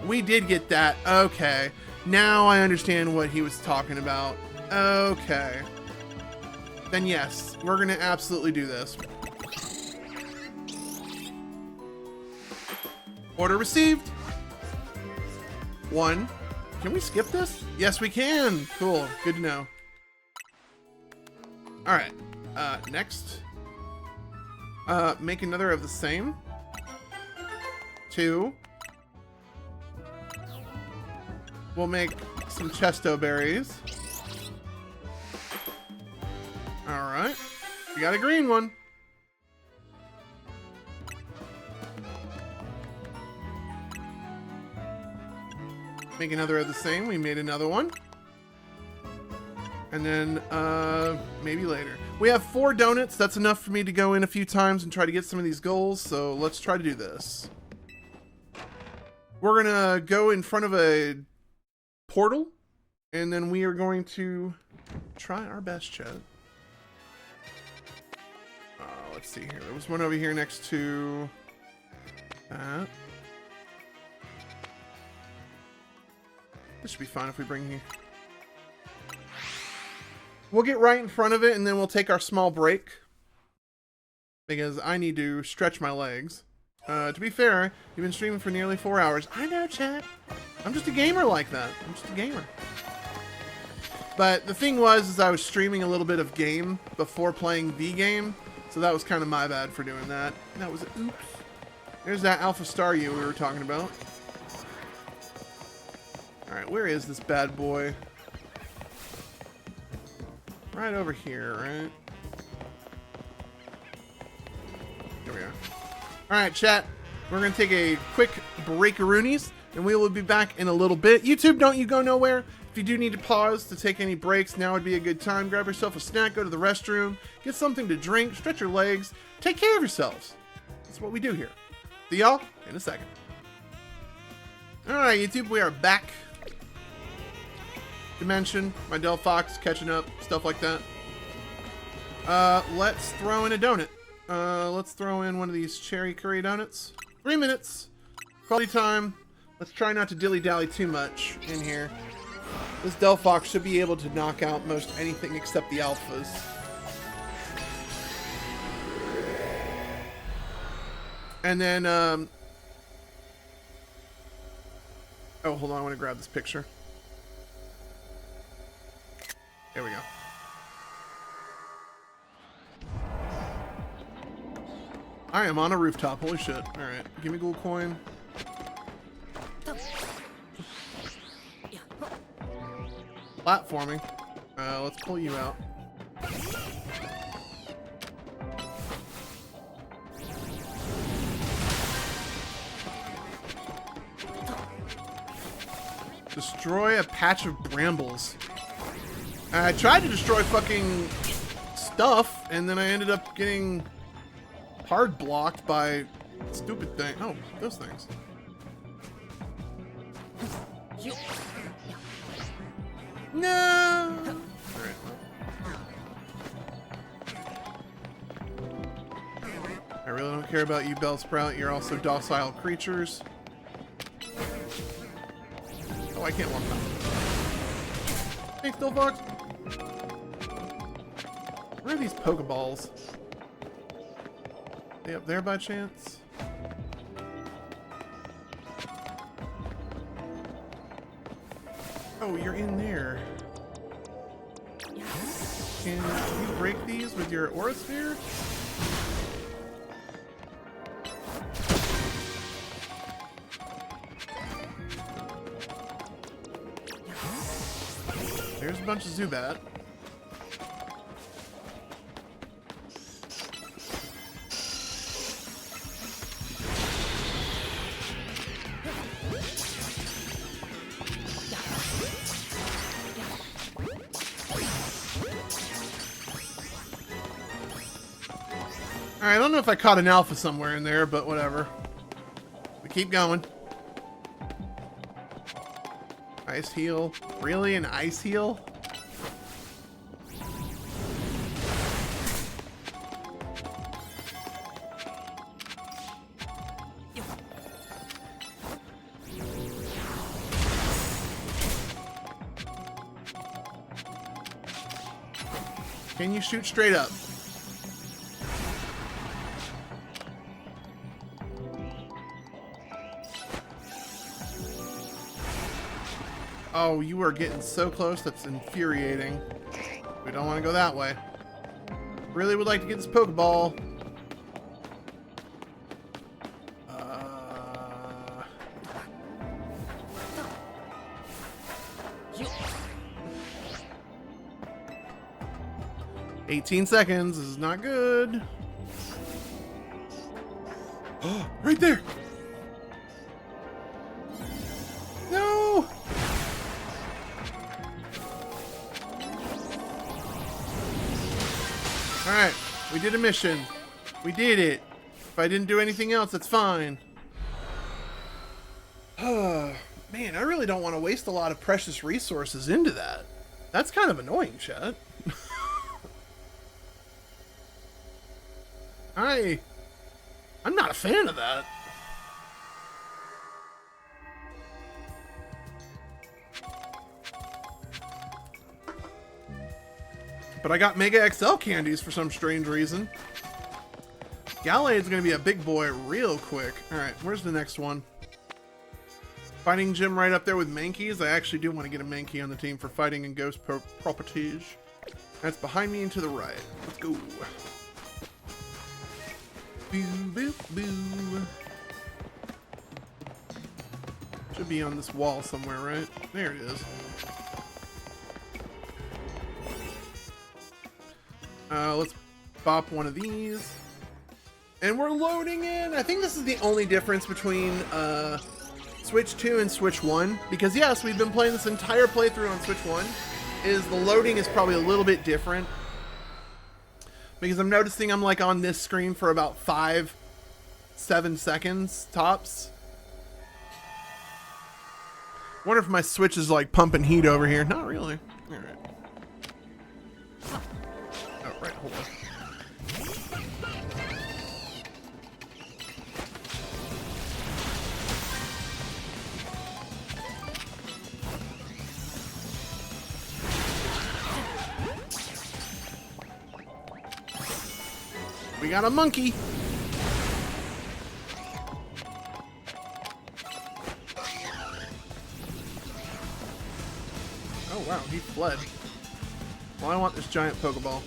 We did get that. Okay. Now I understand what he was talking about. Okay. Then yes, we're going to absolutely do this. Order received. 1. Can we skip this? Yes, we can. Cool. Good to know. All right. Next. Make another of the same. 2. We'll make some chesto berries. Alright. We got a green one. Make another of the same. We made another one. And then, maybe later. We have 4 donuts. That's enough for me to go in a few times and try to get some of these goals. So let's try to do this. We're gonna go in front of a portal. And then we are going to try our best, Chad. Let's see here. There was one over here next to that. This should be fine if we bring here. We'll get right in front of it and then we'll take our small break. Because I need to stretch my legs. To be fair, you've been streaming for nearly 4 hours. I know, chat. I'm just a gamer like that. I'm just a gamer. But the thing was, is I was streaming a little bit of game before playing the game. So that was kind of my bad for doing that. And that was, oops. There's that Alpha Star U we were talking about. Alright, where is this bad boy? Right over here, right? Here we are. Alright, chat. We're going to take a quick break-a-roonies, and we will be back in a little bit. YouTube, don't you go nowhere. If you do need to pause to take any breaks, now would be a good time. Grab yourself a snack, go to the restroom, get something to drink, stretch your legs, take care of yourselves. That's what we do here. See y'all in a second. Alright, YouTube, we are back. Dimension, my Del Fox catching up, stuff like that. Let's throw in a donut. Let's throw in one of these cherry curry donuts. 3 minutes. Quality time. Let's try not to dilly-dally too much in here. This Del Fox should be able to knock out most anything except the alphas. And then, oh, hold on, I want to grab this picture. There we go. I am on a rooftop. Holy shit. Alright. Give me a gold coin. Platforming. Let's pull you out. Destroy a patch of brambles. I tried to destroy fucking stuff, and then I ended up getting hard blocked by stupid thing. Oh, those things. No. Alright. I really don't care about you, Bellsprout. You're also docile creatures. Oh, I can't walk down. Thanks, Del Fox. Where are these Pokeballs? They up there by chance? Oh, you're in there. Can you break these with your Aura Sphere? There's a bunch of Zubat. Alright, I don't know if I caught an alpha somewhere in there, but whatever. We keep going. Ice heal. Really? An ice heal? Can you shoot straight up? Oh, you are getting so close, that's infuriating. We don't want to go that way. Really would like to get this Pokeball. 18 seconds. This is not good. Oh, right there. No. All right, we did a mission. We did it. If I didn't do anything else, it's fine. Man, I really don't want to waste a lot of precious resources into that. That's kind of annoying, chat. I'm not a fan of that. But I got Mega XL candies for some strange reason. Gallade's gonna be a big boy real quick. Alright, where's the next one? Fighting gym right up there with Mankeys. I actually do want to get a Mankey on the team for fighting and ghost properties. That's behind me and to the right. Let's go. Boo, boo, boo. Should be on this wall somewhere, right? There it is. Let's bop one of these. And we're loading in. I think this is the only difference between Switch 2 and Switch 1. Because yes, we've been playing this entire playthrough on Switch 1. Is the loading is probably a little bit different. Because I'm noticing I'm like on this screen for about 5-7 seconds tops. Wonder if my Switch is like pumping heat over here. Not really. All right. Oh, right. Hold on. We got a monkey. Oh wow, he fled. Well, I want this giant Pokeball.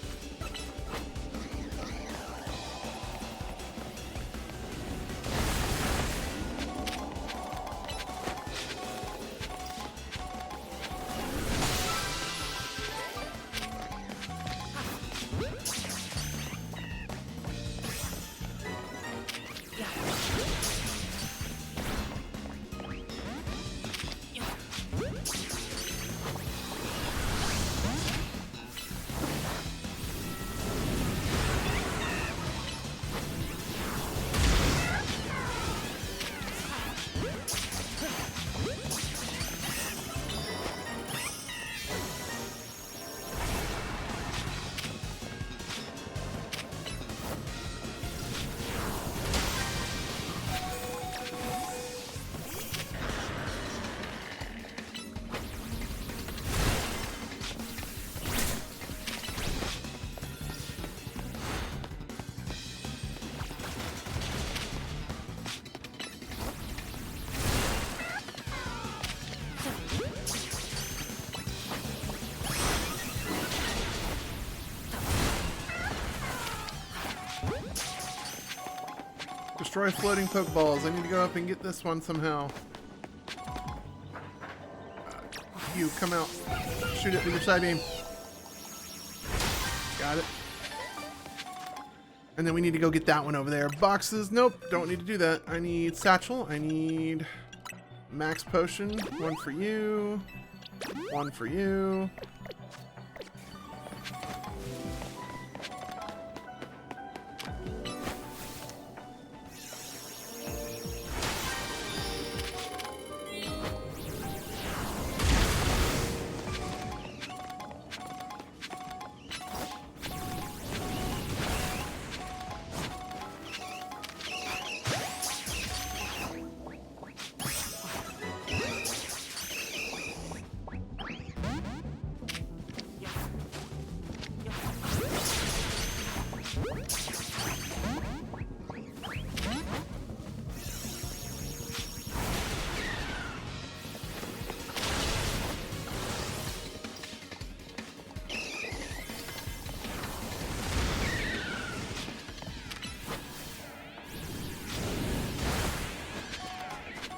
Destroy floating Pokeballs. I need to go up and get this one somehow. You, come out. Shoot it with your side beam. Got it. And then we need to go get that one over there. Boxes. Nope. Don't need to do that. I need Satchel. I need Max Potion. One for you. One for you.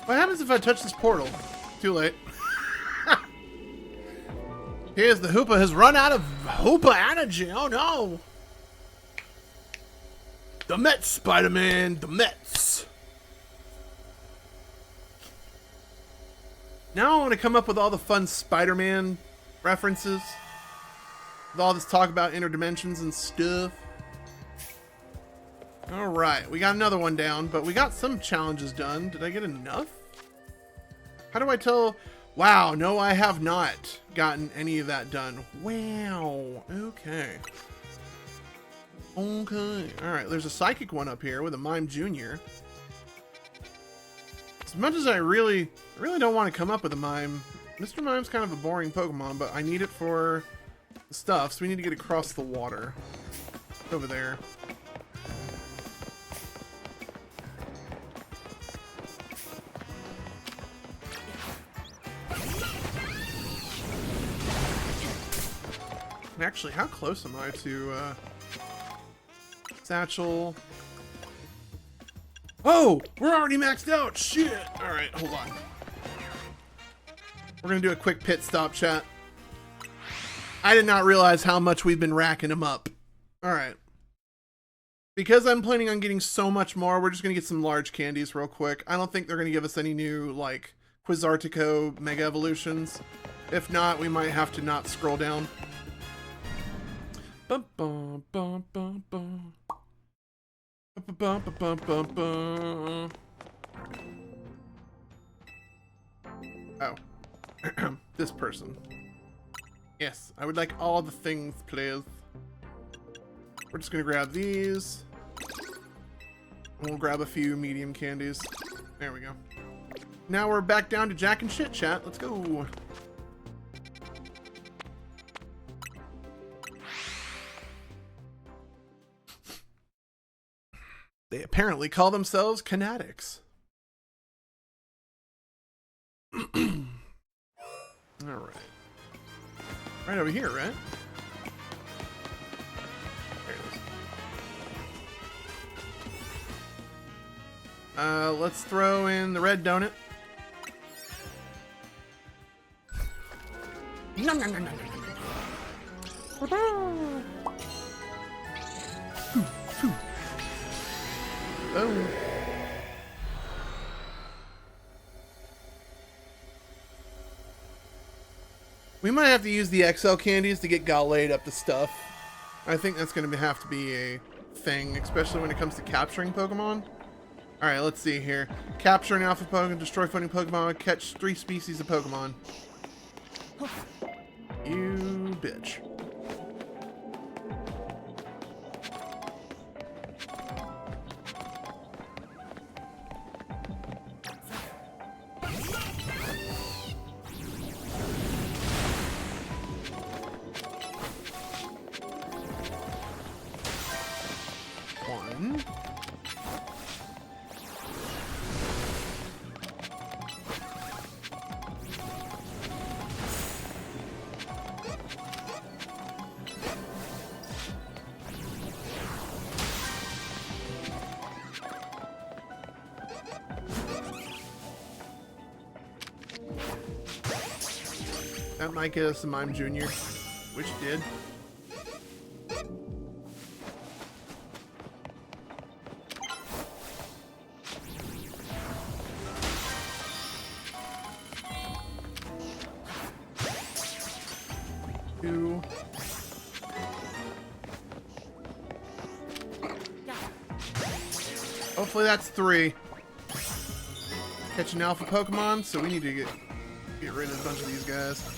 What happens if I touch this portal? Too late. Here's the Hoopa has run out of Hoopa energy. Oh no. The Mets, Spider-Man, the Mets. Now I want to come up with all the fun Spider-Man references. With all this talk about interdimensions and stuff. Alright, we got another one down, but we got some challenges done. Did I get enough? How do I tell? Wow, no, I have not gotten any of that done. Wow, okay. Okay, alright, there's a psychic one up here with a Mime Jr. As much as I really don't want to come up with a Mime, Mr. Mime's kind of a boring Pokemon, but I need it for the stuff, so we need to get across the water. Over there. Actually, how close am I to Satchel? Oh, we're already maxed out. Shit. All right, hold on. We're gonna do a quick pit stop, chat. I did not realize how much we've been racking them up. All right. Because I'm planning on getting so much more, we're just gonna get some large candies real quick. I don't think they're gonna give us any new like Quizartico Mega Evolutions. If not, we might have to not scroll down. Bum, bum, bum, bum, bum. Bum, bum, bum, bum, bum. Oh. This person. Yes, I would like all the things, please. We're just gonna grab these. And we'll grab a few medium candies. There we go. Now we're back down to Jack and shit, chat. Let's go. They apparently call themselves Canatics. Alright. Right over here, right? There it is. Let's throw in the red donut. Nom, nom, nom, nom, nom, nom. Oh. We might have to use the XL candies to get Gallade up to stuff. I think that's going to have to be a thing, especially when it comes to capturing Pokemon. Alright, let's see here. Capture an alpha Pokemon, destroy fighting Pokemon, catch 3 species of Pokemon. You bitch. One. That might get us a Mime Jr., which did. Two. Hopefully that's 3. Catch an alpha Pokemon, so we need to get rid of a bunch of these guys.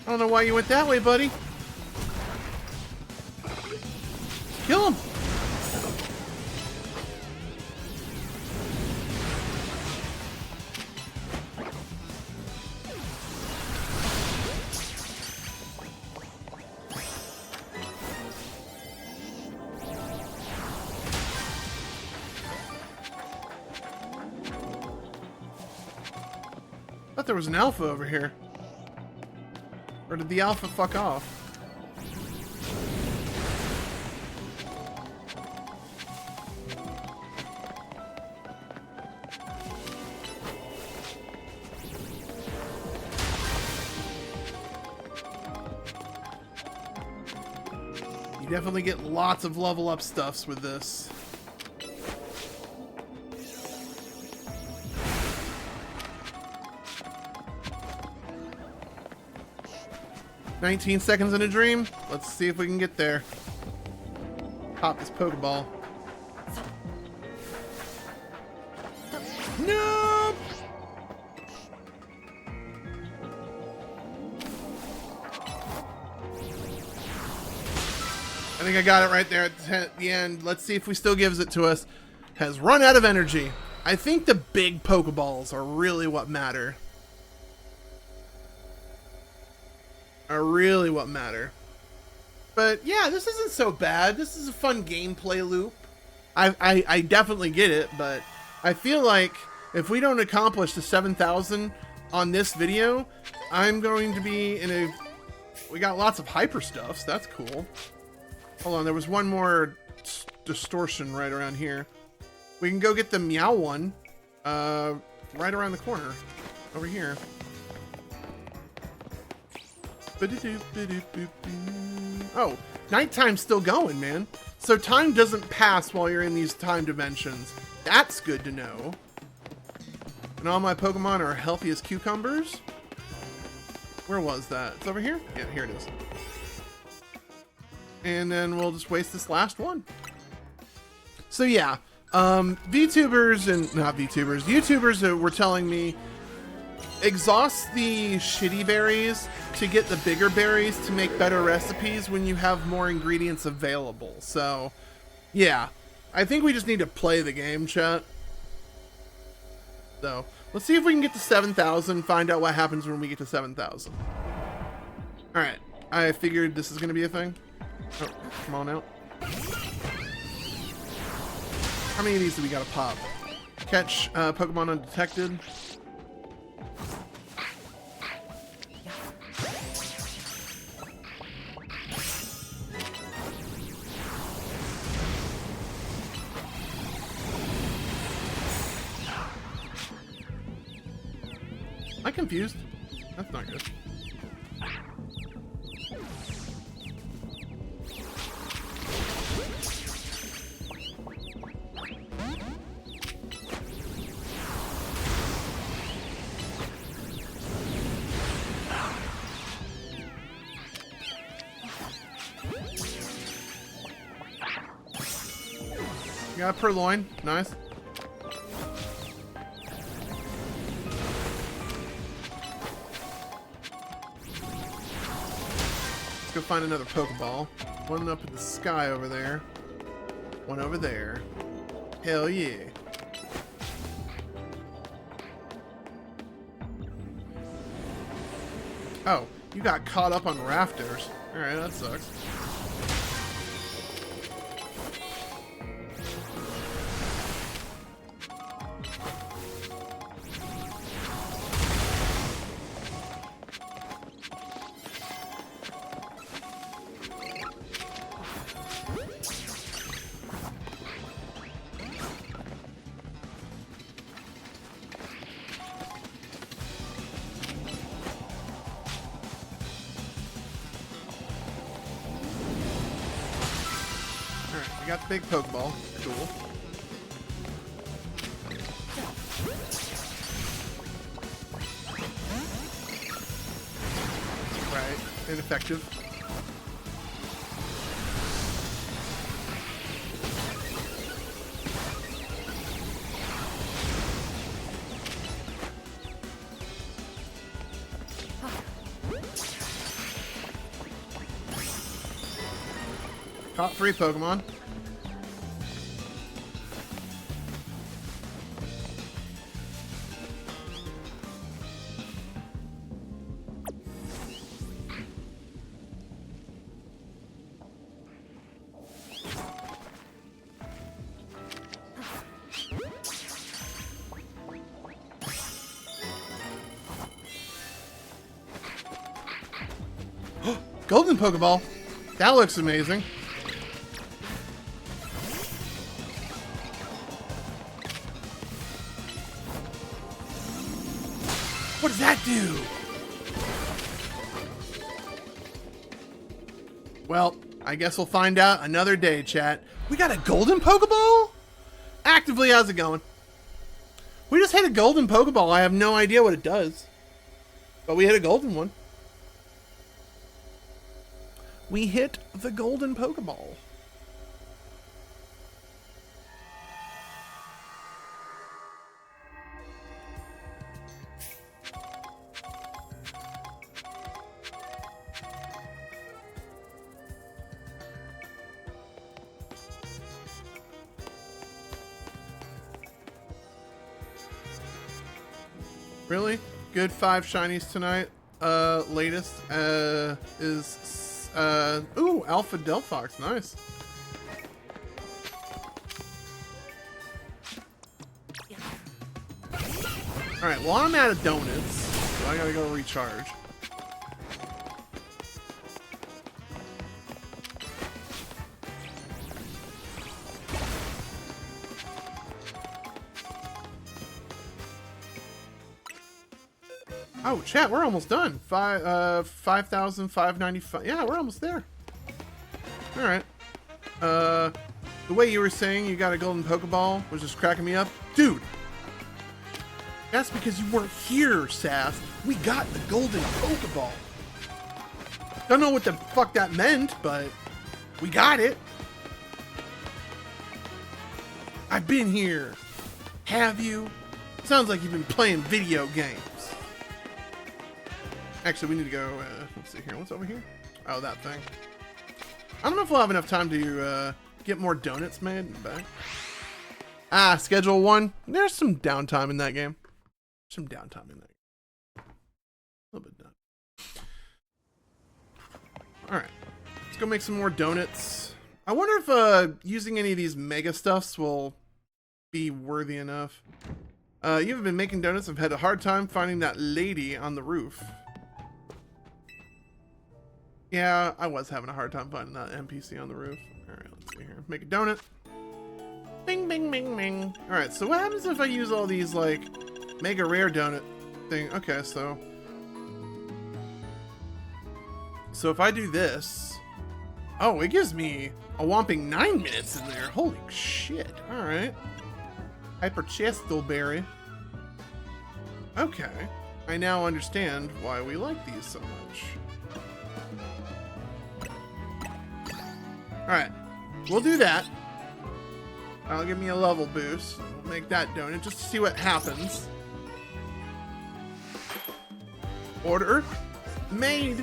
I don't know why you went that way, buddy. Kill him. Thought there was an alpha over here. Or did the alpha fuck off? You definitely get lots of level up stuffs with this. "19 seconds in a dream." Let's see if we can get there. Pop this Pokeball. No! I think I got it right there at the end. Let's see if we still gives it to us. Has run out of energy. I think the big Pokeballs are really what matter. But yeah, this isn't so bad. This is a fun gameplay loop. I definitely get it, but I feel like if we don't accomplish the 7,000 on this video, I'm going to be in a... We got lots of hyper stuffs. That's cool. Hold on, there was one more distortion right around here. We can go get the Meow one right around the corner. Over here. Oh, nighttime's still going, man. So time doesn't pass while you're in these time dimensions. That's good to know. And all my Pokemon are healthy as cucumbers. Where was that? It's over here? Yeah, here it is. And then we'll just waste this last one. So yeah, YouTubers were telling me, exhaust the shitty berries to get the bigger berries to make better recipes when you have more ingredients available. So yeah, I think we just need to play the game, chat. So let's see if we can get to 7,000, find out what happens when we get to 7,000. All right, I figured this is gonna be a thing. Oh, come on out. How many of these do we gotta pop? Catch Pokemon undetected. I'm confused. That's not good. Got a Purloin. Nice. Let's go find another Pokeball. One up in the sky over there. One over there. Hell yeah. Oh, you got caught up on rafters. Alright, that sucks. We got the big Pokeball. Cool. Right. Ineffective. Caught 3 Pokemon. Golden Pokeball. That looks amazing. What does that do? Well, I guess we'll find out another day, chat. We got a golden Pokeball? Actively, how's it going? We just hit a golden Pokeball. I have no idea what it does. But we hit a golden one. We hit the golden Pokeball. Really? Good 5 shinies tonight. Latest is ooh, Alpha Delphox, nice. Alright, well I'm out of donuts, so I gotta go recharge. Oh, chat, we're almost done. 5,595. Yeah, we're almost there. All right. The way you were saying you got a golden Pokeball was just cracking me up. Dude, that's because you weren't here, Sass. We got the golden Pokeball. Don't know what the fuck that meant, but we got it. I've been here. Have you? Sounds like you've been playing video games. Actually, we need to go, let's see here. What's over here? Oh, that thing. I don't know if we'll have enough time to get more donuts made in the back. Ah, Schedule 1. There's some downtime in that game. Some downtime in that game. A little bit done. Alright. Let's go make some more donuts. I wonder if using any of these mega stuffs will be worthy enough. You have been making donuts. I've had a hard time finding that lady on the roof. Yeah, I was having a hard time finding that NPC on the roof. Alright, let's see here. Make a donut. Bing, bing, bing, bing. Alright, so what happens if I use all these, like, mega rare donut thing? Okay, so... So if I do this... Oh, it gives me a whopping 9 minutes in there. Holy shit. Alright. Hyper Chestleberry. Okay. I now understand why we like these so much. Alright, we'll do that. That'll give me a level boost. We'll make that donut just to see what happens. Order made.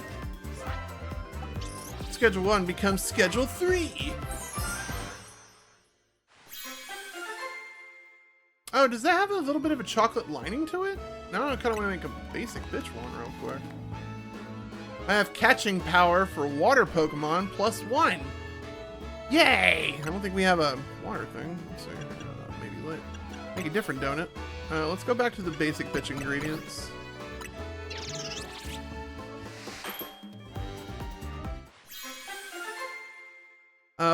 Schedule 1 becomes Schedule 3. Oh, does that have a little bit of a chocolate lining to it? Now I kind of want to make a basic bitch one real quick. I have catching power for water Pokemon +1. Yay! I don't think we have a water thing. Let's see. Maybe lit. Make a different donut. Let's go back to the basic bitch ingredients.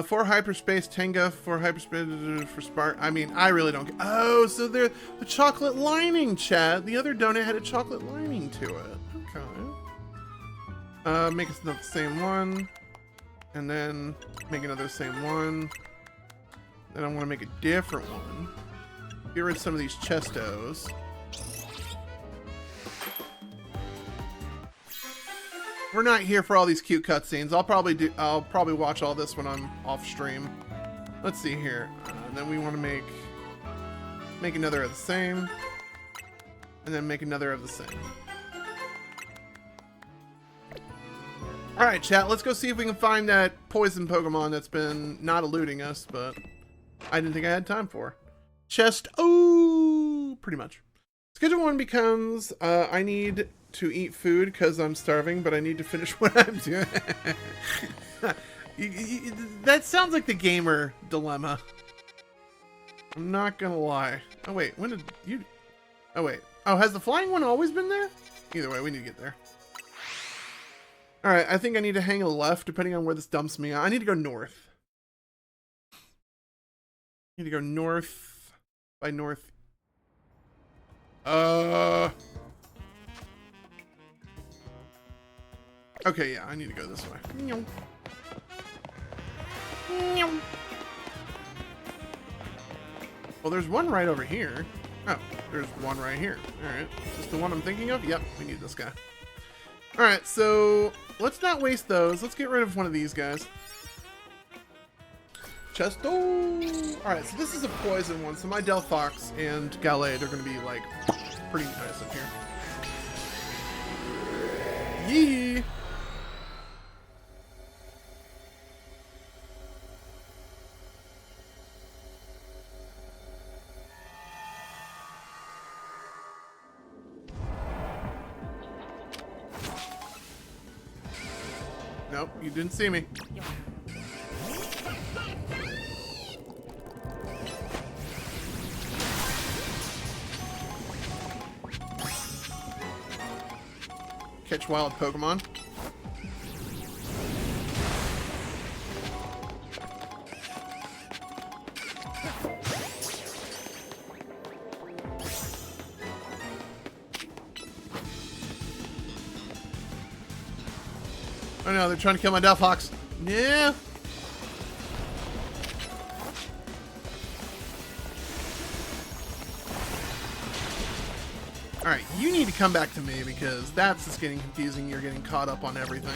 For hyperspace Tenga, for hyperspace for spark. I mean, I really don't. Oh, so they're the chocolate lining, chat. The other donut had a chocolate lining to it. Okay. Make the same one, and then make another same one. Then I want to make a different one. Get rid of some of these chestos. We're not here for all these cute cutscenes. I'll probably watch all this when I'm off stream. Let's see here. And then we want to make another of the same, and then make another of the same. All right, chat. Let's go see if we can find that poison Pokemon that's been not eluding us, but I didn't think I had time for. Chest. Oh, pretty much. Schedule 1 becomes I need to eat food because I'm starving, but I need to finish what I'm doing. That sounds like the gamer dilemma. I'm not gonna lie. Oh wait, when did you... Oh wait. Oh, has the flying one always been there? Either way, we need to get there. Alright, I think I need to hang a left depending on where this dumps me. I need to go north. I need to go north by north. Okay, yeah, I need to go this way. Well, there's one right over here. Oh, there's one right here. Alright, is this the one I'm thinking of? Yep, we need this guy. Alright, so let's not waste those. Let's get rid of one of these guys. Chesto! Alright, so this is a poison one, so my Delphox and Gallade are going to be, like, pretty nice up here. Yee! Nope, you didn't see me. Catch wild Pokemon. Oh no, they're trying to kill my Delphox. Yeah. Alright, you need to come back to me because that's just getting confusing. You're getting caught up on everything.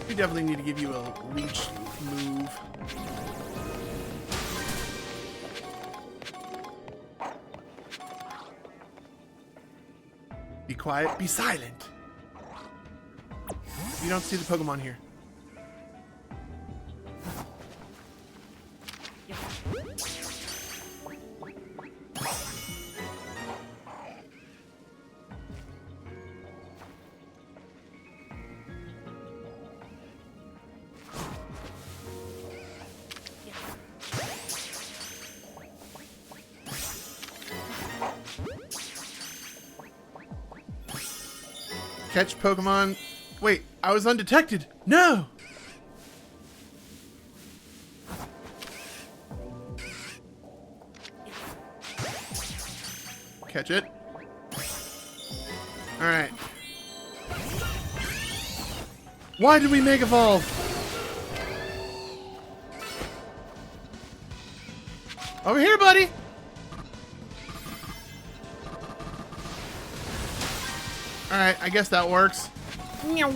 We definitely need to give you a leech move. Be quiet, be silent. You don't see the Pokemon here. Catch Pokemon. Wait, I was undetected. No! Catch it. Alright. Why did we Mega Evolve? Over here, buddy! Alright, I guess that works. Meow.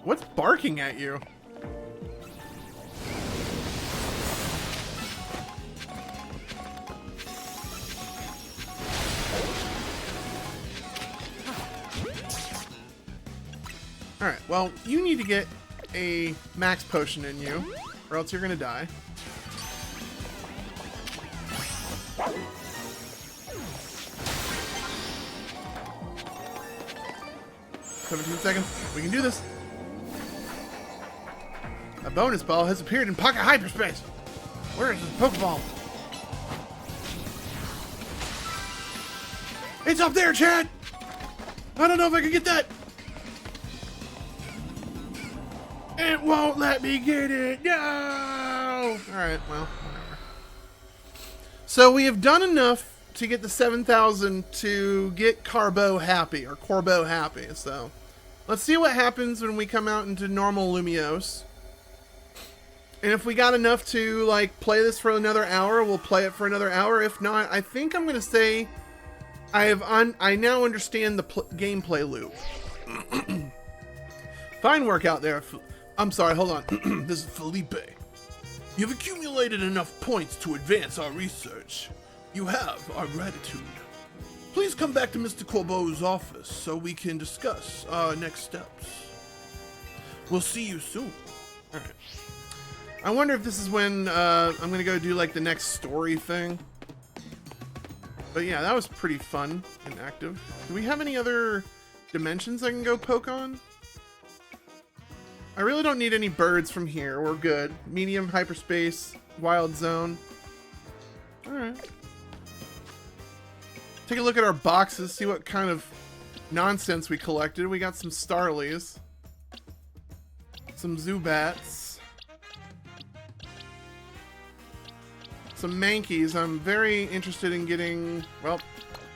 What's barking at you? Alright, well, you need to get a max potion in you, or else you're gonna die. "17 seconds. We can do this." A bonus ball has appeared in pocket hyperspace. Where is this Pokeball? It's up there, Chad! I don't know if I can get that. It won't let me get it. No! Alright, well, whatever. So we have done enough to get the 7,000 to get Corbo happy. So let's see what happens when we come out into normal Lumiose. And if we got enough to, like, play this for another hour, we'll play it for another hour. If not, I think I'm going to say I now understand the gameplay loop. Fine work out there. I'm sorry, hold on. This is Felipe. You've accumulated enough points to advance our research. You have our gratitude. Please come back to Mr. Corbeau's office so we can discuss our next steps. We'll see you soon. Alright. I wonder if this is when I'm going to go do, like, the next story thing. But yeah, that was pretty fun and active. Do we have any other dimensions I can go poke on? I really don't need any birds from here. We're good. Medium, hyperspace, wild zone. Alright. Take a look at our boxes, see what kind of nonsense we collected. We got some Starlies. Some Zubats. Some Mankeys. I'm very interested in getting... Well,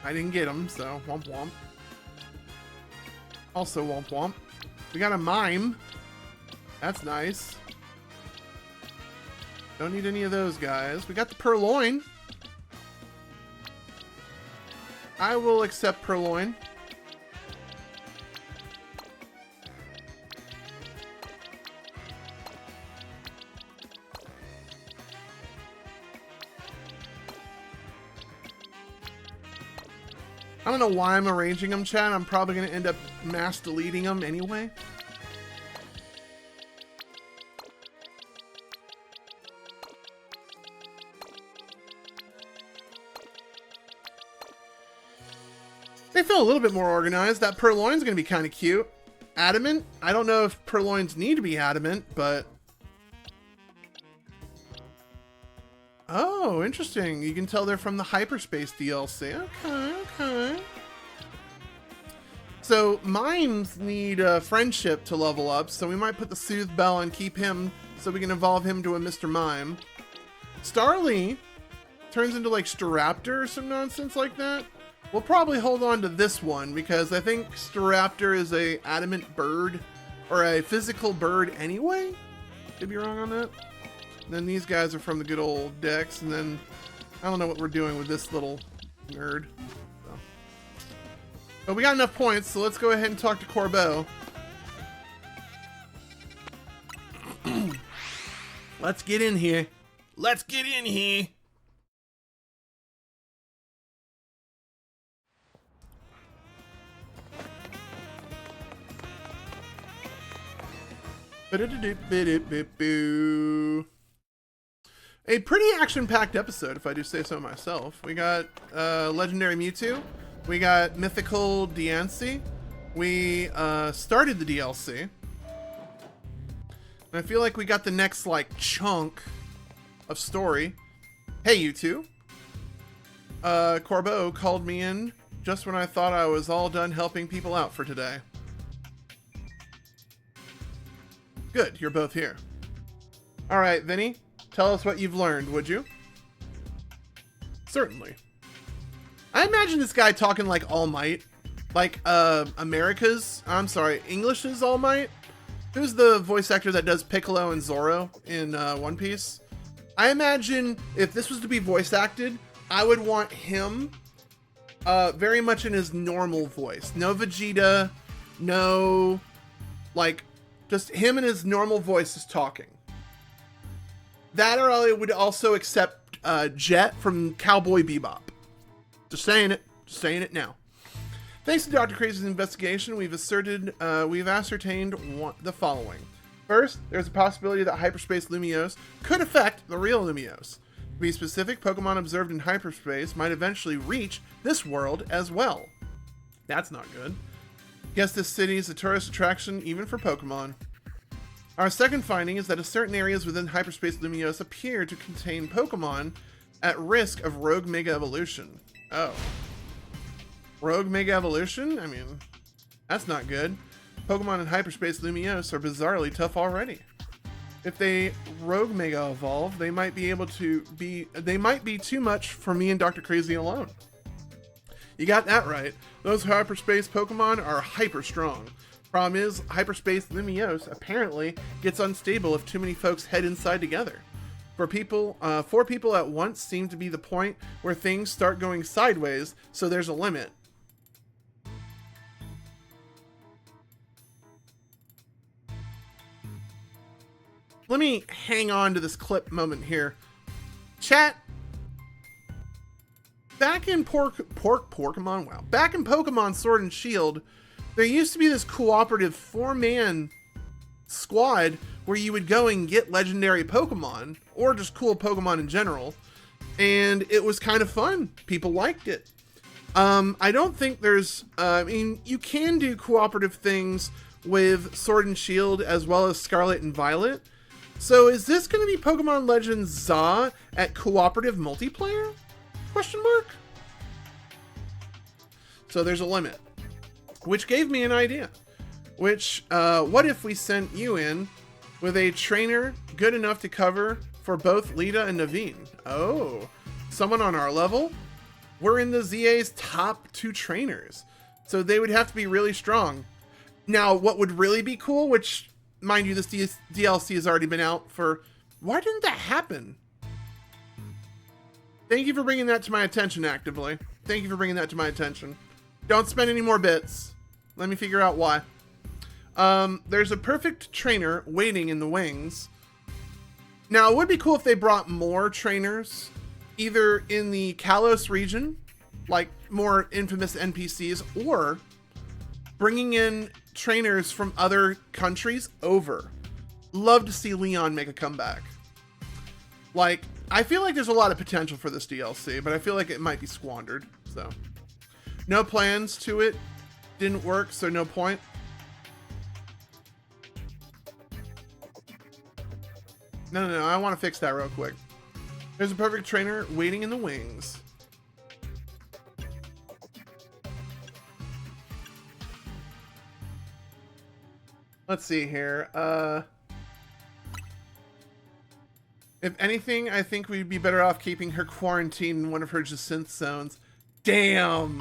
I didn't get them, so womp womp. Also womp womp. We got a Mime. That's nice. Don't need any of those guys. We got the Purloin. I will accept Purloin. I don't know why I'm arranging them, chat. I'm probably going to end up mass deleting them anyway. They feel a little bit more organized. That Purloin's going to be kind of cute. Adamant? I don't know if Purloins need to be adamant, but... Oh, interesting. You can tell they're from the Hyperspace DLC. Okay, okay. So, Mimes need friendship to level up, so we might put the Soothe Bell and keep him so we can evolve him to a Mr. Mime. Starly turns into like Staraptor or some nonsense like that. We'll probably hold on to this one because I think Staraptor is a adamant bird or a physical bird anyway. Could be wrong on that. And then these guys are from the good old decks, and then I don't know what we're doing with this little nerd. So. But we got enough points, so let's go ahead and talk to Corbeau. Let's get in here. Let's get in here. A pretty action-packed episode, if I do say so myself. We got Legendary Mewtwo. We got Mythical Diancie. We started the DLC. And I feel like we got the next, like, chunk of story. Hey, you two. Corbeau called me in just when I thought I was all done helping people out for today. Good, you're both here. All right, Vinny, tell us what you've learned, would you? Certainly. I imagine this guy talking like All Might. Like, English's All Might. Who's the voice actor that does Piccolo and Zoro in One Piece? I imagine if this was to be voice acted, I would want him very much in his normal voice. No Vegeta, no, like, just him and his normal voice is talking. That or I would also accept Jet from Cowboy Bebop. Just saying it now. Thanks to DrKrazy's investigation, we've ascertained the following. First, there's a possibility that hyperspace Lumiose could affect the real Lumiose. To be specific, Pokemon observed in hyperspace might eventually reach this world as well. That's not good. Guess this city is a tourist attraction even for Pokemon. Our second finding is that certain areas within hyperspace Lumiose appear to contain Pokemon at risk of rogue mega evolution. Oh. Rogue mega evolution? I mean, that's not good. Pokemon in hyperspace Lumiose are bizarrely tough already. If they rogue mega evolve, they might be too much for me and DrKrazy alone. You got that right. Those hyperspace Pokemon are hyper strong. Problem is, hyperspace Lumiose apparently gets unstable if too many folks head inside together. Four people at once seem to be the point where things start going sideways, so there's a limit. Let me hang on to this clip moment here. Chat, back in Pokemon Sword and Shield, there used to be this cooperative 4-man squad where you would go and get legendary Pokemon, or just cool Pokemon in general, and it was kind of fun. People liked it. I don't think there's, I mean, you can do cooperative things with Sword and Shield as well as Scarlet and Violet. So is this going to be Pokemon Legends ZA at cooperative multiplayer? Question mark? So there's a limit, which gave me an idea. Which, what if we sent you in with a trainer good enough to cover for both Lita and Naveen? Oh, someone on our level? We're in the ZA's top 2 trainers, so they would have to be really strong. Now, what would really be cool, which, mind you, this DLC has already been out for... Why didn't that happen? Thank you for bringing that to my attention actively. Thank you for bringing that to my attention. Don't spend any more bits. Let me figure out why. There's a perfect trainer waiting in the wings. Now, it would be cool if they brought more trainers, either in the Kalos region, like more infamous NPCs, or bringing in trainers from other countries over. Love to see Leon make a comeback. Like, I feel like there's a lot of potential for this DLC, but I feel like it might be squandered, so. No plans to it. Didn't work, so no point. No, I want to fix that real quick. There's a perfect trainer waiting in the wings. Let's see here. If anything, I think we'd be better off keeping her quarantined in one of her Jacynth zones. Damn!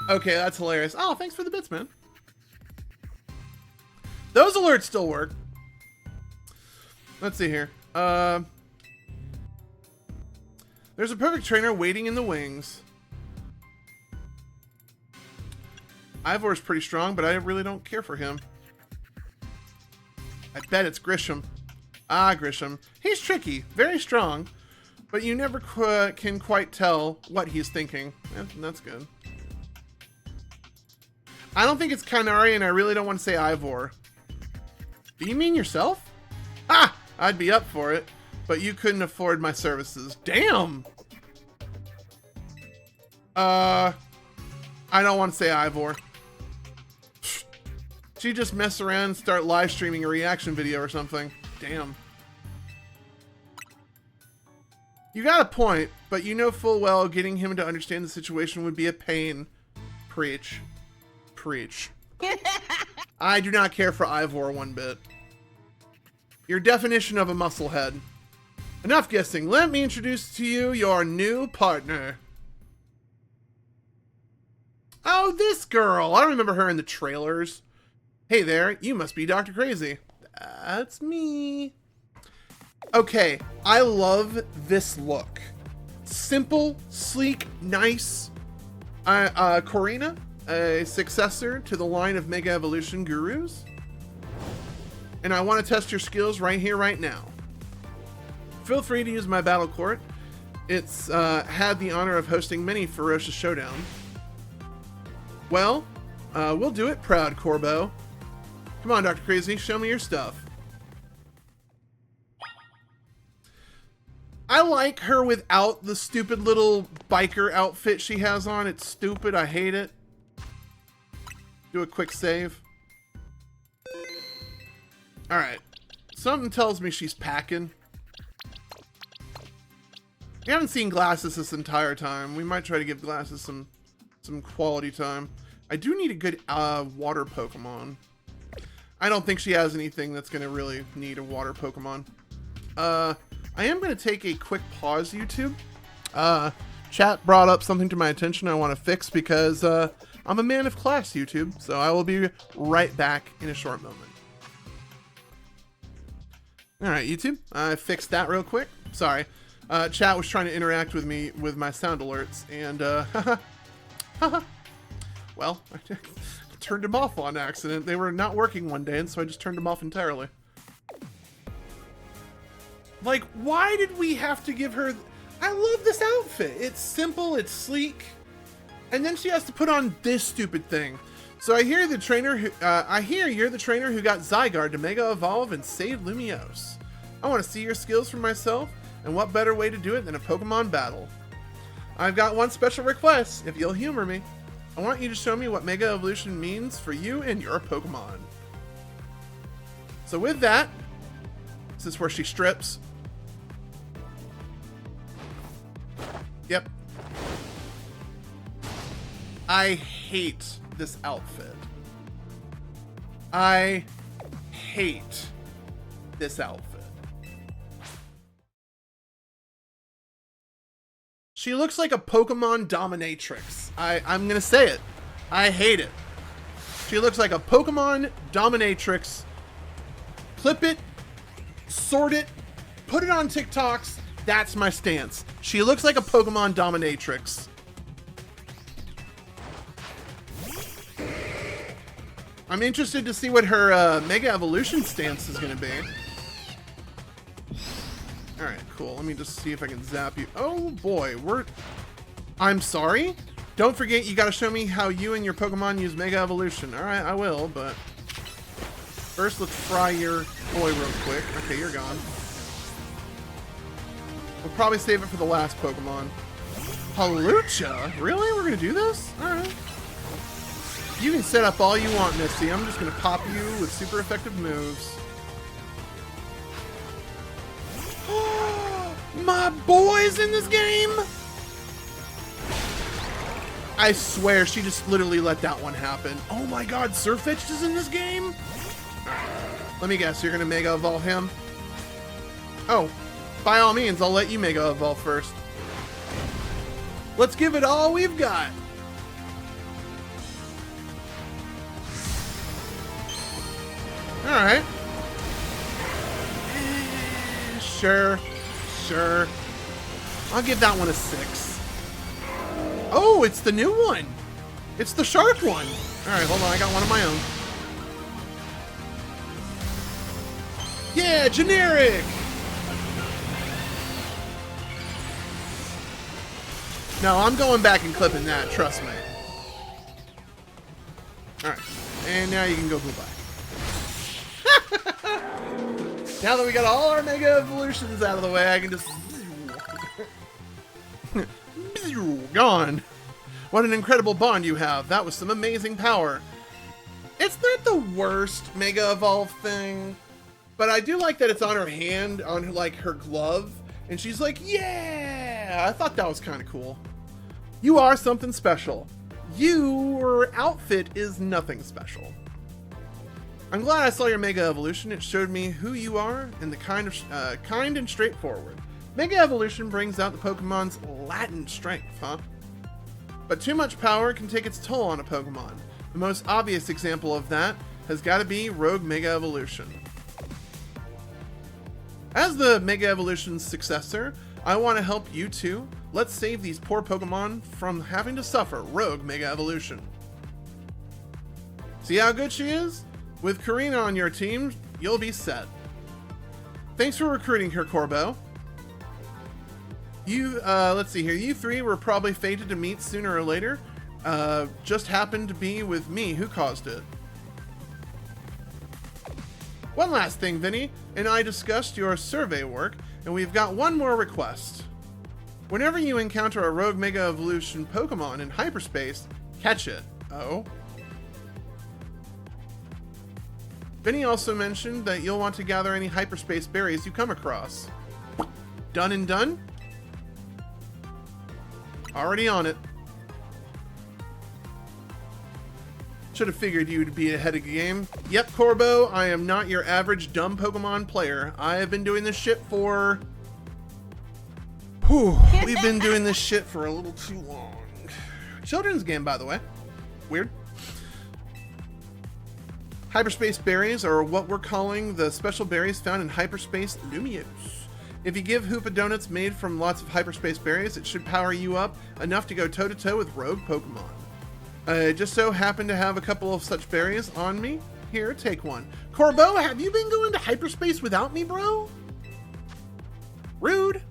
Okay, that's hilarious. Oh, thanks for the bits, man. Those alerts still work. Let's see here. There's a perfect trainer waiting in the wings. Ivor's pretty strong, but I really don't care for him. I bet it's Grisham. Ah, Grisham. He's tricky, very strong, but you never can quite tell what he's thinking. That's good. I don't think it's Kainari, and I really don't want to say Ivor. Do you mean yourself? Ah! I'd be up for it, but you couldn't afford my services. Damn! I don't want to say Ivor. She just mess around and start live streaming a reaction video or something. Damn. You got a point, but you know full well getting him to understand the situation would be a pain. Preach. Preach. I do not care for Ivor one bit. Your definition of a musclehead. Enough guessing. Let me introduce to you your new partner. Oh, this girl. I don't remember her in the trailers. Hey there, you must be DrKrazy. That's me. Okay, I love this look. Simple, sleek, nice. Corina, a successor to the line of Mega Evolution gurus. And I want to test your skills right here, right now. Feel free to use my battle court. It's had the honor of hosting many ferocious showdowns. Well, we'll do it, proud Corbo. Come on, DrKrazy, show me your stuff. I like her without the stupid little biker outfit she has on. It's stupid, I hate it. Do a quick save. Alright, something tells me she's packing. We haven't seen Glasses this entire time. We might try to give Glasses some quality time. I do need a good water Pokemon. I don't think she has anything that's going to really need a water Pokemon. I am going to take a quick pause, YouTube. Chat brought up something to my attention I want to fix because I'm a man of class, YouTube. So I will be right back in a short moment. Alright, YouTube. I fixed that real quick. Sorry. Chat was trying to interact with me with my sound alerts, and well, I turned them off on accident. They were not working one day, and so I just turned them off entirely. Like, why did we have to give her... I love this outfit. It's simple, it's sleek, and then she has to put on this stupid thing. So I hear the trainer who, I hear you're the trainer who got Zygarde to Mega Evolve and save Lumiose. I want to see your skills for myself. And what better way to do it than a Pokemon battle? I've got one special request, if you'll humor me. I want you to show me what Mega Evolution means for you and your Pokemon. So with that, this is where she strips. Yep. I hate this outfit. I hate this outfit. She looks like a Pokemon dominatrix. I'm gonna say it. I hate it. She looks like a Pokemon dominatrix. Clip it, sort it, put it on TikToks. That's my stance. She looks like a Pokemon dominatrix. I'm interested to see what her Mega Evolution stance is gonna be. Alright, cool. Let me just see if I can zap you. Oh boy, I'm sorry? Don't forget, you gotta show me how you and your Pokemon use Mega Evolution. Alright, I will, but... First, let's fry your boy real quick. Okay, you're gone. We'll probably save it for the last Pokemon. Halucha? Really? We're gonna do this? Alright. You can set up all you want, Misty. I'm just gonna pop you with super effective moves. My boy's in this game? I swear, she just literally let that one happen. Oh my god, Sirfetch'd is in this game? Let me guess, you're gonna Mega Evolve him? Oh, by all means, I'll let you Mega Evolve first. Let's give it all we've got. Alright. Sure. Sure. I'll give that one a 6. Oh, it's the new one. It's the shark one. Alright, hold on. I got one of my own. Yeah, generic! No, I'm going back and clipping that. Trust me. Alright. And now you can go goodbye. Now that we got all our Mega Evolutions out of the way, I can just... Gone. What an incredible bond you have. That was some amazing power. It's not the worst Mega Evolve thing, but I do like that it's on her hand, on her, like, her glove, and she's like, yeah! I thought that was kind of cool. You are something special. Your outfit is nothing special. I'm glad I saw your Mega Evolution. It showed me who you are and the kind and straightforward. Mega Evolution brings out the Pokemon's latent strength, huh? But too much power can take its toll on a Pokemon. The most obvious example of that has got to be Rogue Mega Evolution. As the Mega Evolution's successor, I want to help you too. Let's save these poor Pokemon from having to suffer Rogue Mega Evolution. See how good she is? With Karina on your team, you'll be set. Thanks for recruiting her, Corbo. Let's see here. You three were probably fated to meet sooner or later. Just happened to be with me who caused it. One last thing, Vinny and I discussed your survey work, and we've got one more request. Whenever you encounter a Rogue Mega Evolution Pokemon in hyperspace, catch it. Oh? Vinny also mentioned that you'll want to gather any hyperspace berries you come across. Done and done? Already on it. Should have figured you'd be ahead of the game. Yep, Corbo, I am not your average dumb Pokemon player. I have been doing this shit for... we've been doing this shit for a little too long. Children's game, by the way. Weird. Hyperspace berries are what we're calling the special berries found in Hyperspace Lumiose. If you give Hoopa Donuts made from lots of hyperspace berries, it should power you up enough to go toe-to-toe with rogue Pokemon. I just so happen to have a couple of such berries on me. Here, take one. Corbo, have you been going to hyperspace without me, bro? Rude.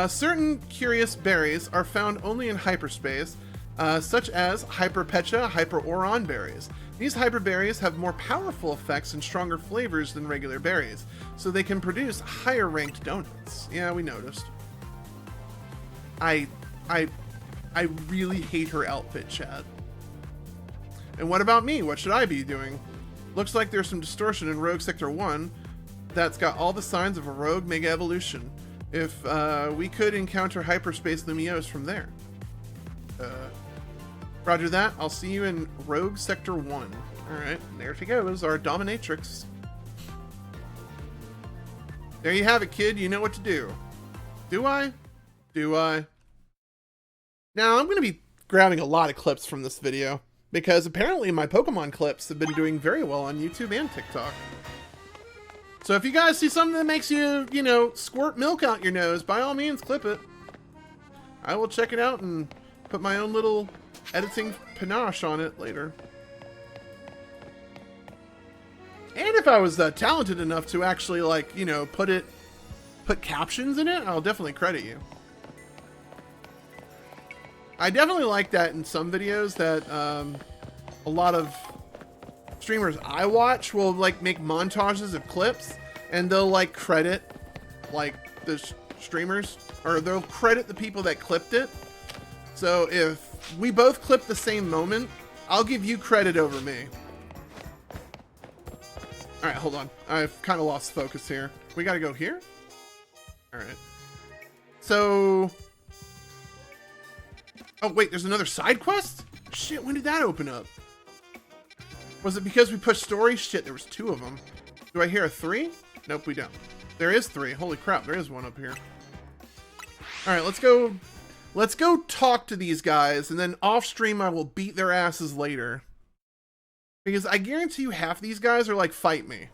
Certain curious berries are found only in hyperspace, such as Hyperpecha, Hyperoron berries. These hyper berries have more powerful effects and stronger flavors than regular berries, so they can produce higher ranked donuts. Yeah, we noticed. I really hate her outfit, chat. And what about me? What should I be doing? Looks like there's some distortion in Rogue Sector 1 that's got all the signs of a rogue mega evolution. If we could encounter hyperspace Lumiose from there. Roger that. I'll see you in Rogue Sector 1. Alright, there she goes, our dominatrix. There you have it, kid. You know what to do. Do I? Do I? Now, I'm going to be grabbing a lot of clips from this video, because apparently my Pokemon clips have been doing very well on YouTube and TikTok. So if you guys see something that makes you, you know, squirt milk out your nose, by all means, clip it. I will check it out and put my own little editing panache on it later. And if I was talented enough to actually, like, you know, put captions in it, I'll definitely credit you. I definitely like that in some videos that a lot of streamers I watch will like make montages of clips, and they'll like credit like the streamers, or they'll credit the people that clipped it. So if we both clip the same moment, I'll give you credit over me. All right, hold on. I've kind of lost focus here. We got to go here. All right. So, oh wait, there's another side quest? Shit, when did that open up? Was it because we pushed story? Shit, there was 2 of them. Do I hear a 3? Nope, we don't. There is 3. Holy crap, there is one up here. All right, let's go. Let's go talk to these guys, and then off stream I will beat their asses later. Because I guarantee you half these guys are like, fight me.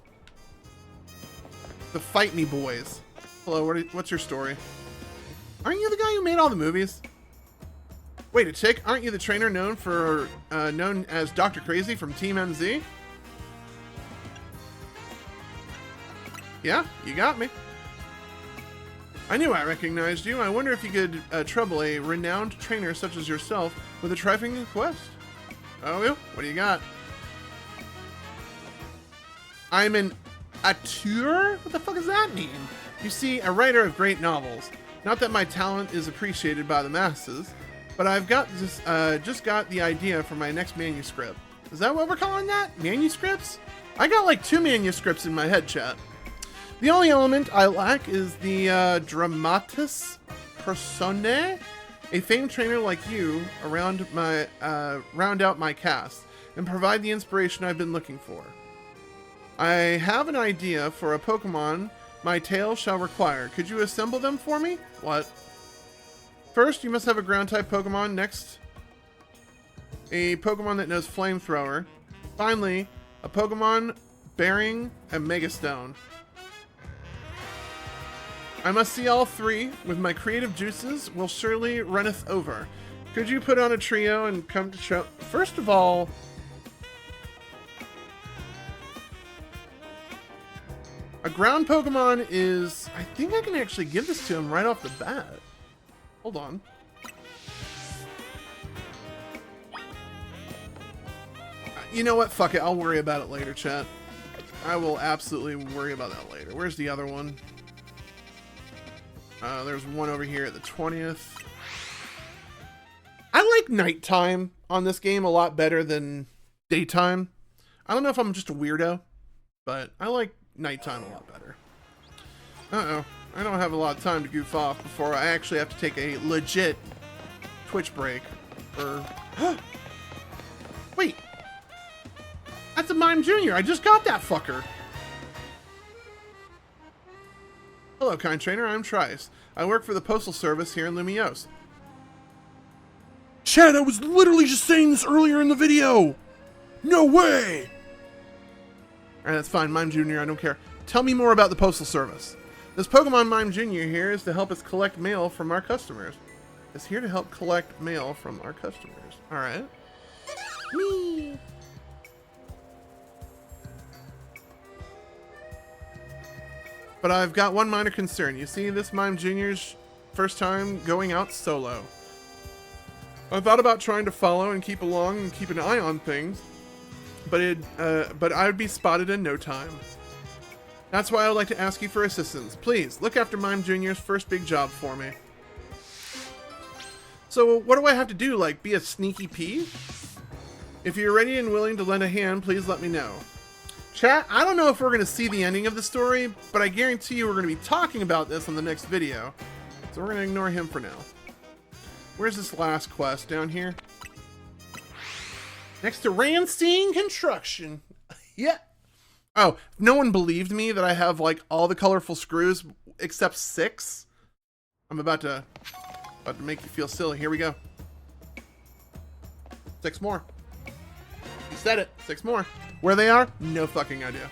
The fight me boys. Hello, what's your story? Aren't you the guy who made all the movies? Wait, a tick? Aren't you the trainer known as DrKrazy from Team MZ? Yeah, you got me. I knew I recognized you. I wonder if you could trouble a renowned trainer such as yourself with a trifling request. Oh, yeah? What do you got? I'm an auteur? What the fuck does that mean? You see, a writer of great novels. Not that my talent is appreciated by the masses, but I've got just got the idea for my next manuscript. Is that what we're calling that? Manuscripts? I got like 2 manuscripts in my head, chat. The only element I lack is the dramatis personae. A famed trainer like you round out my cast and provide the inspiration I've been looking for. I have an idea for a Pokemon my tale shall require. Could you assemble them for me? What? First, you must have a ground-type Pokemon. Next, a Pokemon that knows Flamethrower. Finally, a Pokemon bearing a Megastone. I must see all 3. With my creative juices, will surely runneth over. Could you put on a trio and come to show? First of all, a ground Pokemon is... I think I can actually give this to him right off the bat. Hold on. You know what? Fuck it. I'll worry about it later, chat. I will absolutely worry about that later. Where's the other one? There's one over here at the 20th. I like nighttime on this game a lot better than daytime. I don't know if I'm just a weirdo, but I like nighttime a lot better. Uh-oh. I don't have a lot of time to goof off before I actually have to take a legit Twitch break. Or... Wait! That's a Mime Jr. I just got that fucker! Hello, kind trainer. I'm Trice. I work for the Postal Service here in Lumiose. Chad, I was literally just saying this earlier in the video! No way! Alright, that's fine. Mime Jr., I don't care. Tell me more about the Postal Service. This Pokemon Mime Jr. here is to help us collect mail from our customers. It's here to help collect mail from our customers. Alright. Me. But I've got one minor concern. You see, this Mime Jr.'s first time going out solo. I thought about trying to follow and keep along and keep an eye on things, but I would be spotted in no time. That's why I would like to ask you for assistance. Please, look after Mime Jr.'s first big job for me. So, what do I have to do, like, be a sneaky pea? If you're ready and willing to lend a hand, please let me know. Chat, I don't know if we're going to see the ending of the story, but I guarantee you we're going to be talking about this on the next video. So we're going to ignore him for now. Where's this last quest? Down here? Next to Ransine Construction. Yeah. Oh, no one believed me that I have, like, all the colorful screws except 6. I'm about to make you feel silly. Here we go. 6 more. You said it. 6 more. Where they are? No fucking idea.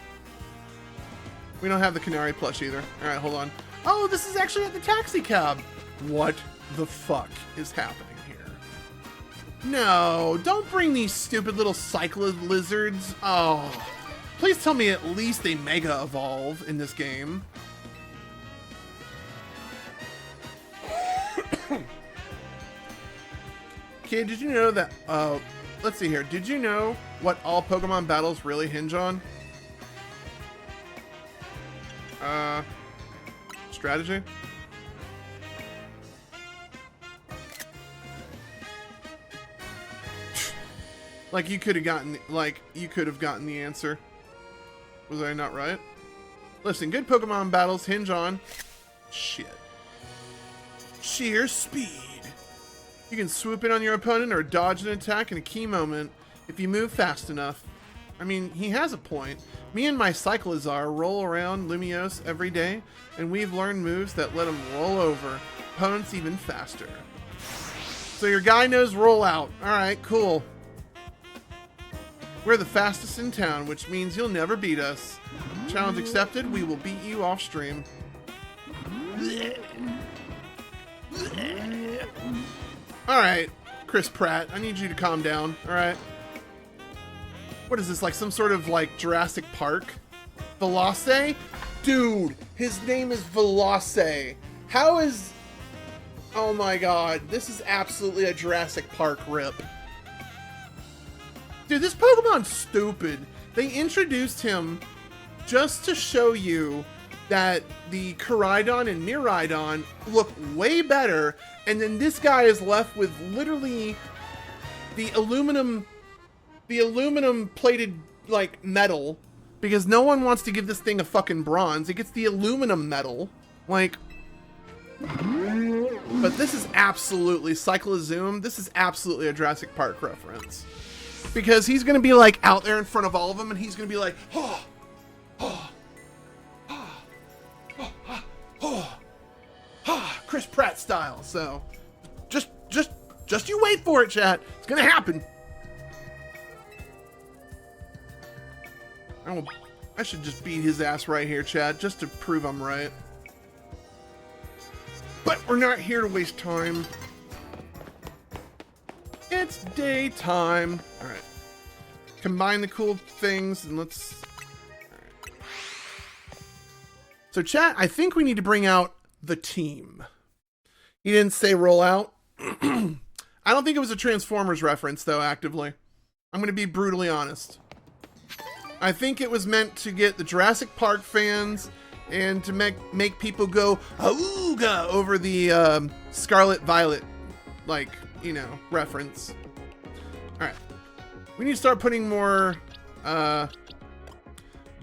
We don't have the Canary plush either. Alright, hold on. Oh, this is actually at the taxi cab. What the fuck is happening here? No, don't bring these stupid little cyclid lizards. Oh. Please tell me at least they mega evolve in this game. Kid, did you know that, let's see here. Did you know what all Pokemon battles really hinge on? Strategy? Like you could have gotten the answer. Was I not right? Listen, good Pokemon battles hinge on shit. Sheer speed. You can swoop in on your opponent or dodge an attack in a key moment if you move fast enough. I mean, he has a point. Me and my Cyclizar roll around Lumiose every day, and we've learned moves that let him roll over opponents even faster. So your guy knows rollout. Alright, cool. We're the fastest in town, which means you'll never beat us. Challenge accepted, we will beat you off stream. Alright, Chris Pratt, I need you to calm down, alright? What is this, like some sort of like Jurassic Park? Veloce? Dude, his name is Veloce. How is... Oh my god, this is absolutely a Jurassic Park rip. Dude, this Pokemon's stupid. They introduced him just to show you that the Koraidon and Miraidon look way better, and then this guy is left with literally the aluminum plated, like, metal, because no one wants to give this thing a fucking bronze. It gets the aluminum metal. Like, but this is absolutely Cyclozoom. This is absolutely a Jurassic Park reference. Because he's going to be, like, out there in front of all of them, and he's going to be like, oh, oh, oh, oh, oh, oh, oh, Chris Pratt style. So, just you wait for it, chat. It's going to happen. I should just beat his ass right here, chat, just to prove I'm right. But we're not here to waste time. It's daytime. Alright. Combine the cool things and let's... Alright. So chat, I think we need to bring out the team. He didn't say roll out. I don't think it was a Transformers reference, though, actively. I'm going to be brutally honest. I think it was meant to get the Jurassic Park fans and to make people go auga over the Scarlet Violet, like, you know, reference. Alright. We need to start putting more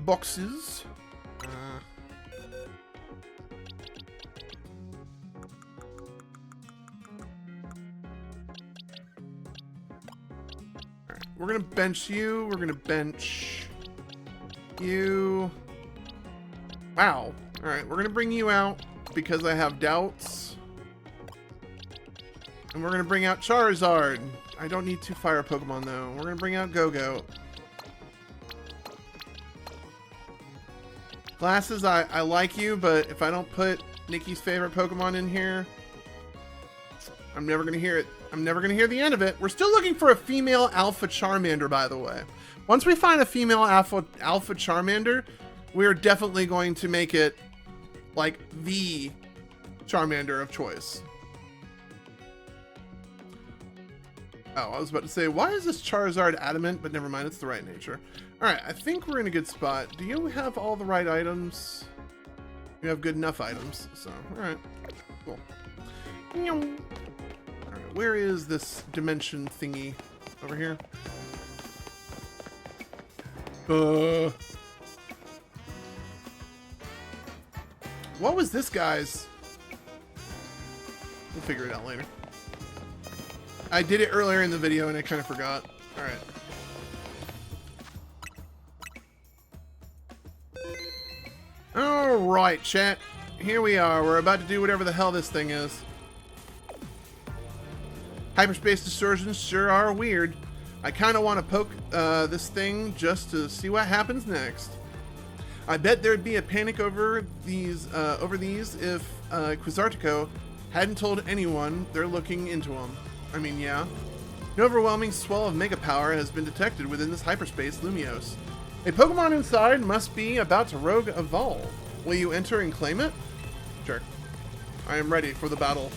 boxes. Alright. We're gonna bench you. We're gonna bench you. Wow. Alright, we're gonna bring you out because I have doubts. And we're gonna bring out Charizard. I don't need 2 fire Pokemon though. We're gonna bring out Go-Go. Glasses, I like you, but if I don't put Nikki's favorite Pokemon in here, I'm never gonna hear it. I'm never gonna hear the end of it. We're still looking for a female Alpha Charmander, by the way. Once we find a female Alpha Charmander, we're definitely going to make it like the Charmander of choice. Oh, I was about to say, why is this Charizard adamant? But never mind, it's the right nature. Alright, I think we're in a good spot. Do you have all the right items? You have good enough items, so, alright. Cool. Alright, where is this dimension thingy? Over here? What was this guy's? We'll figure it out later. I did it earlier in the video and I kind of forgot. Alright. Alright, chat. Here we are. We're about to do whatever the hell this thing is. Hyperspace distortions sure are weird. I kind of want to poke this thing just to see what happens next. I bet there'd be a panic over these if Quizartico hadn't told anyone they're looking into them. I mean, yeah. An overwhelming swell of mega power has been detected within this hyperspace Lumiose. A Pokemon inside must be about to rogue evolve. Will you enter and claim it? Sure. I am ready for the battle.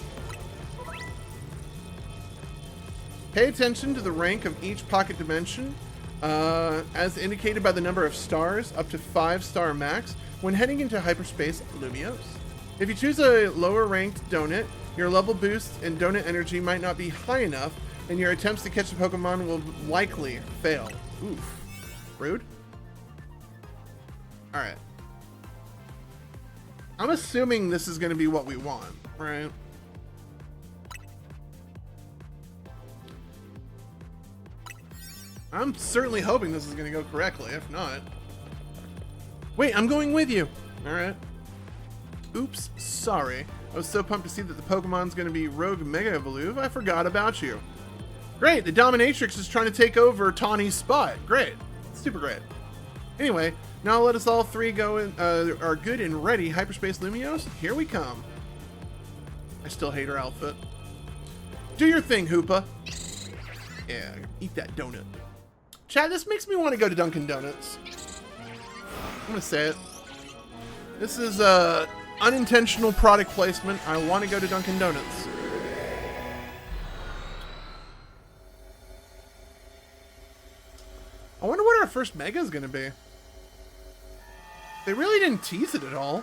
Pay attention to the rank of each pocket dimension, as indicated by the number of stars, up to 5-star max, when heading into hyperspace Lumiose. If you choose a lower ranked donut, your level boost and donut energy might not be high enough, and your attempts to catch the Pokemon will likely fail. Oof. Rude. Alright. I'm assuming this is going to be what we want, right? I'm certainly hoping this is going to go correctly, if not. Wait, I'm going with you. Alright. Oops, sorry. I was so pumped to see that the Pokemon's going to be Rogue Mega Evolve, I forgot about you. Great, the Dominatrix is trying to take over Tawny's spot. Great. Super great. Anyway, now let us all three go in, are good and ready. Hyperspace Lumiose, here we come. I still hate her outfit. Do your thing, Hoopa. Yeah, eat that donut. Chat, this makes me want to go to Dunkin' Donuts. I'm gonna say it. This is unintentional product placement. I want to go to Dunkin' Donuts. I wonder what our first Mega is gonna be. They really didn't tease it at all.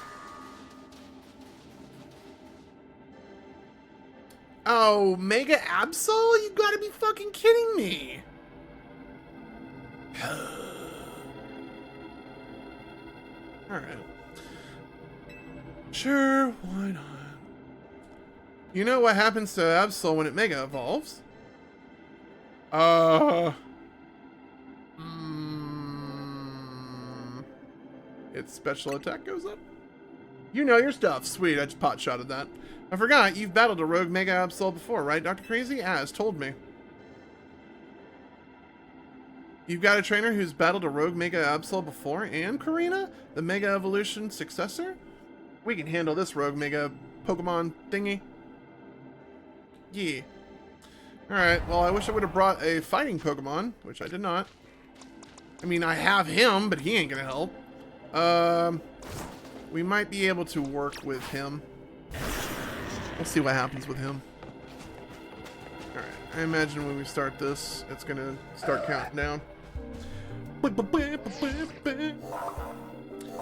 Oh, Mega Absol? You gotta be fucking kidding me. Alright. Sure, why not? You know what happens to Absol when it Mega Evolves? Its special attack goes up. You know your stuff. Sweet, I just pot-shotted that. I forgot, you've battled a rogue Mega Absol before, right, DrKrazy? As told me. You've got a trainer who's battled a rogue Mega Absol before, and Karina, the Mega Evolution successor? We can handle this rogue Mega Pokemon thingy. Yeah. Alright, well, I wish I would have brought a fighting Pokemon, which I did not. I mean, I have him, but he ain't gonna help. We might be able to work with him. We'll see what happens with him. Alright, I imagine when we start this, it's gonna start counting down.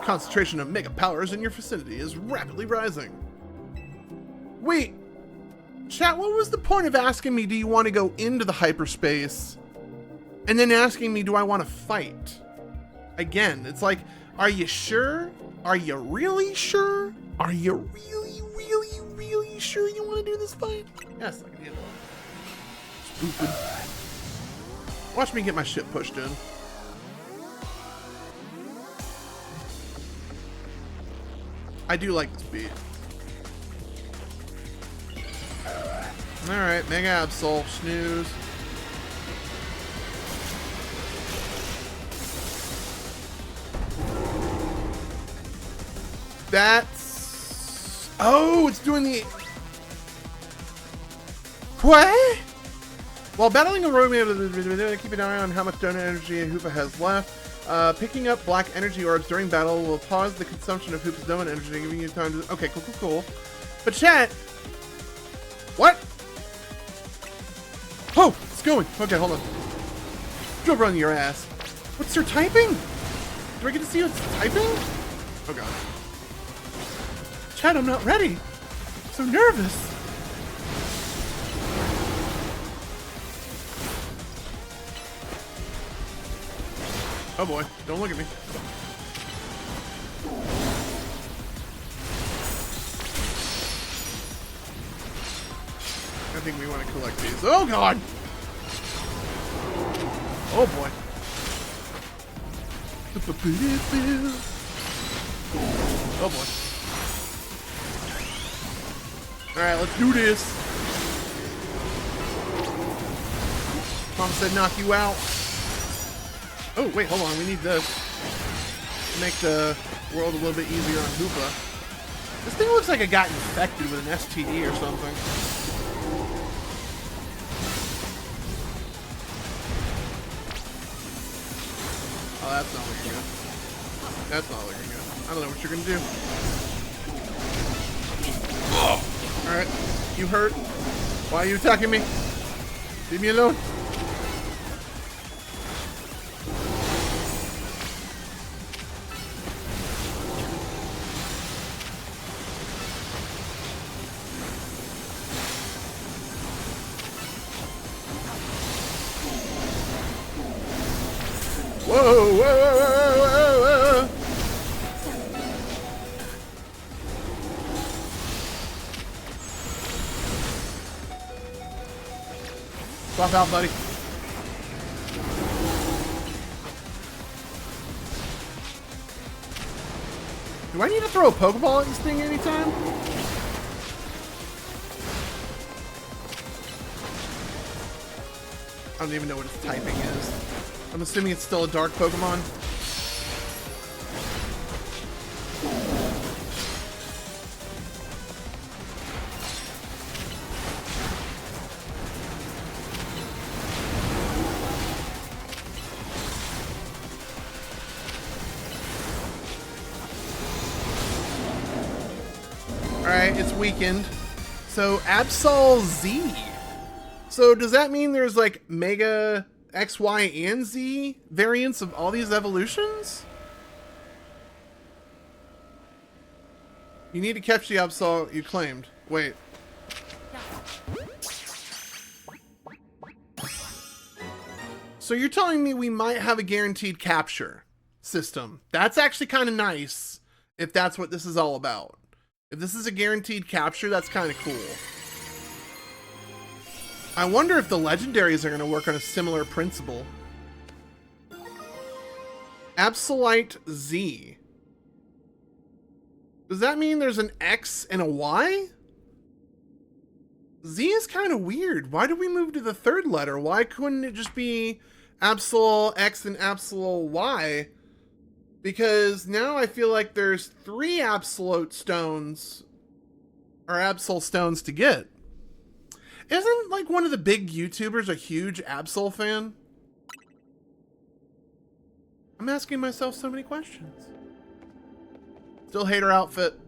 Concentration of mega powers in your vicinity is rapidly rising. Wait, chat, what was the point of asking me, do you want to go into the hyperspace? And then asking me, do I want to fight? Again, it's like, are you sure? Are you really sure? Are you really sure you want to do this fight? Yes, I can handle it. Stupid. Watch me get my shit pushed in. I do like this beat. Alright, Mega Absol, snooze. That's... Oh, it's doing the... What? While battling a rogue, keep an eye on how much donut energy a Hoopa has left. Picking up black energy orbs during battle will pause the consumption of Hoopa's donut energy, giving you time to... Okay, cool. But chat... What? Oh, going. Okay, hold on. Jump on your ass. What's her typing? Do I get to see what's typing? Oh god. Chad, I'm not ready. I'm so nervous. Oh boy, don't look at me. I think we want to collect these. Oh god! Oh boy. Oh boy. Alright, let's do this. Mom said knock you out. Oh, wait, hold on. We need this to make the world a little bit easier on Hoopa. This thing looks like it got infected with an STD or something. Oh, that's not looking good. That's not looking good. I don't know what you're gonna do. Oh. Alright. You hurt? Why are you attacking me? Leave me alone. Whoa, whoa, whoa, whoa, whoa, whoa. Swap out, buddy. Do I need to throw a Pokeball at this thing anytime? I don't even know what its typing is. I'm assuming it's still a dark Pokemon. Alright, it's weakened. So, Absol Z. So, does that mean there's like Mega X, Y, and Z variants of all these evolutions? You need to catch the Absol you claimed. Wait. So you're telling me we might have a guaranteed capture system. That's actually kind of nice if that's what this is all about. If this is a guaranteed capture, that's kind of cool. I wonder if the legendaries are going to work on a similar principle. Absolite Z. Does that mean there's an X and a Y? Z is kind of weird. Why did we move to the third letter? Why couldn't it just be Absol X and Absol Y? Because now I feel like there's 3 Absolute stones, or Absol stones to get. Isn't like one of the big YouTubers a huge Absol fan? I'm asking myself so many questions. Still hate her outfit.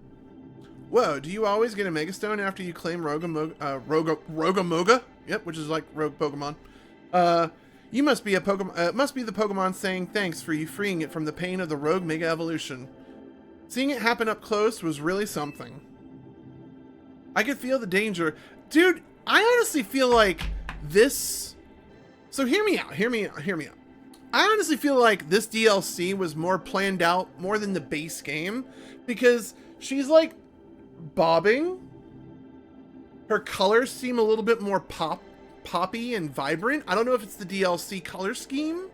Whoa, do you always get a Mega Stone after you claim Rogamoga? Yep, which is like Rogue Pokemon. You must be a Pokemon. Must be the Pokemon saying thanks for you freeing it from the pain of the Rogue Mega Evolution. Seeing it happen up close was really something. I could feel the danger. Dude, I honestly feel like this... So hear me out, hear me out, hear me out. I honestly feel like this DLC was more planned out, more than the base game, because she's like bobbing. Her colors seem a little bit more poppy and vibrant. I don't know if it's the DLC color scheme,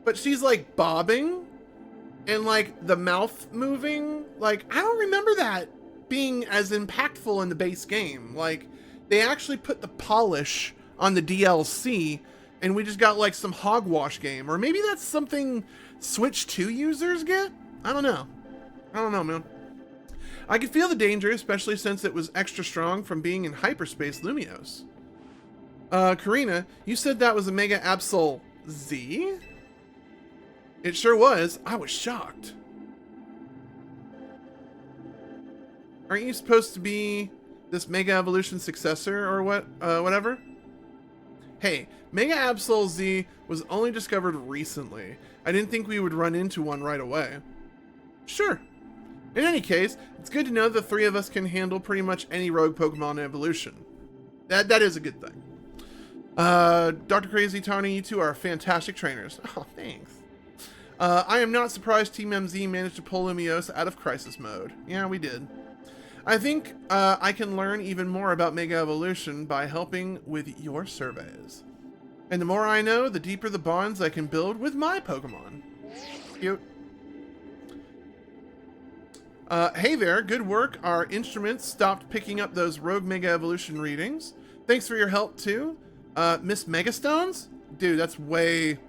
but she's like bobbing and like the mouth moving. Like, I don't remember that being as impactful in the base game. Like, they actually put the polish on the DLC and we just got like some hogwash game. Or maybe that's something Switch 2 users get? I don't know. I don't know, man. I could feel the danger, especially since it was extra strong from being in hyperspace Lumiose. Karina, you said that was a Mega Absol Z? It sure was. I was shocked. Aren't you supposed to be this Mega Evolution successor or what? Whatever? Hey, Mega Absol Z was only discovered recently. I didn't think we would run into one right away. Sure. In any case, it's good to know the three of us can handle pretty much any rogue Pokemon evolution. That is a good thing. DrKrazy, Tawny, you two are fantastic trainers. Oh, thanks. I am not surprised Team MZ managed to pull Lumiose out of crisis mode. Yeah, we did. I think I can learn even more about Mega Evolution by helping with your surveys. And the more I know, the deeper the bonds I can build with my Pokemon. Cute. Hey there, good work. Our instruments stopped picking up those rogue Mega Evolution readings. Thanks for your help too. Miss Megastones? Dude, that's way...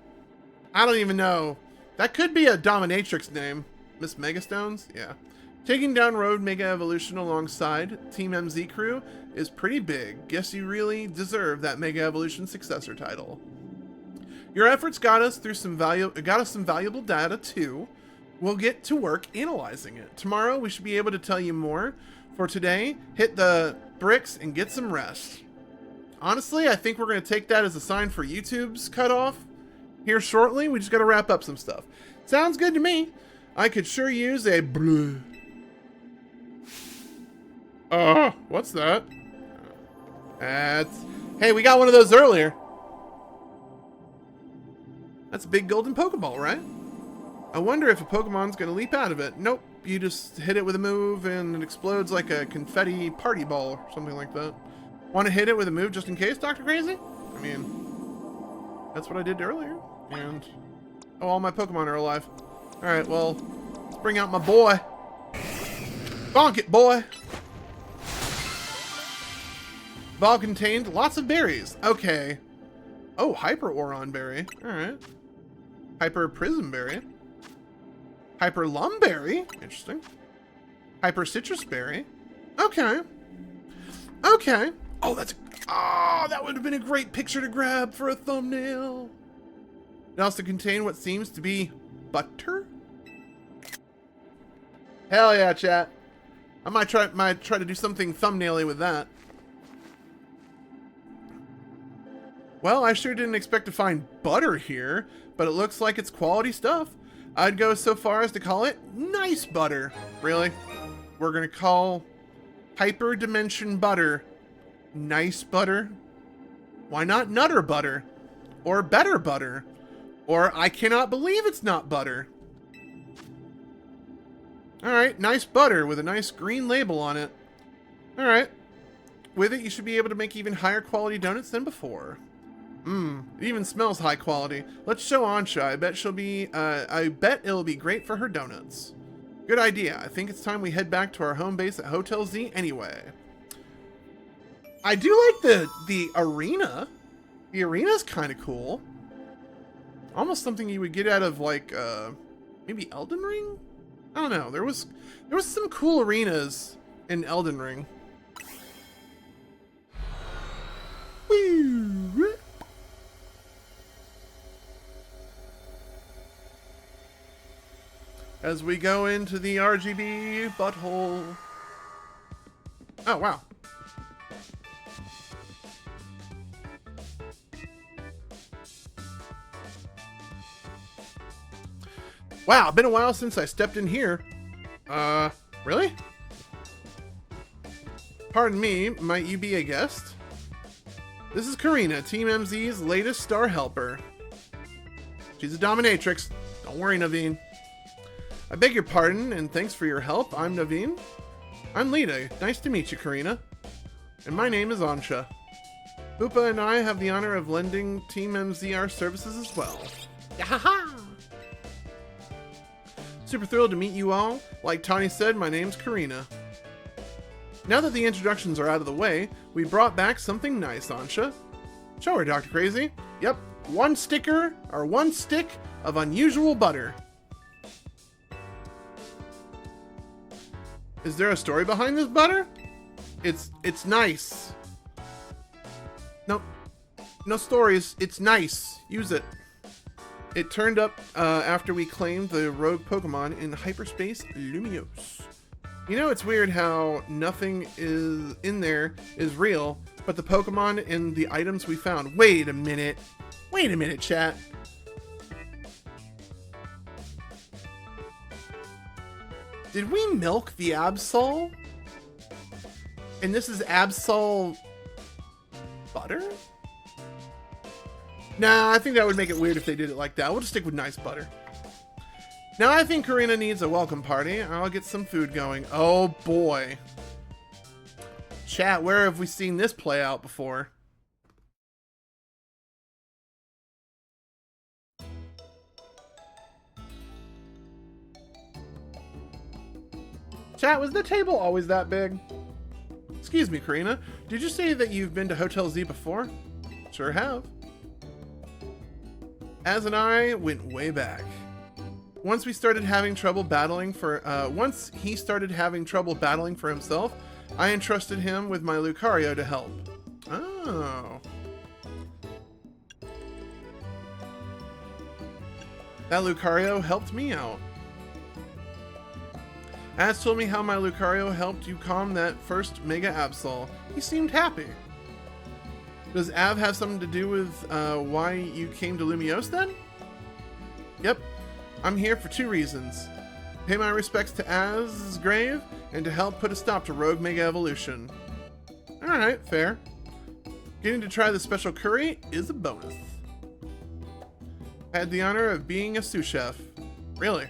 I don't even know. That could be a dominatrix name. Miss Megastones? Yeah. Taking down rogue Mega Evolution alongside Team MZ crew is pretty big. Guess you really deserve that Mega Evolution successor title. Your efforts got us some valuable data too. We'll get to work analyzing it. Tomorrow we should be able to tell you more. For today, hit the bricks and get some rest. Honestly, I think we're going to take that as a sign for YouTube's cutoff here shortly. We just got to wrap up some stuff. Sounds good to me. I could sure use a blue. What's that? Hey, we got one of those earlier. That's a big golden Pokeball, right? I wonder if a Pokemon's going to leap out of it. Nope. You just hit it with a move and it explodes like a confetti party ball or something like that. Want to hit it with a move just in case, DrKrazy? I mean, that's what I did earlier. And, oh, all my Pokemon are alive. Alright, well, let's bring out my boy. Bonk it, boy. Ball contained lots of berries. Okay. Oh, Hyper Oron Berry. Alright. Hyper Prism Berry. Hyper Lum Berry. Interesting. Hyper Citrus Berry. Okay. Okay. Oh, that would have been a great picture to grab for a thumbnail. It also contained what seems to be butter. Hell yeah, chat. I might try to do something thumbnail-y with that. Well, I sure didn't expect to find butter here, but it looks like it's quality stuff. I'd go so far as to call it nice butter. Really? We're gonna call Hyper Dimension butter nice butter? Why not Nutter butter? Or better butter? Or I cannot believe it's not butter. Alright, nice butter with a nice green label on it. Alright. With it, you should be able to make even higher quality donuts than before. It even smells high quality. Let's show Ansha. I bet it'll be great for her donuts. Good idea. I think it's time we head back to our home base at Hotel Z anyway. I do like the arena. The arena's kind of cool. Almost something you would get out of like maybe Elden Ring? I don't know. There was some cool arenas in Elden Ring. Woo! As we go into the RGB butthole. Oh, wow. Wow, been a while since I stepped in here. Really? Pardon me, might you be a guest? This is Karina, Team MZ's latest star helper. She's a dominatrix. Don't worry, Naveen. I beg your pardon, and thanks for your help. I'm Naveen. I'm Lita. Nice to meet you, Karina. And my name is Ansha. Hoopa and I have the honor of lending Team MZ our services as well. Yahaha! Super thrilled to meet you all. Like Tawny said, my name's Karina. Now that the introductions are out of the way, we brought back something nice, Ansha. Show her, DrKrazy. Yep, one stick of unusual butter. Is there a story behind this butter? It's nice. Nope. No stories. It's nice. Use it. It turned up after we claimed the rogue Pokemon in hyperspace Lumiose. You know, it's weird how nothing is in there is real, but the Pokemon and the items we found. Wait a minute. Wait a minute, chat. Did we milk the Absol? And this is Absol butter? Nah, I think that would make it weird if they did it like that. We'll just stick with nice butter. Now I think Karina needs a welcome party. I'll get some food going. Oh boy. Chat, where have we seen this play out before? Chat, was the table always that big? Excuse me, Karina. Did you say that you've been to Hotel Z before? Sure have. Az and I went way back. Once he started having trouble battling for himself, I entrusted him with my Lucario to help. Oh. That Lucario helped me out. Az told me how my Lucario helped you calm that first Mega Absol. He seemed happy. Does Av have something to do with why you came to Lumiose then? Yep. I'm here for 2 reasons. Pay my respects to Az's grave, and to help put a stop to Rogue Mega Evolution. Alright, fair. Getting to try the special curry is a bonus. I had the honor of being a sous chef. Really?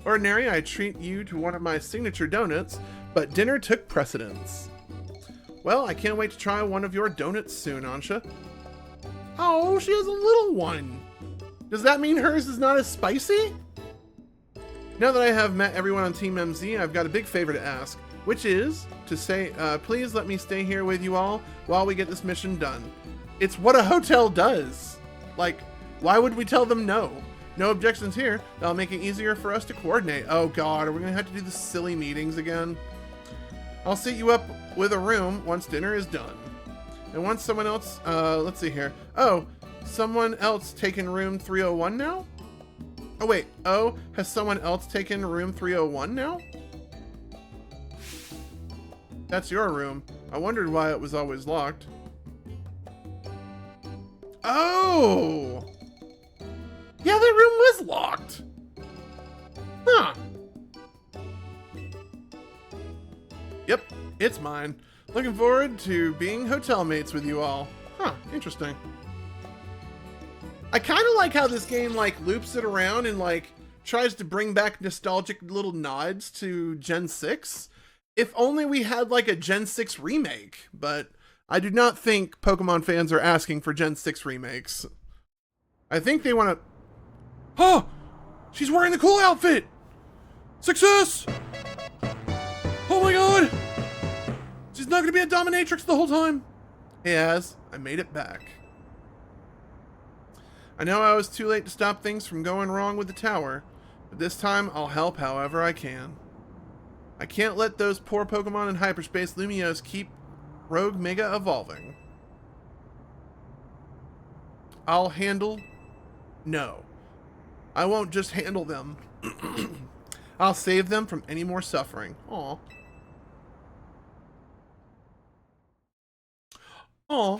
Ordinary, I treat you to one of my signature donuts, but dinner took precedence. Well, I can't wait to try one of your donuts soon, Ansha. Oh, she has a little one. Does that mean hers is not as spicy? Now that I have met everyone on Team MZ, I've got a big favor to ask, which is to say, please let me stay here with you all while we get this mission done. It's what a hotel does. Like, why would we tell them no? No objections here. That'll make it easier for us to coordinate. Oh God, are we gonna have to do the silly meetings again? I'll set you up with a room once dinner is done. And once someone else, let's see here. Oh, someone else taken room 301 now? Oh wait, has someone else taken room 301 now? That's your room. I wondered why it was always locked. Oh! Yeah, that room was locked. Huh. Yep, it's mine. Looking forward to being hotel mates with you all. Huh, interesting. I kind of like how this game like loops it around and like tries to bring back nostalgic little nods to Gen 6. If only we had like a Gen 6 remake, but I do not think Pokemon fans are asking for Gen 6 remakes. I think they want to... Huh! She's wearing the cool outfit! Success! Oh my god! She's not gonna be a dominatrix the whole time! Hey Az, I made it back. I know I was too late to stop things from going wrong with the tower, but this time I'll help however I can. I can't let those poor Pokemon in hyperspace Lumiose keep Rogue Mega evolving. I'll handle... No. I won't just handle them. I'll save them from any more suffering. Aw. Aw.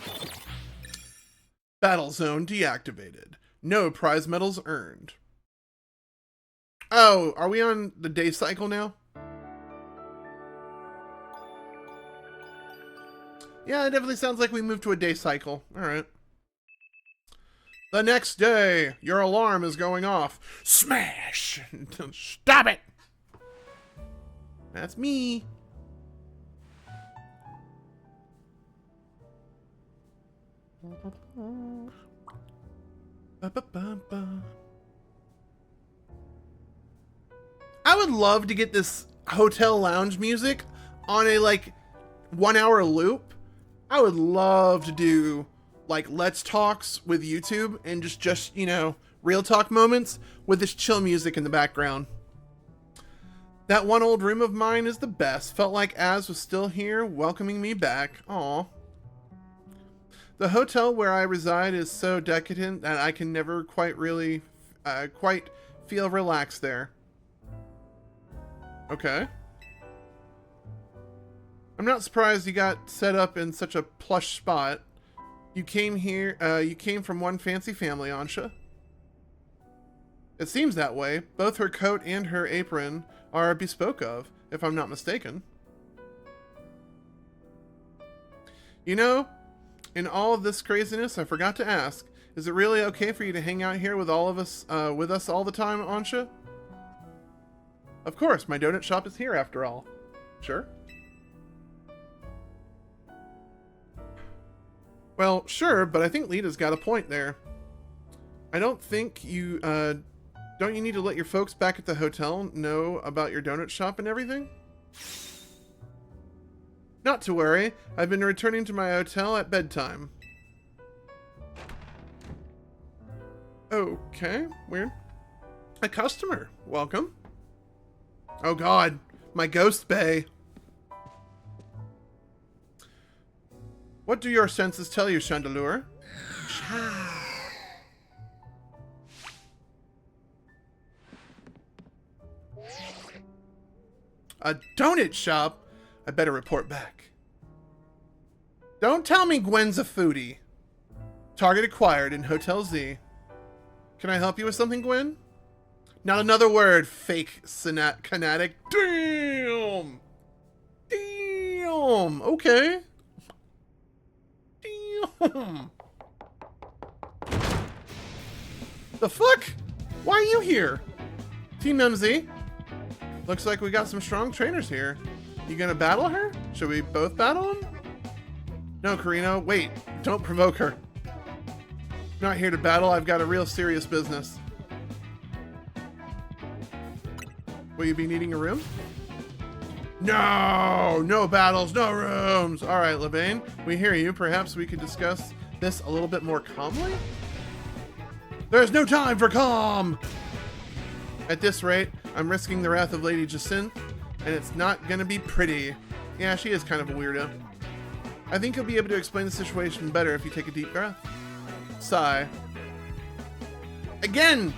Battle zone deactivated. No prize medals earned. Oh, are we on the day cycle now? Yeah, it definitely sounds like we moved to a day cycle. Alright. The next day, your alarm is going off. Smash! Stop it! That's me. I would love to get this hotel lounge music on a like 1 hour loop. I would love to do like Let's Talks with YouTube and just, you know, real talk moments with this chill music in the background. That one old room of mine is the best. Felt like Az was still here welcoming me back. Aw. The hotel where I reside is so decadent that I can never quite feel relaxed there. Okay. I'm not surprised you got set up in such a plush spot. You came here, you came from one fancy family, Ansha. It seems that way. Both her coat and her apron are bespoke of, if I'm not mistaken. You know, in all of this craziness, I forgot to ask, is it really okay for you to hang out here with all of us, with us all the time, Ansha? Of course, my donut shop is here after all. Sure. Well, sure, but I think Lita's got a point there. I don't think you, don't you need to let your folks back at the hotel know about your donut shop and everything? Not to worry. I've been returning to my hotel at bedtime. Okay, weird. A customer. Welcome. Oh god, my ghost bay. What do your senses tell you, Chandelure? A donut shop? I better report back. Don't tell me Gwen's a foodie. Target acquired in Hotel Z. Can I help you with something, Gwen? Not another word, fake canatic. Damn! Damn! Okay. Damn! The fuck? Why are you here? Team MZ? Looks like we got some strong trainers here. You gonna battle her? Should we both battle him? No, Karino, wait. Don't provoke her. I'm not here to battle. I've got a real serious business. Will you be needing a room? No! No battles, no rooms! Alright, Levain, we hear you. Perhaps we could discuss this a little bit more calmly? There's no time for calm! At this rate, I'm risking the wrath of Lady Jacinth, and it's not gonna be pretty. Yeah, she is kind of a weirdo. I think you'll be able to explain the situation better if you take a deep breath. Sigh. Again,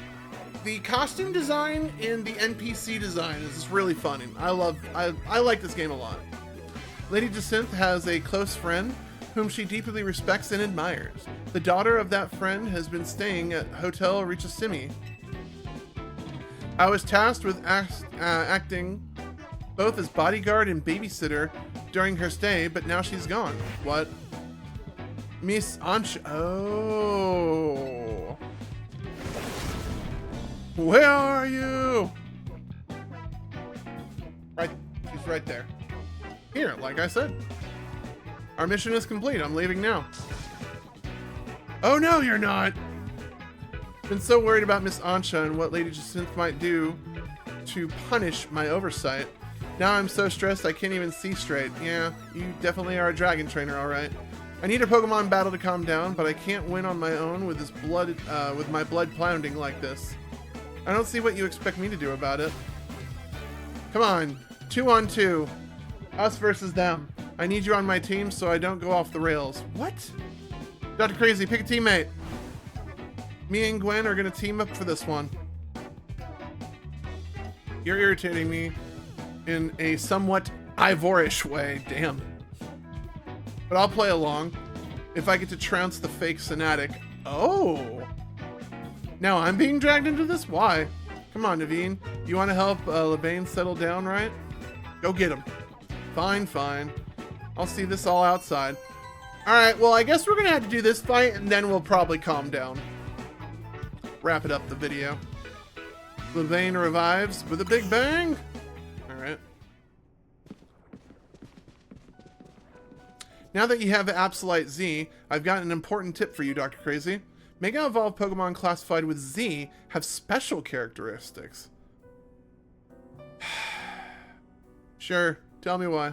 the costume design and the NPC design is really fun. I like this game a lot. Lady Jacinth has a close friend whom she deeply respects and admires. The daughter of that friend has been staying at Hotel Richasimi. I was tasked with acting both as bodyguard and babysitter during her stay, but now she's gone. What? Miss Ansha. Oh. Where are you? Right. She's right there. Here, like I said. Our mission is complete. I'm leaving now. Oh no, you're not. Been so worried about Miss Ansha and what Lady Jacinth might do to punish my oversight. Now I'm so stressed I can't even see straight. Yeah, you definitely are a dragon trainer, alright. I need a Pokemon battle to calm down, but I can't win on my own with this blood, with my blood pounding like this. I don't see what you expect me to do about it. Come on, 2-on-2. Us versus them. I need you on my team so I don't go off the rails. What? DrKrazy, pick a teammate. Me and Gwen are gonna team up for this one. You're irritating me in a somewhat Ivorish way, damn. But I'll play along if I get to trounce the fake Fanatic. Oh! Now I'm being dragged into this? Why? Come on, Naveen. You want to help Levain settle down, right? Go get him. Fine, fine. I'll see this all outside. Alright, well, I guess we're gonna have to do this fight, and then we'll probably calm down. Wrap it up the video. Levain revives with a big bang. Alright. Now that you have Absolite Z, I've got an important tip for you, DrKrazy. Mega Evolved Pokemon classified with Z have special characteristics. Sure, tell me why.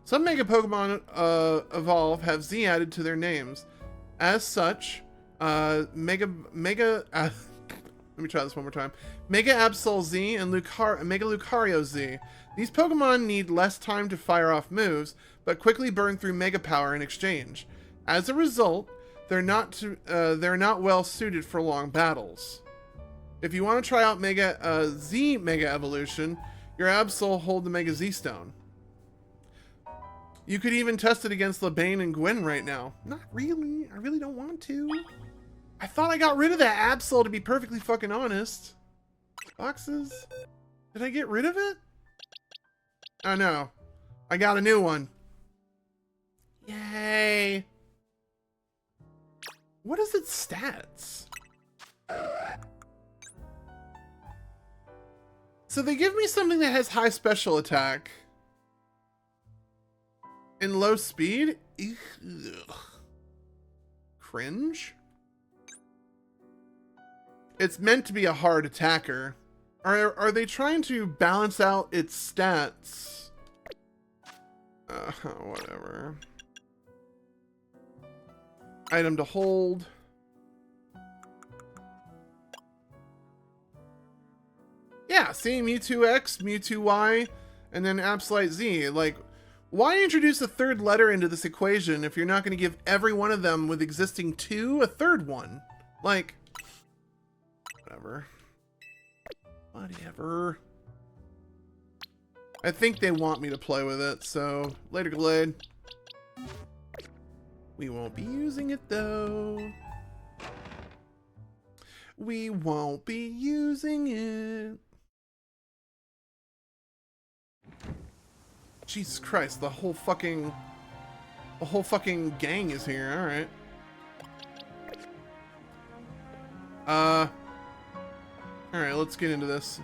Some Mega Pokemon evolve have Z added to their names. As such, let me try this one more time. Mega Absol Z and Mega Lucario Z. These Pokemon need less time to fire off moves, but quickly burn through Mega Power in exchange. As a result, they're not well suited for long battles. If you want to try out Z Mega Evolution, Your Absol hold the Mega Z Stone. You could even test it against LeBane and Gwen right now. Not really. I really don't want to. I thought I got rid of that Absol, to be perfectly fucking honest. Boxes? Did I get rid of it? Oh no. I got a new one. Yay. What is its stats? So they give me something that has high special attack. And low speed? Ugh. Cringe? It's meant to be a hard attacker. Are they trying to balance out its stats? Whatever. Item to hold. Yeah, see, Mewtwo X, Mewtwo Y, and then Absolute Z. Like, why introduce a third letter into this equation if you're not going to give every one of them with existing 2 a third one? Like, whatever. Whatever. I think they want me to play with it, so later, Glade. We won't be using it, though. We won't be using it. Jesus Christ, the whole fucking gang is here. All right. All right, let's get into this.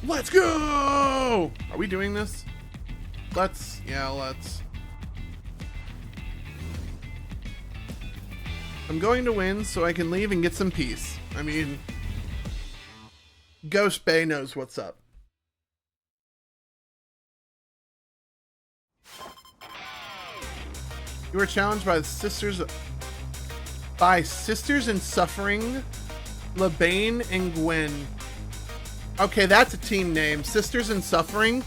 Let's go! Are we doing this? Let's. I'm going to win so I can leave and get some peace. I mean, Ghost Bay knows what's up. You were challenged by the Sisters in Suffering, LeBane and Gwen. Okay, that's a team name. Sisters in Suffering.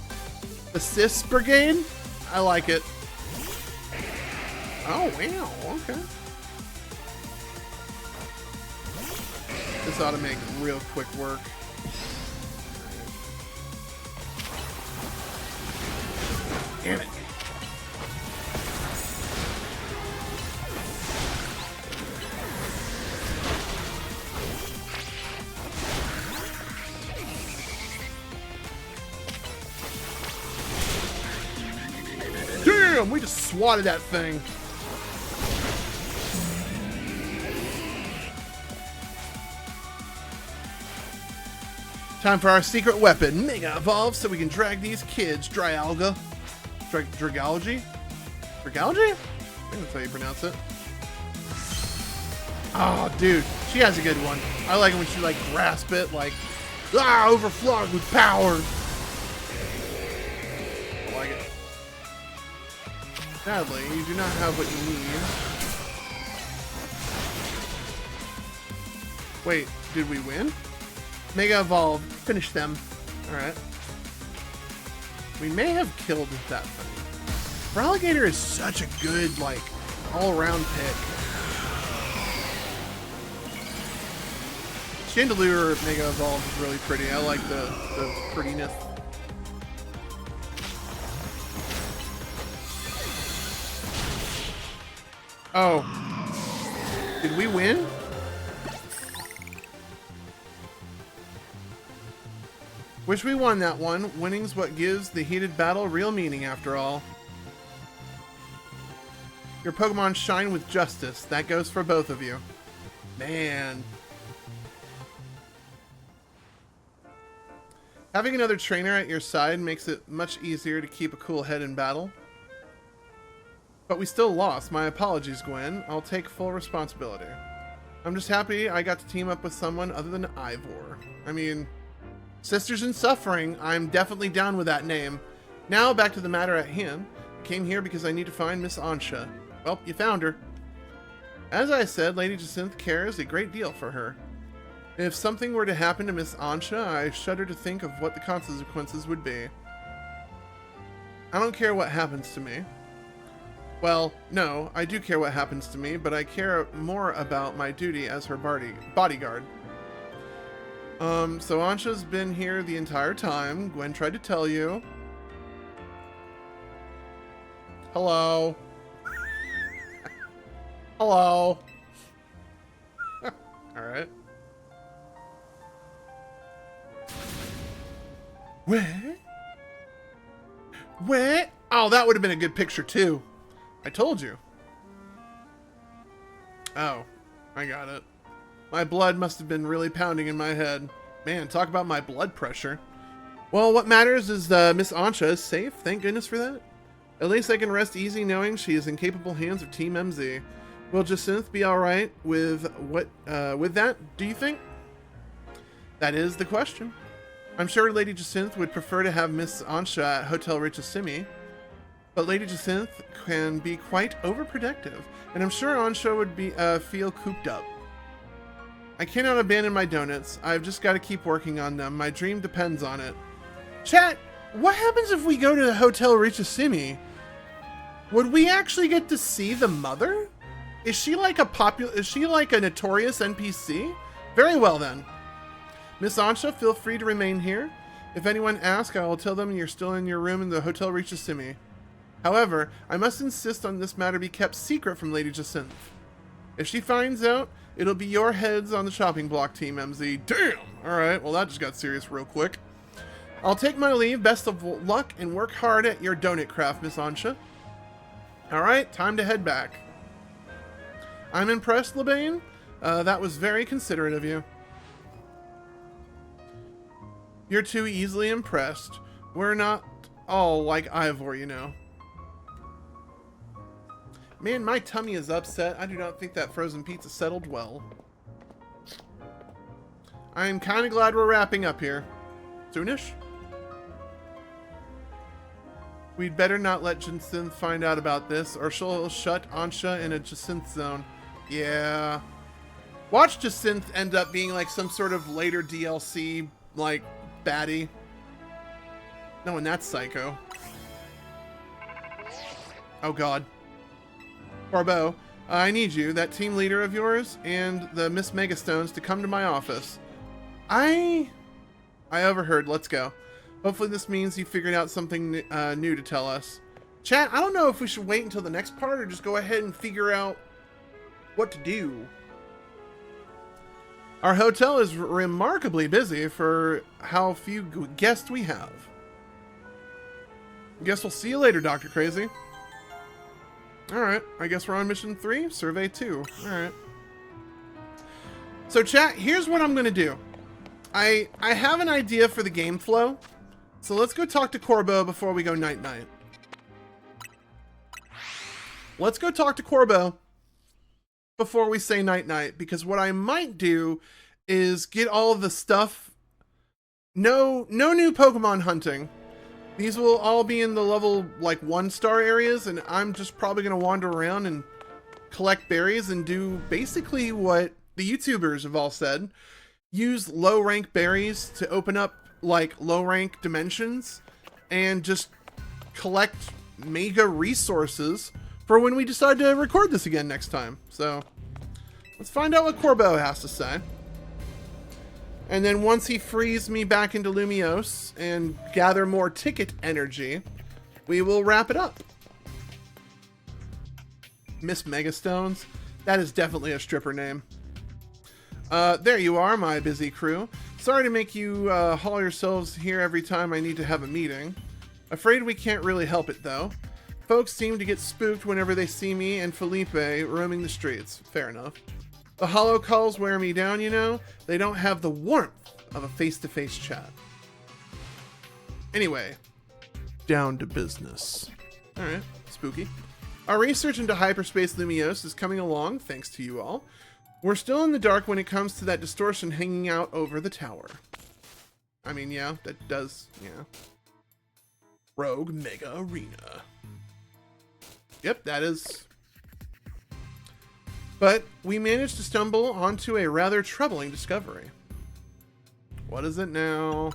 The Sis Brigade? I like it. Oh, wow. Okay. This ought to make real quick work. Damn it. Damn, we just swatted that thing. Time for our secret weapon, Mega Evolve, so we can drag these kids. DrKrazy? DrKrazy? I think that's how you pronounce it. Oh, dude, she has a good one. I like it when she, like, grasp it, like, overflowed with power. I like it. Sadly, you do not have what you need. Wait, did we win? Mega Evolve. Finish them. Alright. We may have killed that thing. Relegator is such a good, like, all-around pick. Chandelure Mega Evolve is really pretty. I like the prettiness. Oh. Did we win? Wish we won that one. Winning's what gives the heated battle real meaning, after all. Your Pokemon shine with justice. That goes for both of you. Man. Having another trainer at your side makes it much easier to keep a cool head in battle. But we still lost. My apologies, Gwen. I'll take full responsibility. I'm just happy I got to team up with someone other than Ivor. I mean, Sisters in Suffering, I'm definitely down with that name. Now, back to the matter at hand. I came here because I need to find Miss Ansha. Well, you found her. As I said, Lady Jacinthe cares a great deal for her. If something were to happen to Miss Ansha, I shudder to think of what the consequences would be. I don't care what happens to me. Well, no, I do care what happens to me, but I care more about my duty as her bodyguard. So Ansha's been here the entire time. Gwen tried to tell you. Hello. Hello. Alright. Where? Where? Oh, that would have been a good picture too. I told you. Oh, I got it. My blood must have been really pounding in my head. Man, talk about my blood pressure. Well, what matters is Miss Ansha is safe. Thank goodness for that. At least I can rest easy knowing she is in capable hands of Team MZ. Will Jacinth be alright with that, do you think? That is the question. I'm sure Lady Jacinth would prefer to have Miss Ansha at Hotel Richasimi, but Lady Jacinth can be quite overprotective, and I'm sure Ansha would feel cooped up. I cannot abandon my donuts. I've just got to keep working on them. My dream depends on it. Chat, what happens if we go to the Hotel Richasimi? Would we actually get to see the mother? Is she like a notorious NPC? Very well then. Miss Ansha, feel free to remain here. If anyone asks, I will tell them you're still in your room in the Hotel Richasimi. However, I must insist on this matter be kept secret from Lady Jacinth. If she finds out, it'll be your heads on the chopping block, Team MZ. Damn! Alright, well that just got serious real quick. I'll take my leave, best of luck, and work hard at your donut craft, Miss Ansha. Alright, time to head back. I'm impressed, Labane. That was very considerate of you. You're too easily impressed. We're not all like Ivor, you know. Man, my tummy is upset. I do not think that frozen pizza settled well. I'm kind of glad we're wrapping up here. Soonish? We'd better not let Jacinth find out about this, or she'll shut Ansha in a Jacinth zone. Yeah. Watch Jacinth end up being like some sort of later DLC, like, baddie. No, and that's Psycho. Oh god. Corbeau, I need you, that team leader of yours, and the Miss Megastones to come to my office. I overheard. Let's go. Hopefully this means you figured out something new to tell us. Chat, I don't know if we should wait until the next part or just go ahead and figure out what to do. Our hotel is remarkably busy for how few guests we have. Guess we'll see you later, DrKrazy. Alright, I guess we're on mission 3, survey 2. Alright. So chat, here's what I'm going to do. I have an idea for the game flow. So let's go talk to Corbeau before we go night-night. Let's go talk to Corbeau before we say night-night. Because what I might do is get all of the stuff. No new Pokemon hunting. These will all be in the level, like, 1-star areas, and I'm just probably going to wander around and collect berries and do basically what the YouTubers have all said. Use low-rank berries to open up, like, low-rank dimensions, and just collect mega resources for when we decide to record this again next time. So, let's find out what Corbeau has to say. And then once he frees me back into Lumiose and gather more ticket energy, we will wrap it up. Miss Megastones? That is definitely a stripper name. There you are, my busy crew. Sorry to make you haul yourselves here every time I need to have a meeting. Afraid we can't really help it, though. Folks seem to get spooked whenever they see me and Felipe roaming the streets. Fair enough. The hollow calls wear me down, you know? They don't have the warmth of a face-to-face chat. Anyway, down to business. Alright, spooky. Our research into hyperspace Lumiose is coming along, thanks to you all. We're still in the dark when it comes to that distortion hanging out over the tower. I mean, yeah, that does, yeah. Rogue Mega Arena. Yep, that is... But we managed to stumble onto a rather troubling discovery. What is it now?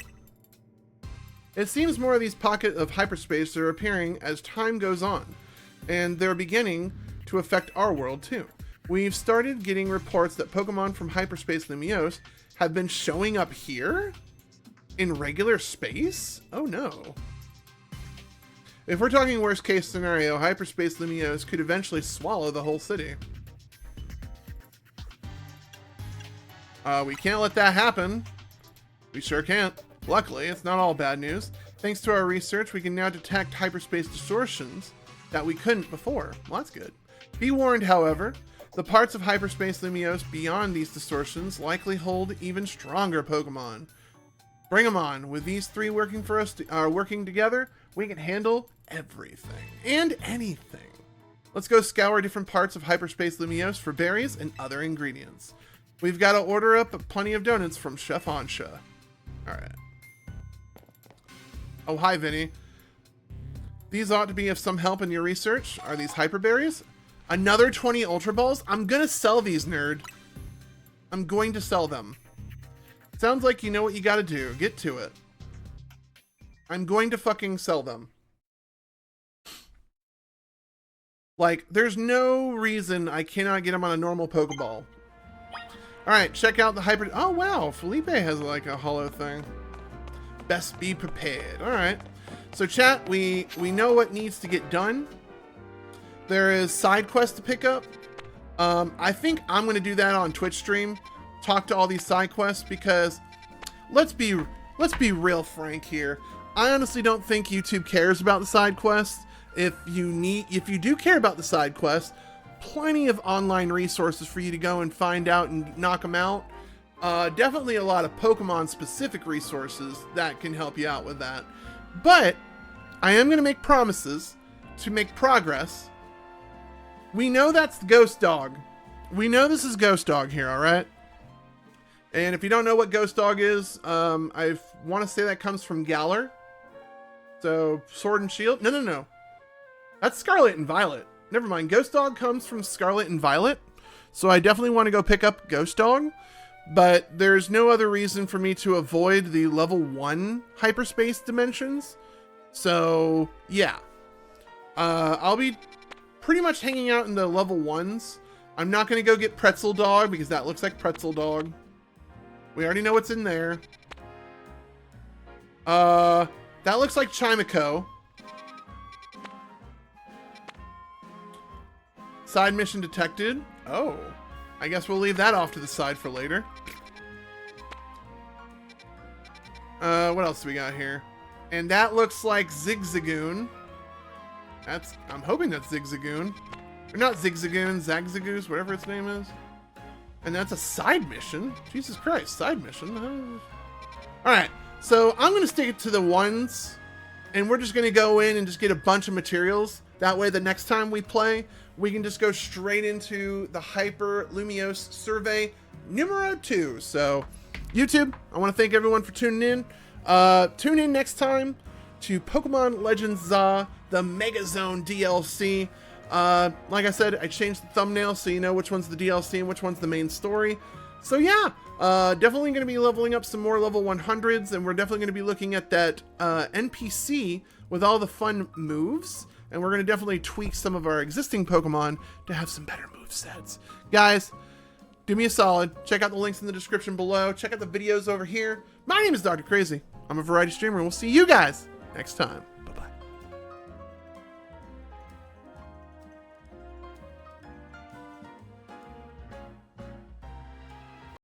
It seems more of these pockets of hyperspace are appearing as time goes on. and they're beginning to affect our world too. We've started getting reports that Pokemon from Hyperspace Lumiose have been showing up here in regular space? Oh no. If we're talking worst case scenario, Hyperspace Lumiose could eventually swallow the whole city. We can't let that happen. We sure can't. Luckily, it's not all bad news. Thanks to our research, we can now detect hyperspace distortions that we couldn't before. Well, that's good. Be warned, however, the parts of Hyperspace Lumiose beyond these distortions likely hold even stronger Pokemon. Bring them on. With these three working for us, working together, we can handle everything and anything. Let's go scour different parts of Hyperspace Lumiose for berries and other ingredients. We've got to order up plenty of donuts from Chef Ansha. All right. Oh, hi, Vinny. These ought to be of some help in your research. Are these hyper berries? Another 20 Ultra Balls? I'm gonna sell these, nerd. I'm going to sell them. Sounds like you know what you gotta do. Get to it. I'm going to fucking sell them. Like, there's no reason I cannot get them on a normal Pokeball. Alright, check out the hyper... Oh, wow. Felipe has, like, a holo thing. Best be prepared. Alright. So, chat, we know what needs to get done. There is side quests to pick up. I think I'm going to do that on Twitch stream. Talk to all these side quests because... Let's be real frank here. I honestly don't think YouTube cares about the side quests. If you do care about the side quests, plenty of online resources for you to go and find out and knock them out. Definitely a lot of Pokemon specific resources that can help you out with that. But I am going to make promises to make progress. We know that's Ghost Dog. We know this is Ghost Dog here, all right? And if you don't know what Ghost Dog is, I want to say that comes from Galar. So, Sword and Shield? No. That's Scarlet and Violet. Never mind. Ghost Dog comes from Scarlet and Violet. So I definitely want to go pick up Ghost Dog. But there's no other reason for me to avoid the level 1 hyperspace dimensions. So, yeah. I'll be pretty much hanging out in the level 1s. I'm not going to go get Pretzel Dog because that looks like Pretzel Dog. We already know what's in there. That looks like Chimico. Side mission detected. Oh, I guess we'll leave that off to the side for later. What else do we got here? And that looks like Zigzagoon. I'm hoping that's Zigzagoon. Or not Zigzagoon, Zagzagoose, whatever its name is. And that's a side mission. Jesus Christ, side mission. Alright, so I'm going to stick it to the ones. And we're just going to go in and just get a bunch of materials. That way the next time we play, we can just go straight into the Hyper Lumiose survey numero 2. So, YouTube, I want to thank everyone for tuning in. Tune in next time to Pokemon Legends ZA, the Mega Zone DLC. Like I said, I changed the thumbnail so you know which one's the DLC and which one's the main story. So yeah, definitely going to be leveling up some more level 100s, and we're definitely going to be looking at that NPC with all the fun moves. And we're going to definitely tweak some of our existing Pokemon to have some better movesets. Guys, do me a solid. Check out the links in the description below. Check out the videos over here. My name is DrKrazy. I'm a variety streamer, and we'll see you guys next time.